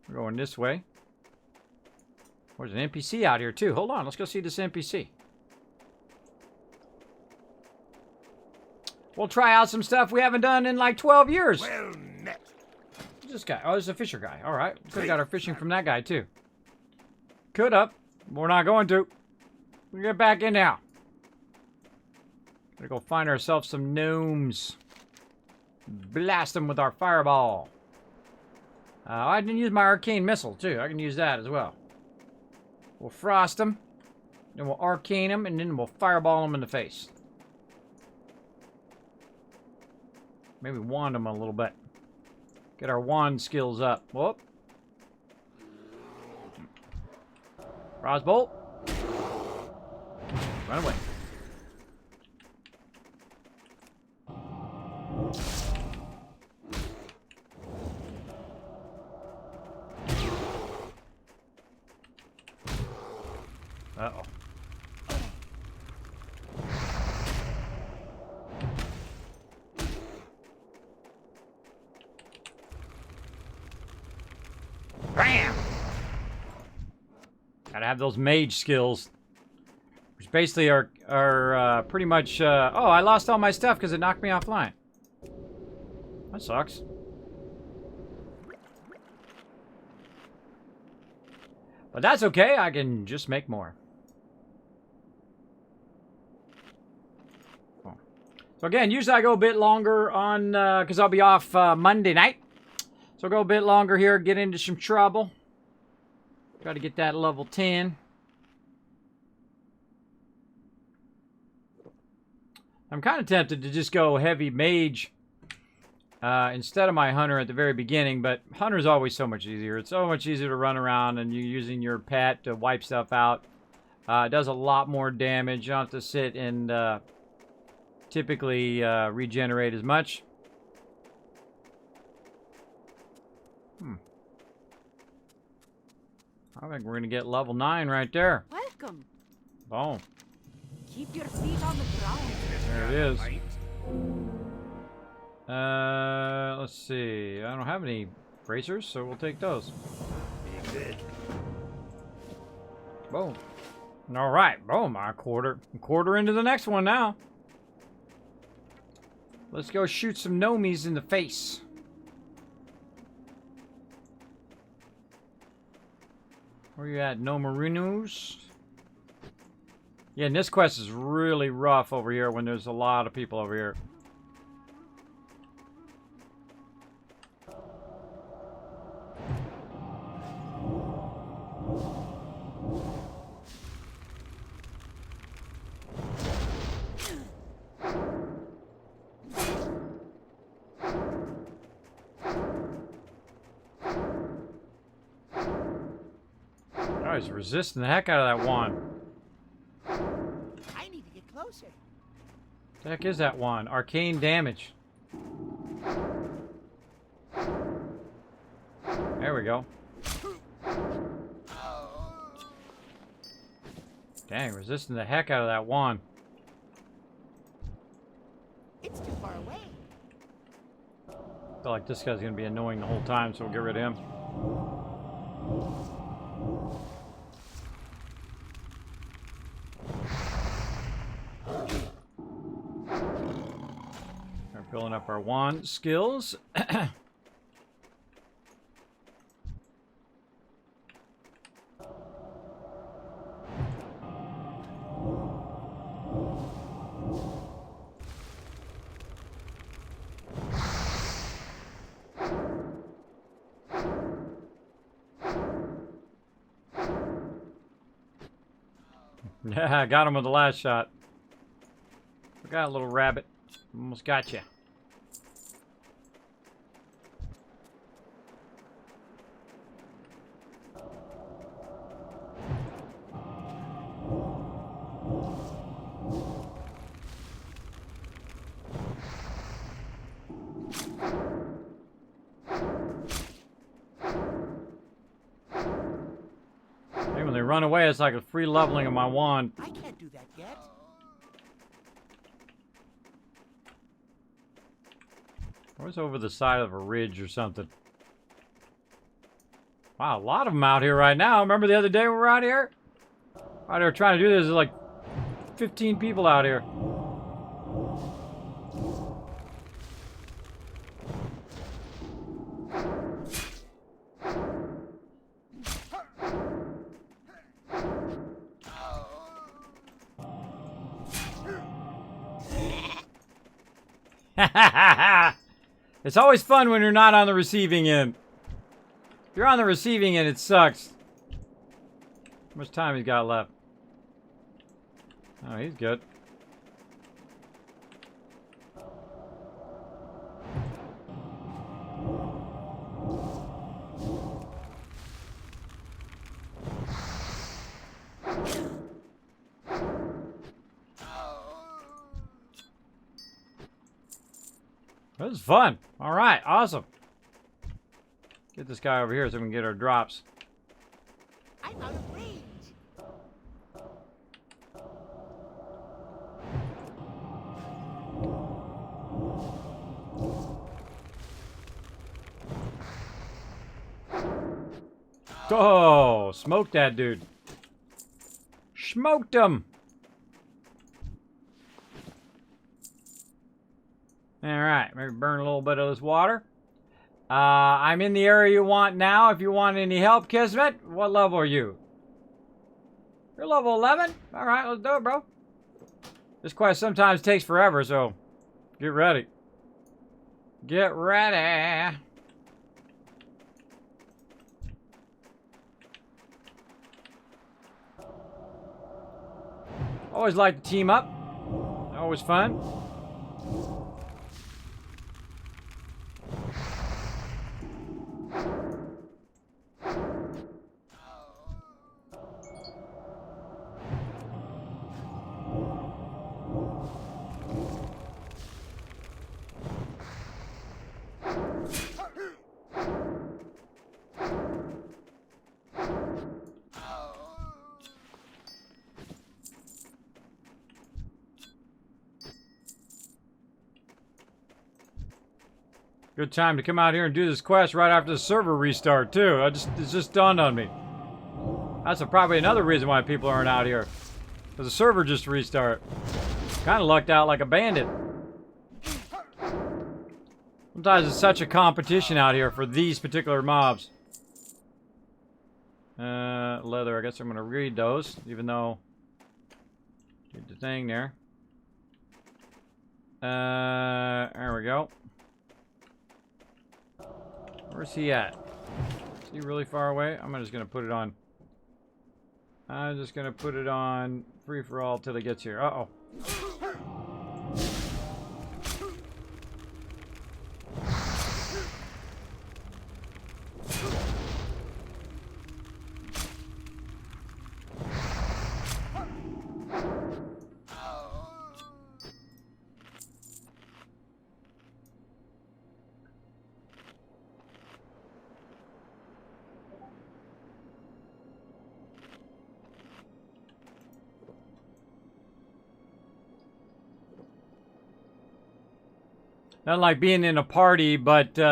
[SPEAKER 1] We're going this way. There's an NPC out here, too. Hold on. Let's go see this NPC. We'll try out some stuff we haven't done in like 12 years.
[SPEAKER 3] Well met.
[SPEAKER 1] Who's this guy? Oh, there's a fisher guy. Alright. Could have got our fishing from that guy, too. Could have. We're not going to. We get back in now. Gotta go find ourselves some gnomes. Blast them with our fireball. I didn't use my arcane missile, too. I can use that as well. We'll frost them. Then we'll arcane them, and then we'll fireball them in the face. Maybe wand them a little bit. Get our wand skills up. Whoop. Frostbolt. Run away. Uh-oh. Bam! Gotta have those mage skills. Which basically are pretty much... oh, I lost all my stuff because it knocked me offline. That sucks. But that's okay. I can just make more. Oh. So again, usually I go a bit longer on... because I'll be off Monday night. So I'll go a bit longer here, get into some trouble. Got to get that level 10. I'm kind of tempted to just go heavy mage instead of my hunter at the very beginning, but hunter's always so much easier. It's so much easier to run around and you're using your pet to wipe stuff out. It does a lot more damage. You don't have to sit and typically regenerate as much. I think we're gonna get level 9 right there.
[SPEAKER 4] Welcome.
[SPEAKER 1] Boom.
[SPEAKER 4] Keep your feet on the ground.
[SPEAKER 1] There it is. Let's see. I don't have any bracers, so we'll take those.
[SPEAKER 3] Be good.
[SPEAKER 1] Boom. All right. Boom. A quarter into the next one now. Let's go shoot some gnomies in the face. Where you at, Nomarinus? Yeah, and this quest is really rough over here when there's a lot of people over here. Oh, he's resisting the heck out of that wand.
[SPEAKER 2] I need to get closer.
[SPEAKER 1] The heck is that wand? Arcane damage. There we go. Dang, resisting the heck out of that wand.
[SPEAKER 2] It's too far away.
[SPEAKER 1] I feel like this guy's gonna be annoying the whole time, so we'll get rid of him. We're filling up our wand skills. Yeah, I got him with the last shot. Forgot a little rabbit. Almost got you. Hey, when they run away, it's like a free leveling of my wand.
[SPEAKER 2] I can't do that yet.
[SPEAKER 1] I was over the side of a ridge or something. Wow, a lot of them out here right now. Remember the other day we were out here? Out here trying to do this. There's like 15 people out here. It's always fun when you're not on the receiving end. If you're on the receiving end, it sucks. How much time he's got left? Oh, he's good. This is fun. All right, awesome. Get this guy over here so we can get our drops.
[SPEAKER 2] I'm out of range.
[SPEAKER 1] Oh, smoked that dude. Smoked him. All right, maybe burn a little bit of this water. I'm in the area you want now. If you want any help, Kismet, what level are you? You're level 11? All right, let's do it, bro. This quest sometimes takes forever, so get ready. Get ready. Always like to team up. Always fun. Good time to come out here and do this quest right after the server restart, too. It's just dawned on me. That's probably another reason why people aren't out here. Because the server just restart. Kind of lucked out like a bandit. Sometimes it's such a competition out here for these particular mobs. Leather. I guess I'm going to read those, even though... Did the thing there. There we go. Where's he at? Is he really far away? I'm just going to put it on... I'm just going to put it on free-for-all till he gets here. Uh-oh. Not like being in a party, but, you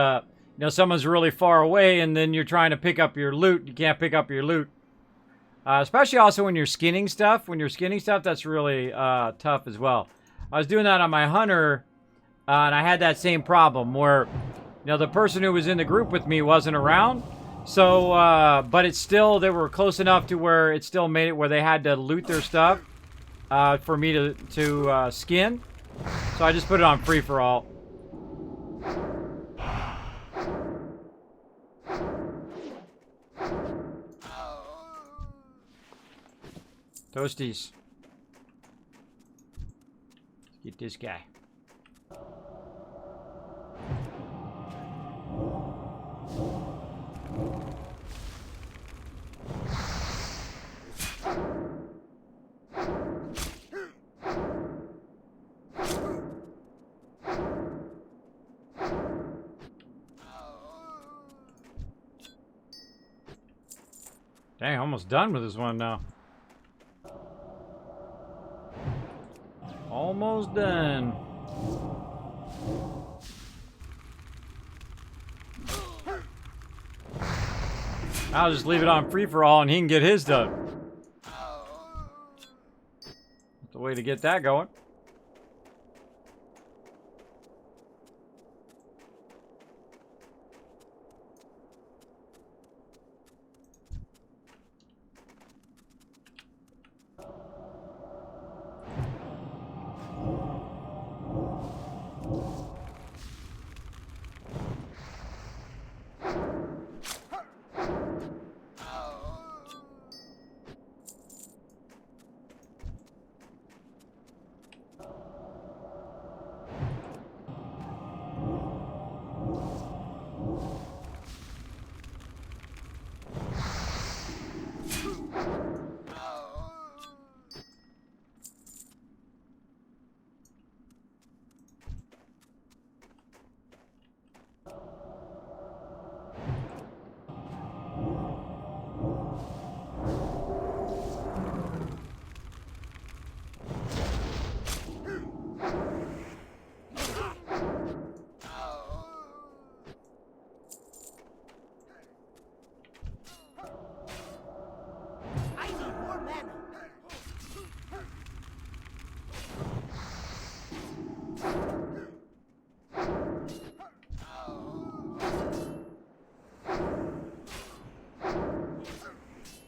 [SPEAKER 1] know, someone's really far away and then you're trying to pick up your loot. You can't pick up your loot. Especially also when you're skinning stuff. When you're skinning stuff, that's really tough as well. I was doing that on my hunter, and I had that same problem where, you know, the person who was in the group with me wasn't around. So, but it's still, they were close enough to where it still made it where they had to loot their stuff for me to skin. So I just put it on free-for-all. Toasties. Let's get this guy. Dang, almost done with this one now. Almost done. I'll just leave it on free-for-all and he can get his done. That's the way to get that going.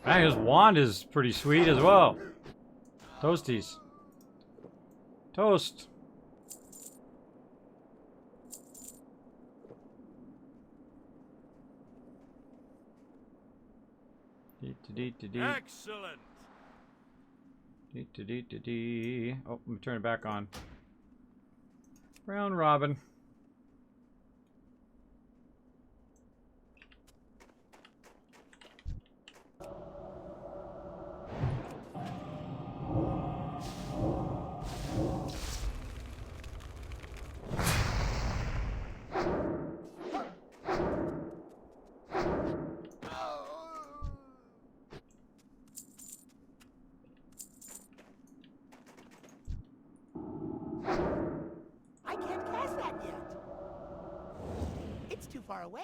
[SPEAKER 1] Dang, his wand is pretty sweet as well. Toasties. Toast.
[SPEAKER 3] Excellent.
[SPEAKER 1] Oh, let me turn it back on. Round robin.
[SPEAKER 2] I can't cast that yet. far away.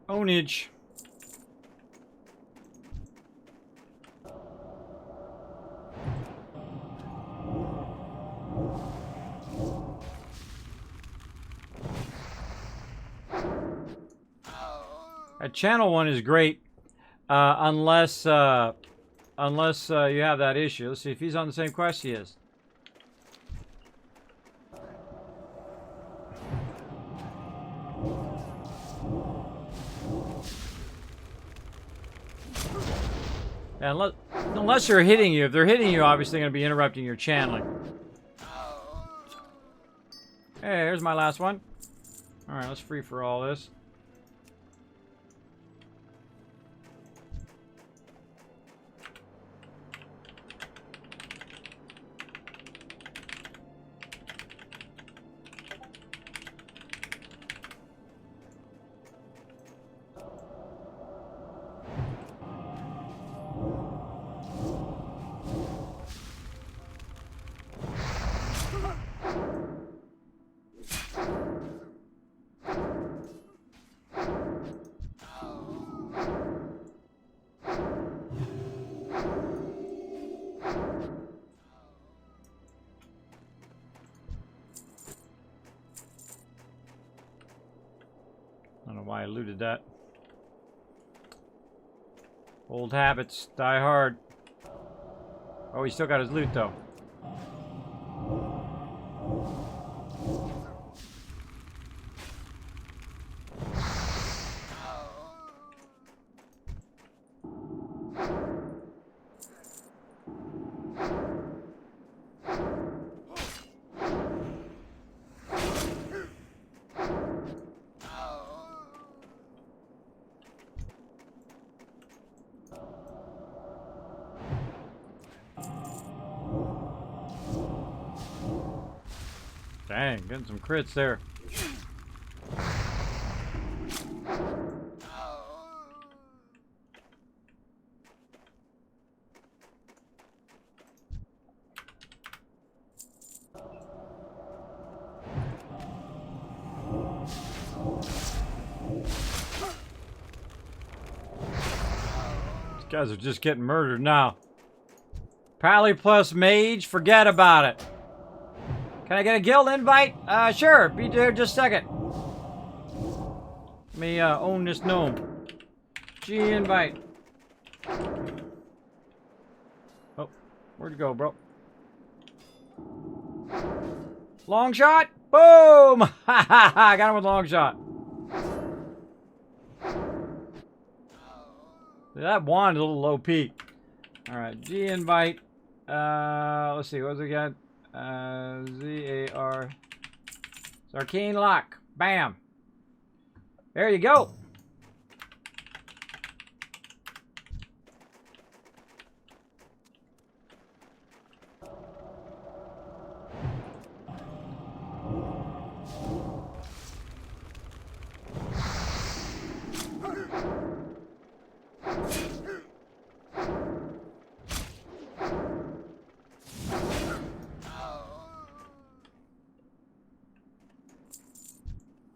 [SPEAKER 1] Ownage. That channel one is great, unless you have that issue. Let's see if he's on the same quest. He is. And unless they're hitting you, if they're hitting you, obviously going to be interrupting your channeling. Hey, here's my last one. All right, let's free for all this. I don't know why I looted that. Old habits die hard. Oh, he still got his loot though. Dang, getting some crits there. These guys are just getting murdered now. Pagle plus mage, forget about it. Can I get a guild invite? Sure. Be there just a second. Let me own this gnome. G invite. Oh, where'd you go, bro? Long shot. Boom! Ha ha ha! Got him with long shot. That wand is a little low peak. All right, G invite. Let's see. What's it got? Z-A-R. It's arcane lock. Bam. There you go.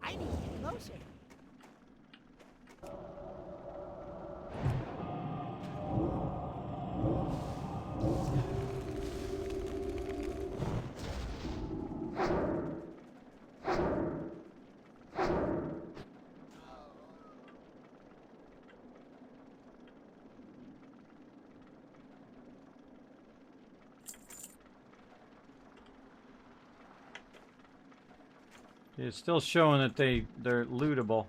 [SPEAKER 2] I need to get closer.
[SPEAKER 1] It's still showing that they're lootable.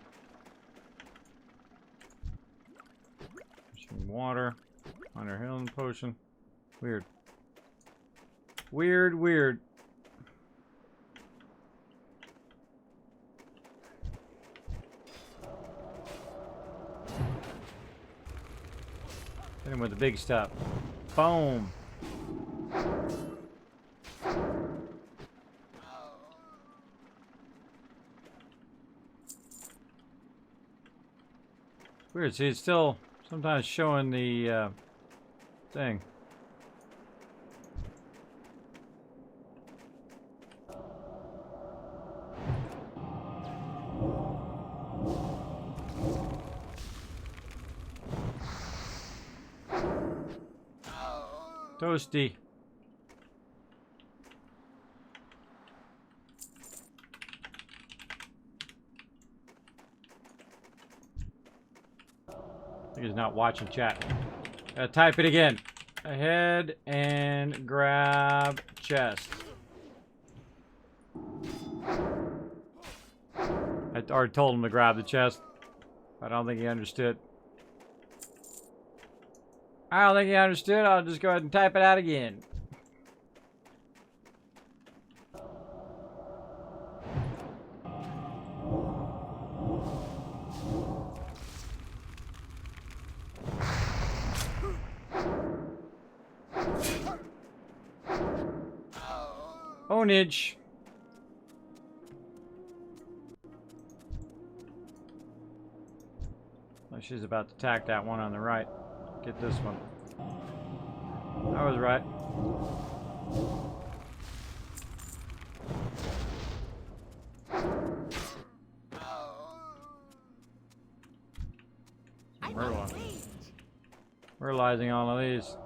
[SPEAKER 1] Some water, minor healing potion. Weird. Weird, weird. Hit him with the big stuff. Boom. Weird. See, it's still Sometimes showing the thing. Toasty. I think he's not watching chat. Gotta type it again. Ahead and grab chest. I already told him to grab the chest. I don't think he understood. I don't think he understood. I'll just go ahead and type it out again. Ownage. Oh, she's about to attack that one on the right. Get this one. I was right. Realizing all of these.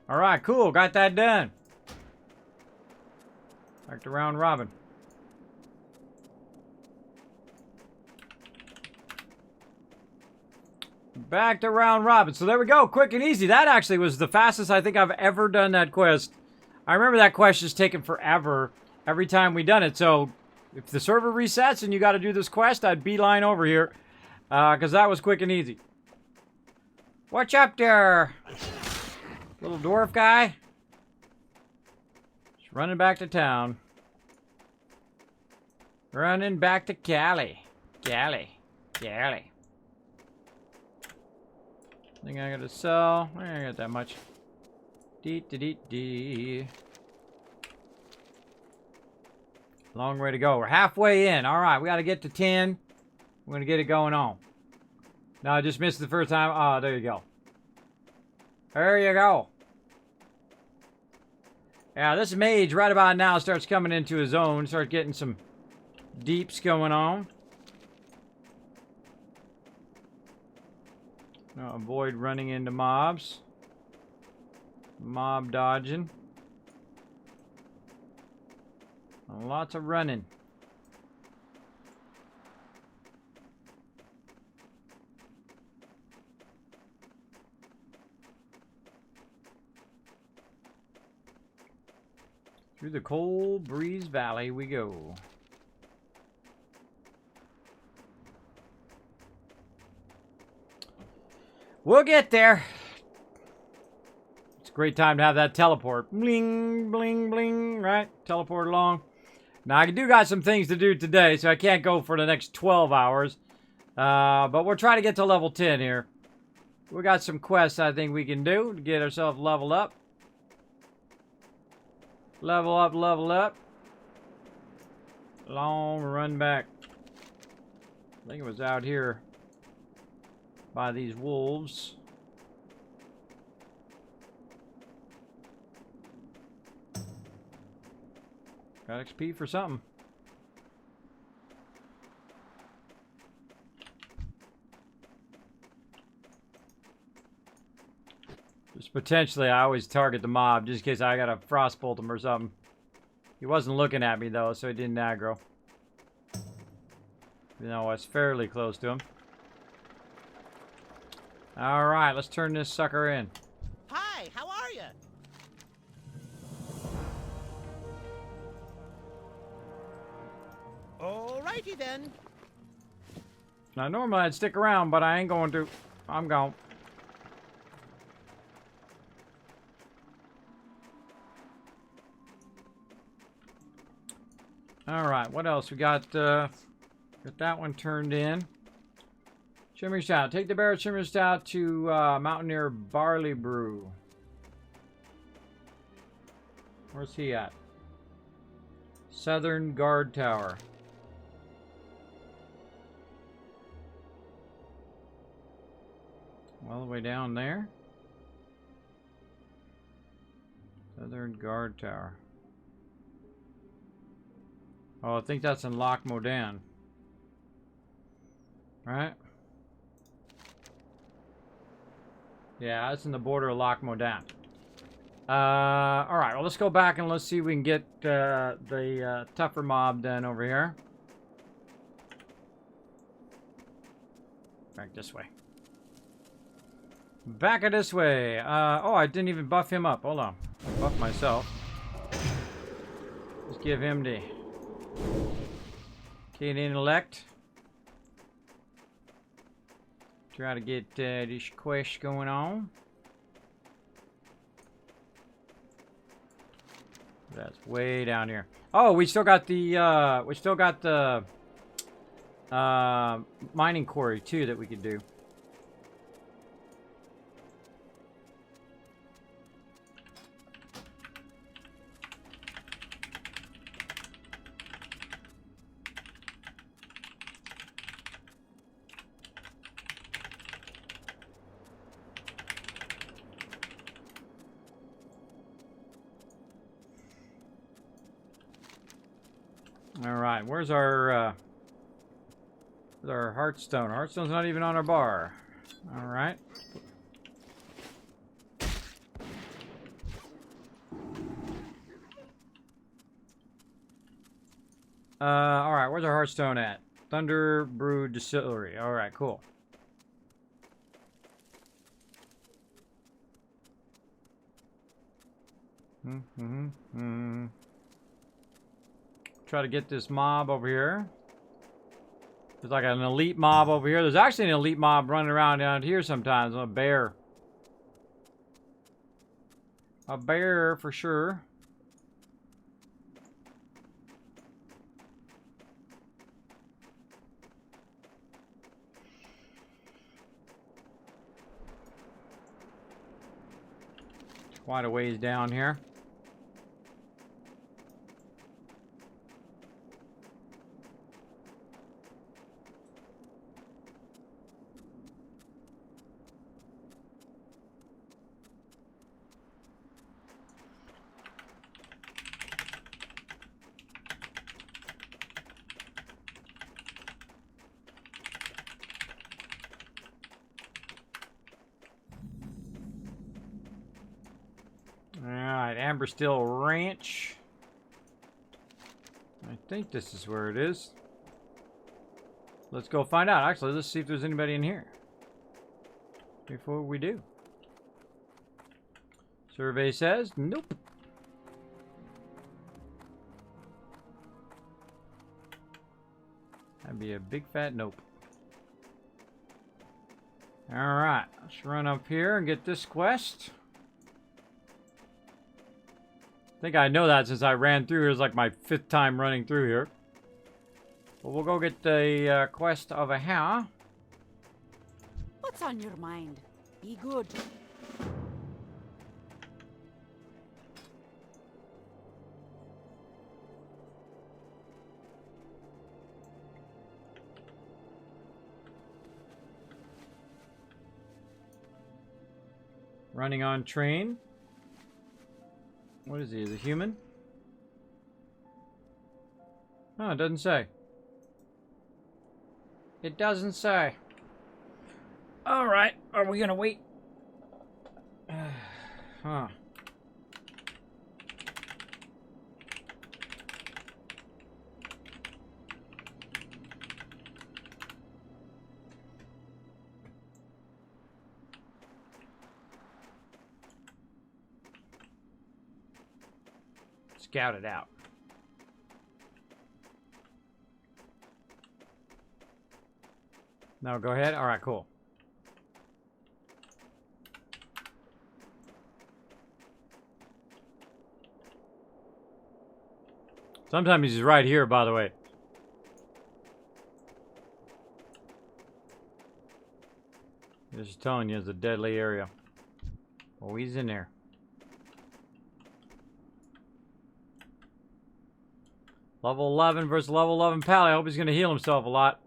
[SPEAKER 1] All right, cool. Got that done. Back to round robin. Back to round robin. So there we go. Quick and easy. That actually was the fastest I think I've ever done that quest. I remember that quest just taking forever every time we done it. So if the server resets and you got to do this quest, I'd beeline over here. Because that was quick and easy. What's up there? Little dwarf guy. Just running back to town. Running back to Cali. Cali. Cali. Think I gotta sell. I ain't got that much. Dee. Long way to go. We're halfway in. Alright, we gotta get to 10. We're gonna get it going on. No, I just missed the first time. Oh, there you go. There you go. Yeah, this mage right about now starts coming into his own. Start getting some deeps going on. Now avoid running into mobs. Mob dodging. Lots of running. Through the Cold Breeze Valley we go. We'll get there. It's a great time to have that teleport. Bling, bling, bling, right? Teleport along. Now, I do got some things to do today, so I can't go for the next 12 hours. But we'll try to get to level 10 here. We got some quests I think we can do to get ourselves leveled up. Level up, level up. Long run back. I think it was out here by these wolves. Got XP for something. Just potentially, I always target the mob just in case I gotta frostbolt him or something. He wasn't looking at me though, so he didn't aggro. You know, I was fairly close to him. Alright, let's turn this sucker in.
[SPEAKER 2] Hi, how are you? Alrighty then.
[SPEAKER 1] Now, normally I'd stick around, but I ain't going to. I'm gone. All right, what else? We got that one turned in. Shimmer Stout. Take the Barrett Shimmer Stout to Mountaineer Barley Brew. Where's he at? Southern Guard Tower. All the way down there. Southern Guard Tower. Oh, I think that's in Loch Modan. Right? Yeah, that's in the border of Loch Modan. Alright, well, let's go back and let's see if we can get the tougher mob done over here. Back this way. Back this way. Oh, I didn't even buff him up. Hold on. I'll buff myself. Let's give him the keen intellect. Try to get this quest going on. That's way down here. Oh, we still got the mining quarry too that we could do. All right, where's our Hearthstone? Hearthstone's not even on our bar. All right. All right, where's our Hearthstone at? Thunder Brew Distillery. All right, cool. Try to get this mob over here. There's like an elite mob over here. There's actually an elite mob running around down here sometimes. A bear. A bear for sure. Quite a ways down here. Alright, Amberstill Ranch. I think this is where it is. Let's go find out. Actually, let's see if there's anybody in here before we do. Survey says nope. That'd be a big fat nope. Alright, let's run up here and get this quest. I think I know that since I ran through. It's like my 5th time running through here. But we'll go get the quest over here.
[SPEAKER 4] What's on your mind? Be good.
[SPEAKER 1] Running on train. What is he? Is he human? Oh, it doesn't say. It doesn't say. Alright, are we gonna wait? Huh. Scout it out. No, go ahead. All right, cool. Sometimes he's right here, by the way. Just telling you, it's a deadly area. Oh, he's in there. Level 11 versus level 11 Pagle. I hope he's going to heal himself a lot.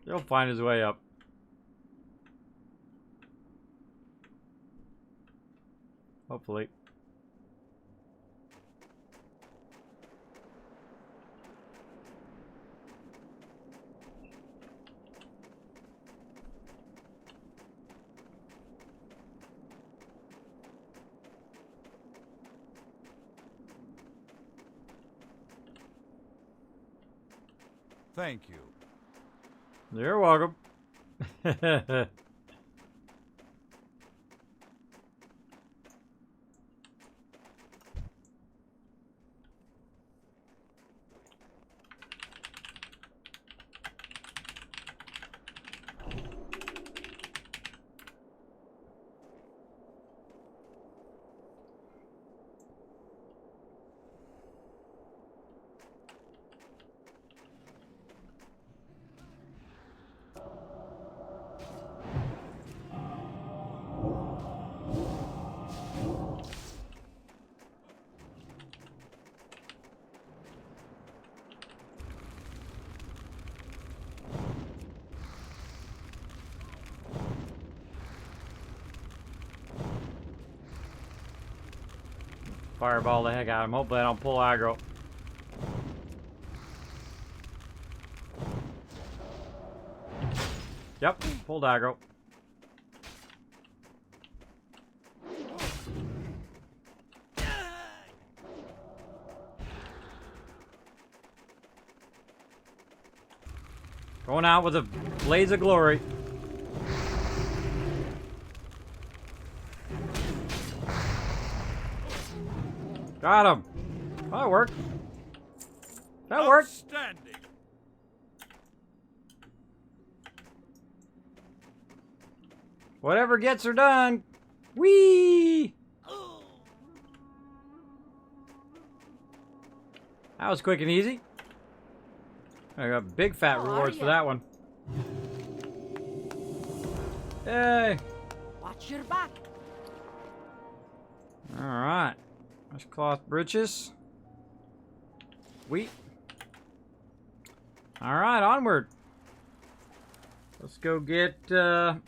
[SPEAKER 1] He'll find his way up. Hopefully.
[SPEAKER 5] Thank you.
[SPEAKER 1] You're welcome. Fireball the heck out of him. Hopefully I don't pull aggro. Yep, pulled aggro. Going out with a blaze of glory. Got him. Oh, that worked. That worked.
[SPEAKER 5] Outstanding.
[SPEAKER 1] Whatever gets her done. Whee! That was quick and easy. I got big fat
[SPEAKER 4] How are
[SPEAKER 1] rewards for
[SPEAKER 4] ya?
[SPEAKER 1] that one. Yay!
[SPEAKER 4] Watch your back.
[SPEAKER 1] Alright. There's cloth breeches. Sweet. Alright, onward. Let's go get the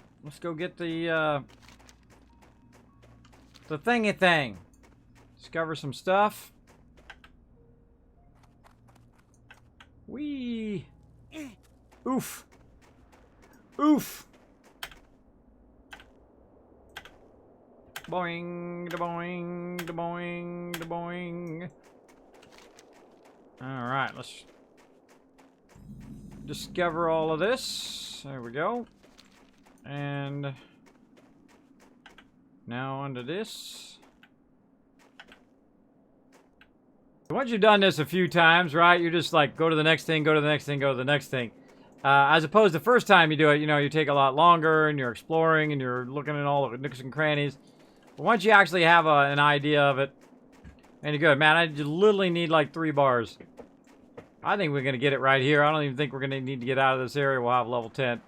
[SPEAKER 1] thingy thing. Discover some stuff. Whee! Oof! Oof! Boing, da boing, da boing, da boing. Alright, let's discover all of this. There we go. And now onto this. Once you've done this a few times, right, you're just like, go to the next thing, go to the next thing, go to the next thing. As opposed to the first time you do it, you know, you take a lot longer and you're exploring and you're looking at all the nooks and crannies. But once you actually have an idea of it, and you're good. Man, I literally need like 3 bars. I think we're going to get it right here. I don't even think we're going to need to get out of this area. We'll have level 10.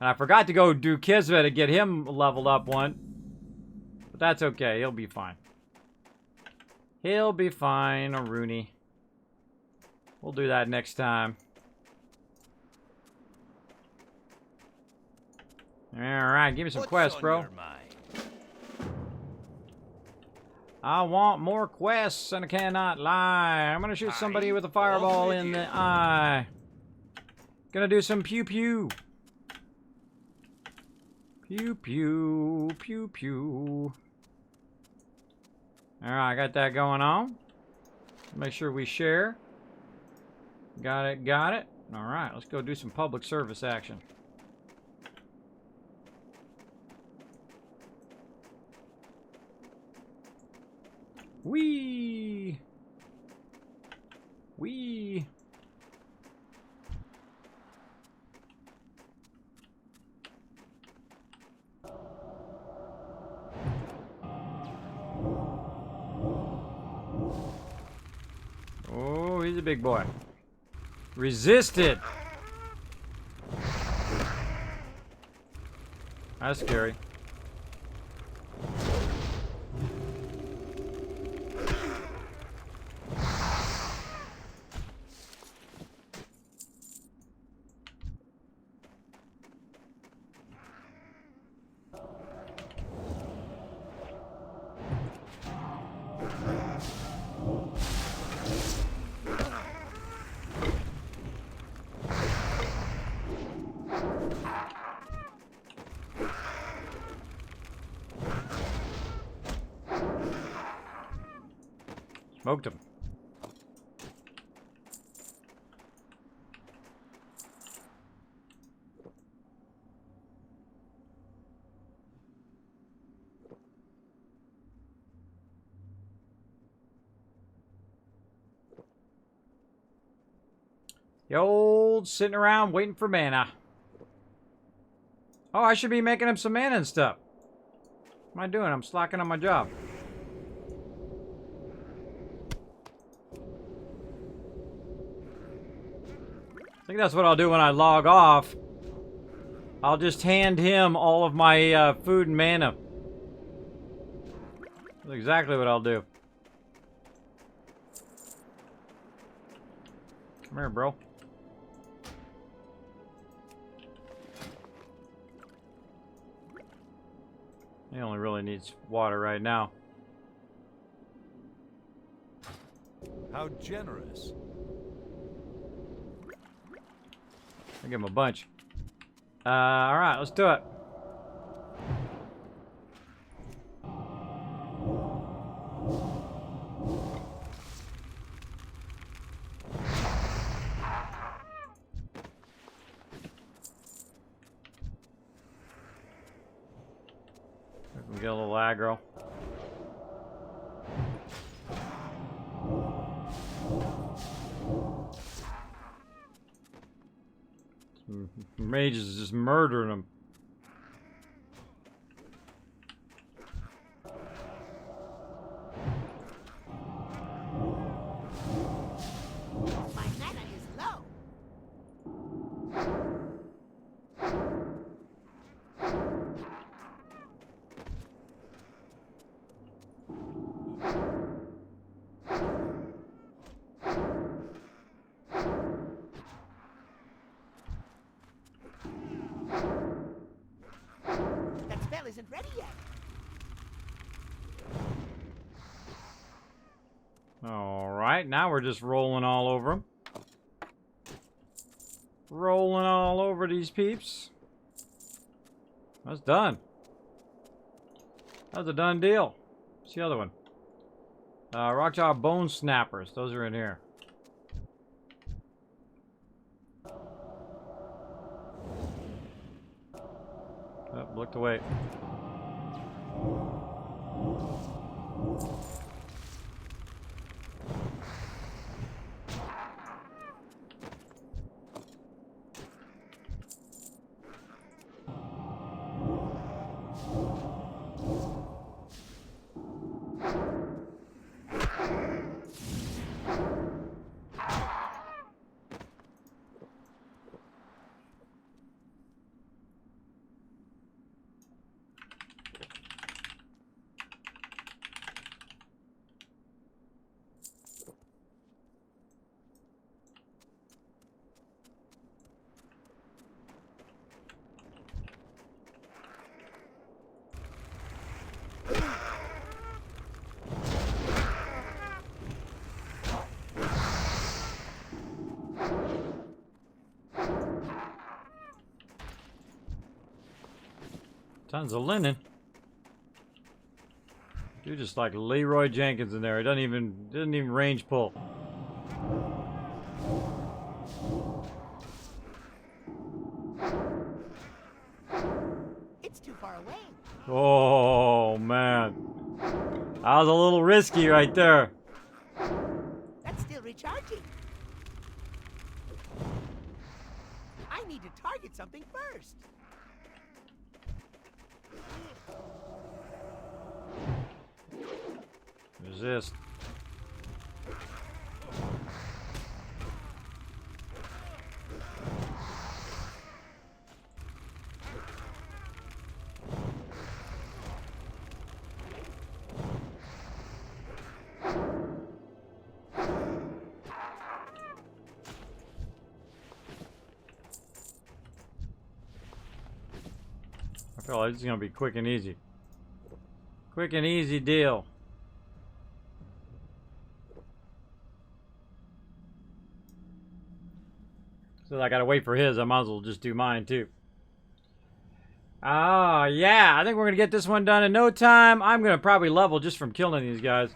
[SPEAKER 1] And I forgot to go do Kismet to get him leveled up one. But that's okay. He'll be fine. He'll be fine, a Rooney. We'll do that next time. Alright, give me some quests, bro. I want more quests, and I cannot lie. I'm gonna shoot somebody with a fireball in the eye. Gonna do some pew pew. Pew pew, pew pew. Alright, I got that going on. Make sure we share. Got it, got it. Alright, let's go do some public service action. Whee! Whee! Oh, he's a big boy. Resisted! That's scary. Smoked him. The old sitting around waiting for mana. Oh, I should be making him some mana and stuff. What am I doing? I'm slacking on my job. I think that's what I'll do when I log off. I'll just hand him all of my food and mana. That's exactly what I'll do. Come here, bro. He only really needs water right now.
[SPEAKER 5] How generous.
[SPEAKER 1] I'll give him a bunch. Alright, let's do it. We get a little aggro. Mage is just murdering him.
[SPEAKER 2] My mana is low. That spell isn't ready yet.
[SPEAKER 1] Alright, now we're just rolling all over them. Rolling all over these peeps. That's done. That's a done deal. What's the other one? Rockjaw Bone Snappers. Those are in here. Oh, looked away. Tons of linen. You're just like Leroy Jenkins in there. It doesn't even range pull.
[SPEAKER 2] It's too far away.
[SPEAKER 1] Oh man. That was a little risky right there.
[SPEAKER 2] That's still recharging. I need to target something first.
[SPEAKER 1] Resist. I feel like this is gonna be quick and easy. Quick and easy deal. So I gotta wait for his. I might as well just do mine too. Ah, yeah. I think we're gonna get this one done in no time. I'm gonna probably level just from killing these guys.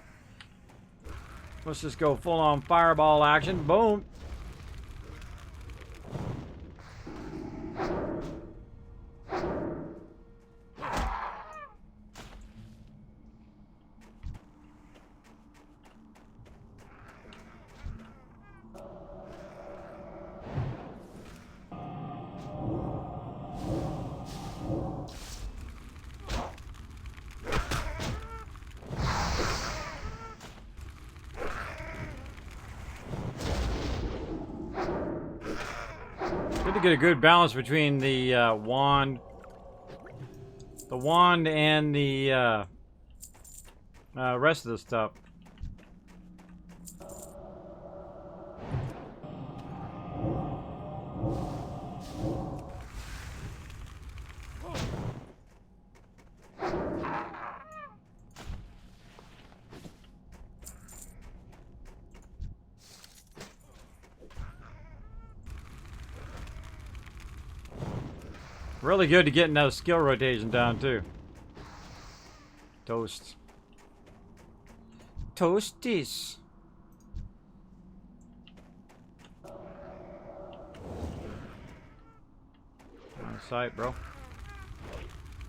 [SPEAKER 1] Let's just go full on fireball action. Boom. Good to get a good balance between the wand and the rest of the stuff. Really good to getting those skill rotation down too. Toast. Toasties. Line of sight, bro.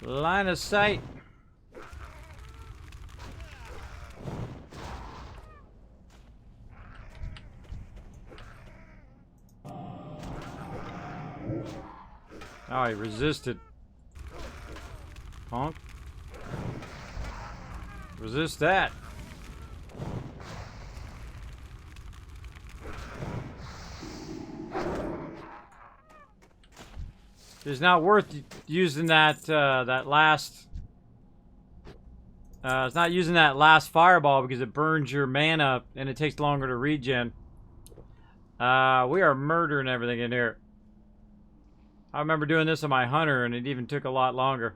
[SPEAKER 1] Line of sight. Oh, he resisted. Punk. Resist that. It's not worth using that that last. It's not using that last fireball because it burns your mana and it takes longer to regen. We are murdering everything in here. I remember doing this on my hunter, and it even took a lot longer.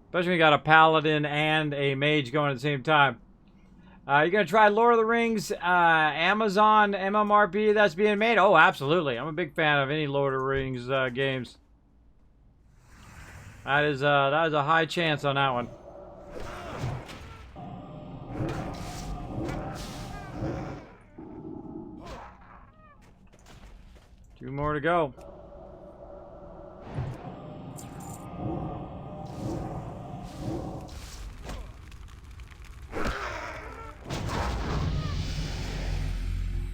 [SPEAKER 1] Especially when you got a paladin and a mage going at the same time. You gonna try Lord of the Rings Amazon MMORPG that's being made? Oh, absolutely. I'm a big fan of any Lord of the Rings games. That is a high chance on that one. Two more to go.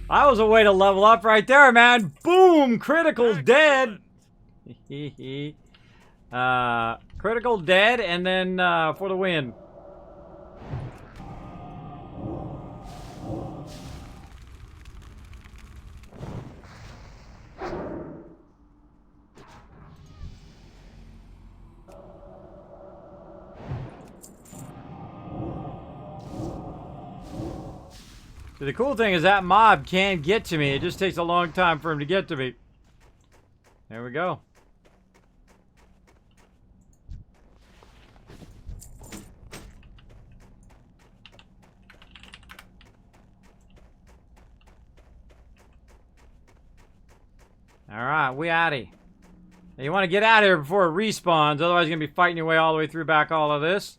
[SPEAKER 1] That was a way to level up right there, man. Boom! Critical dead. Critical dead, and then for the win. So the cool thing is that mob can get to me. It just takes a long time for him to get to me. There we go. All right, we oughty. You want to get out of here before it respawns, otherwise you're going to be fighting your way all the way through back all of this.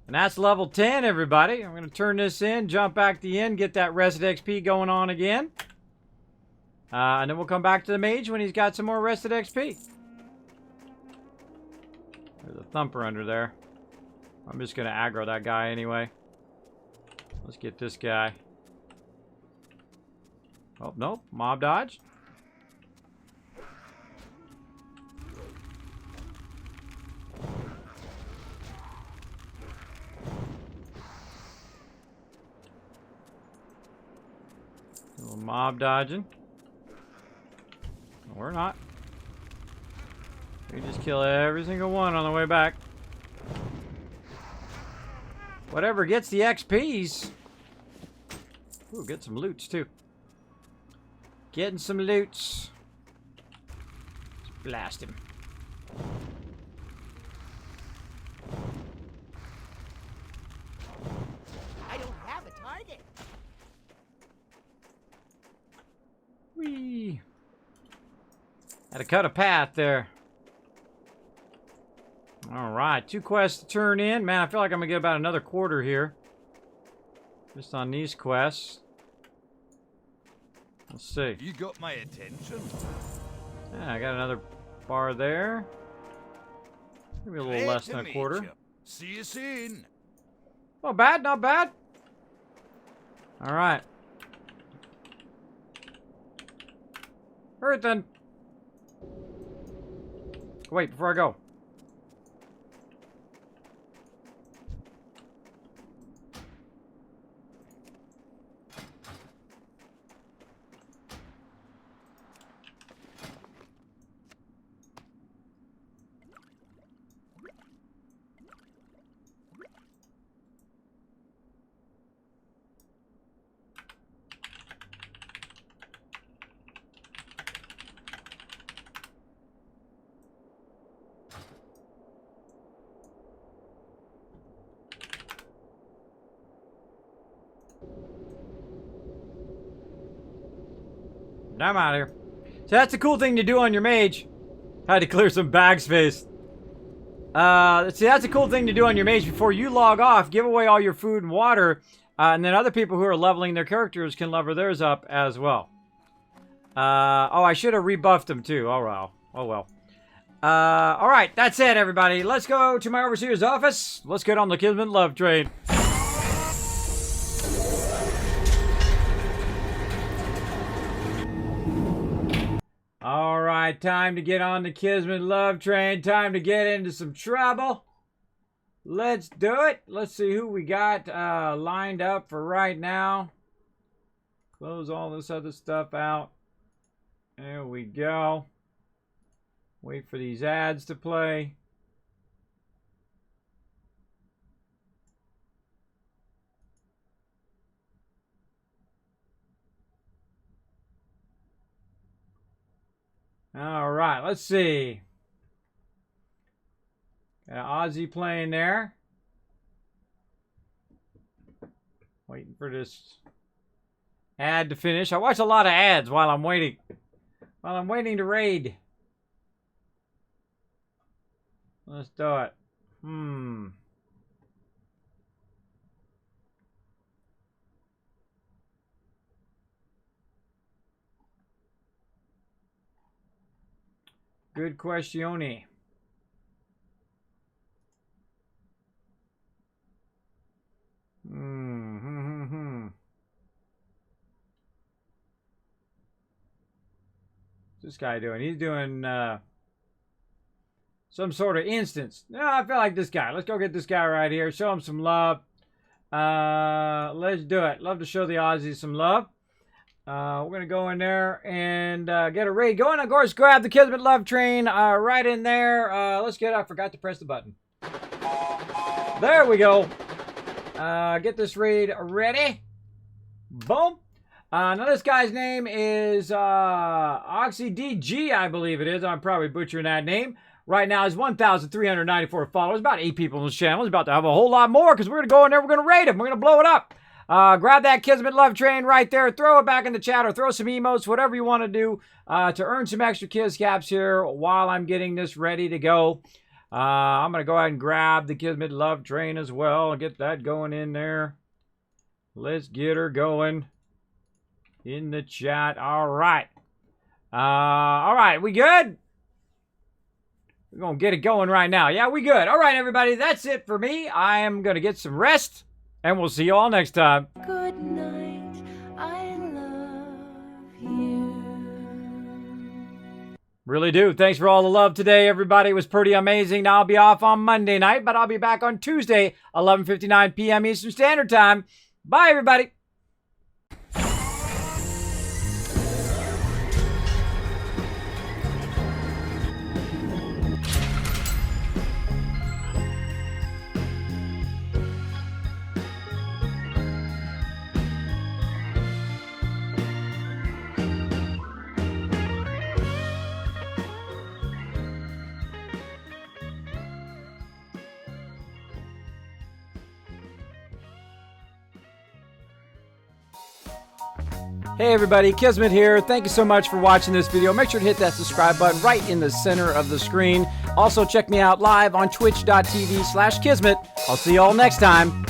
[SPEAKER 1] And that's level 10, everybody. I'm going to turn this in, jump back to the end, get that rested XP going on again. And then we'll come back to the mage when he's got some more rested XP. There's a thumper under there. I'm just going to aggro that guy anyway. Let's get this guy. Oh, nope. Mob dodge. A little mob dodging. No, we're not. We just kill every single one on the way back. Whatever gets the XPs. Ooh, get some loots too. Getting some loots. Let's blast him.
[SPEAKER 2] I don't have a target.
[SPEAKER 1] Whee! Had to cut a path there. Alright, 2 quests to turn in. Man, I feel like I'm gonna get about another quarter here. Just on these quests. Let's see.
[SPEAKER 5] You got my attention.
[SPEAKER 1] Yeah, I got another bar there. Maybe a little less than a quarter.
[SPEAKER 5] See you soon.
[SPEAKER 1] Not bad, not bad. Alright. Alright then. Wait, before I go. I'm out of here. So that's a cool thing to do on your mage. Had to clear some bag space. See, that's a cool thing to do on your mage before you log off. Give away all your food and water, and then other people who are leveling their characters can level theirs up as well. Oh, I should have rebuffed them too. Oh well. Oh well. All right, that's it, everybody. Let's go to my overseer's office. Let's get on the Kismet love train. Alright, time to get on the Kismet love train. Time to get into some trouble. Let's do it. Let's see who we got lined up for right now. Close all this other stuff out. There we go. Wait for these ads to play. All right, let's see. Got an Aussie playing there. Waiting for this ad to finish. I watch a lot of ads while I'm waiting. While I'm waiting to raid. Let's do it. Good questione. What's this guy doing? He's doing some sort of instance. No, I feel like this guy. Let's go get this guy right here. Show him some love. Let's do it. Love to show the Aussies some love. We're going to go in there and get a raid going. Of course, grab the Kismet love train right in there. Let's get I forgot to press the button. There we go. Get this raid ready. Boom. Now this guy's name is OxyDG, I believe it is. I'm probably butchering that name. Right now is 1,394 followers. About 8 people on this channel. He's about to have a whole lot more because we're going to go in there. We're going to raid him. We're going to blow it up. grab that Kismet love train right there. Throw it back in the chat or throw some emotes, whatever you want to do to earn some extra Kiz caps here while I'm getting this ready to go. I'm going to go ahead and grab the Kismet love train as well and get that going in there. Let's get her going in the chat. All right. All right, we good? We're going to get it going right now. Yeah, we good. All right, everybody, that's it for me. I am going to get some rest, and we'll see you all next time.
[SPEAKER 6] Good night, I love you.
[SPEAKER 1] Really do. Thanks for all the love today, everybody. It was pretty amazing. Now I'll be off on Monday night, but I'll be back on Tuesday, 11:59 p.m. Eastern Standard Time. Bye, everybody. Hey everybody, Kismet here. Thank you so much for watching this video. Make sure to hit that subscribe button right in the center of the screen. Also check me out live on twitch.tv/Kismet. I'll see you all next time.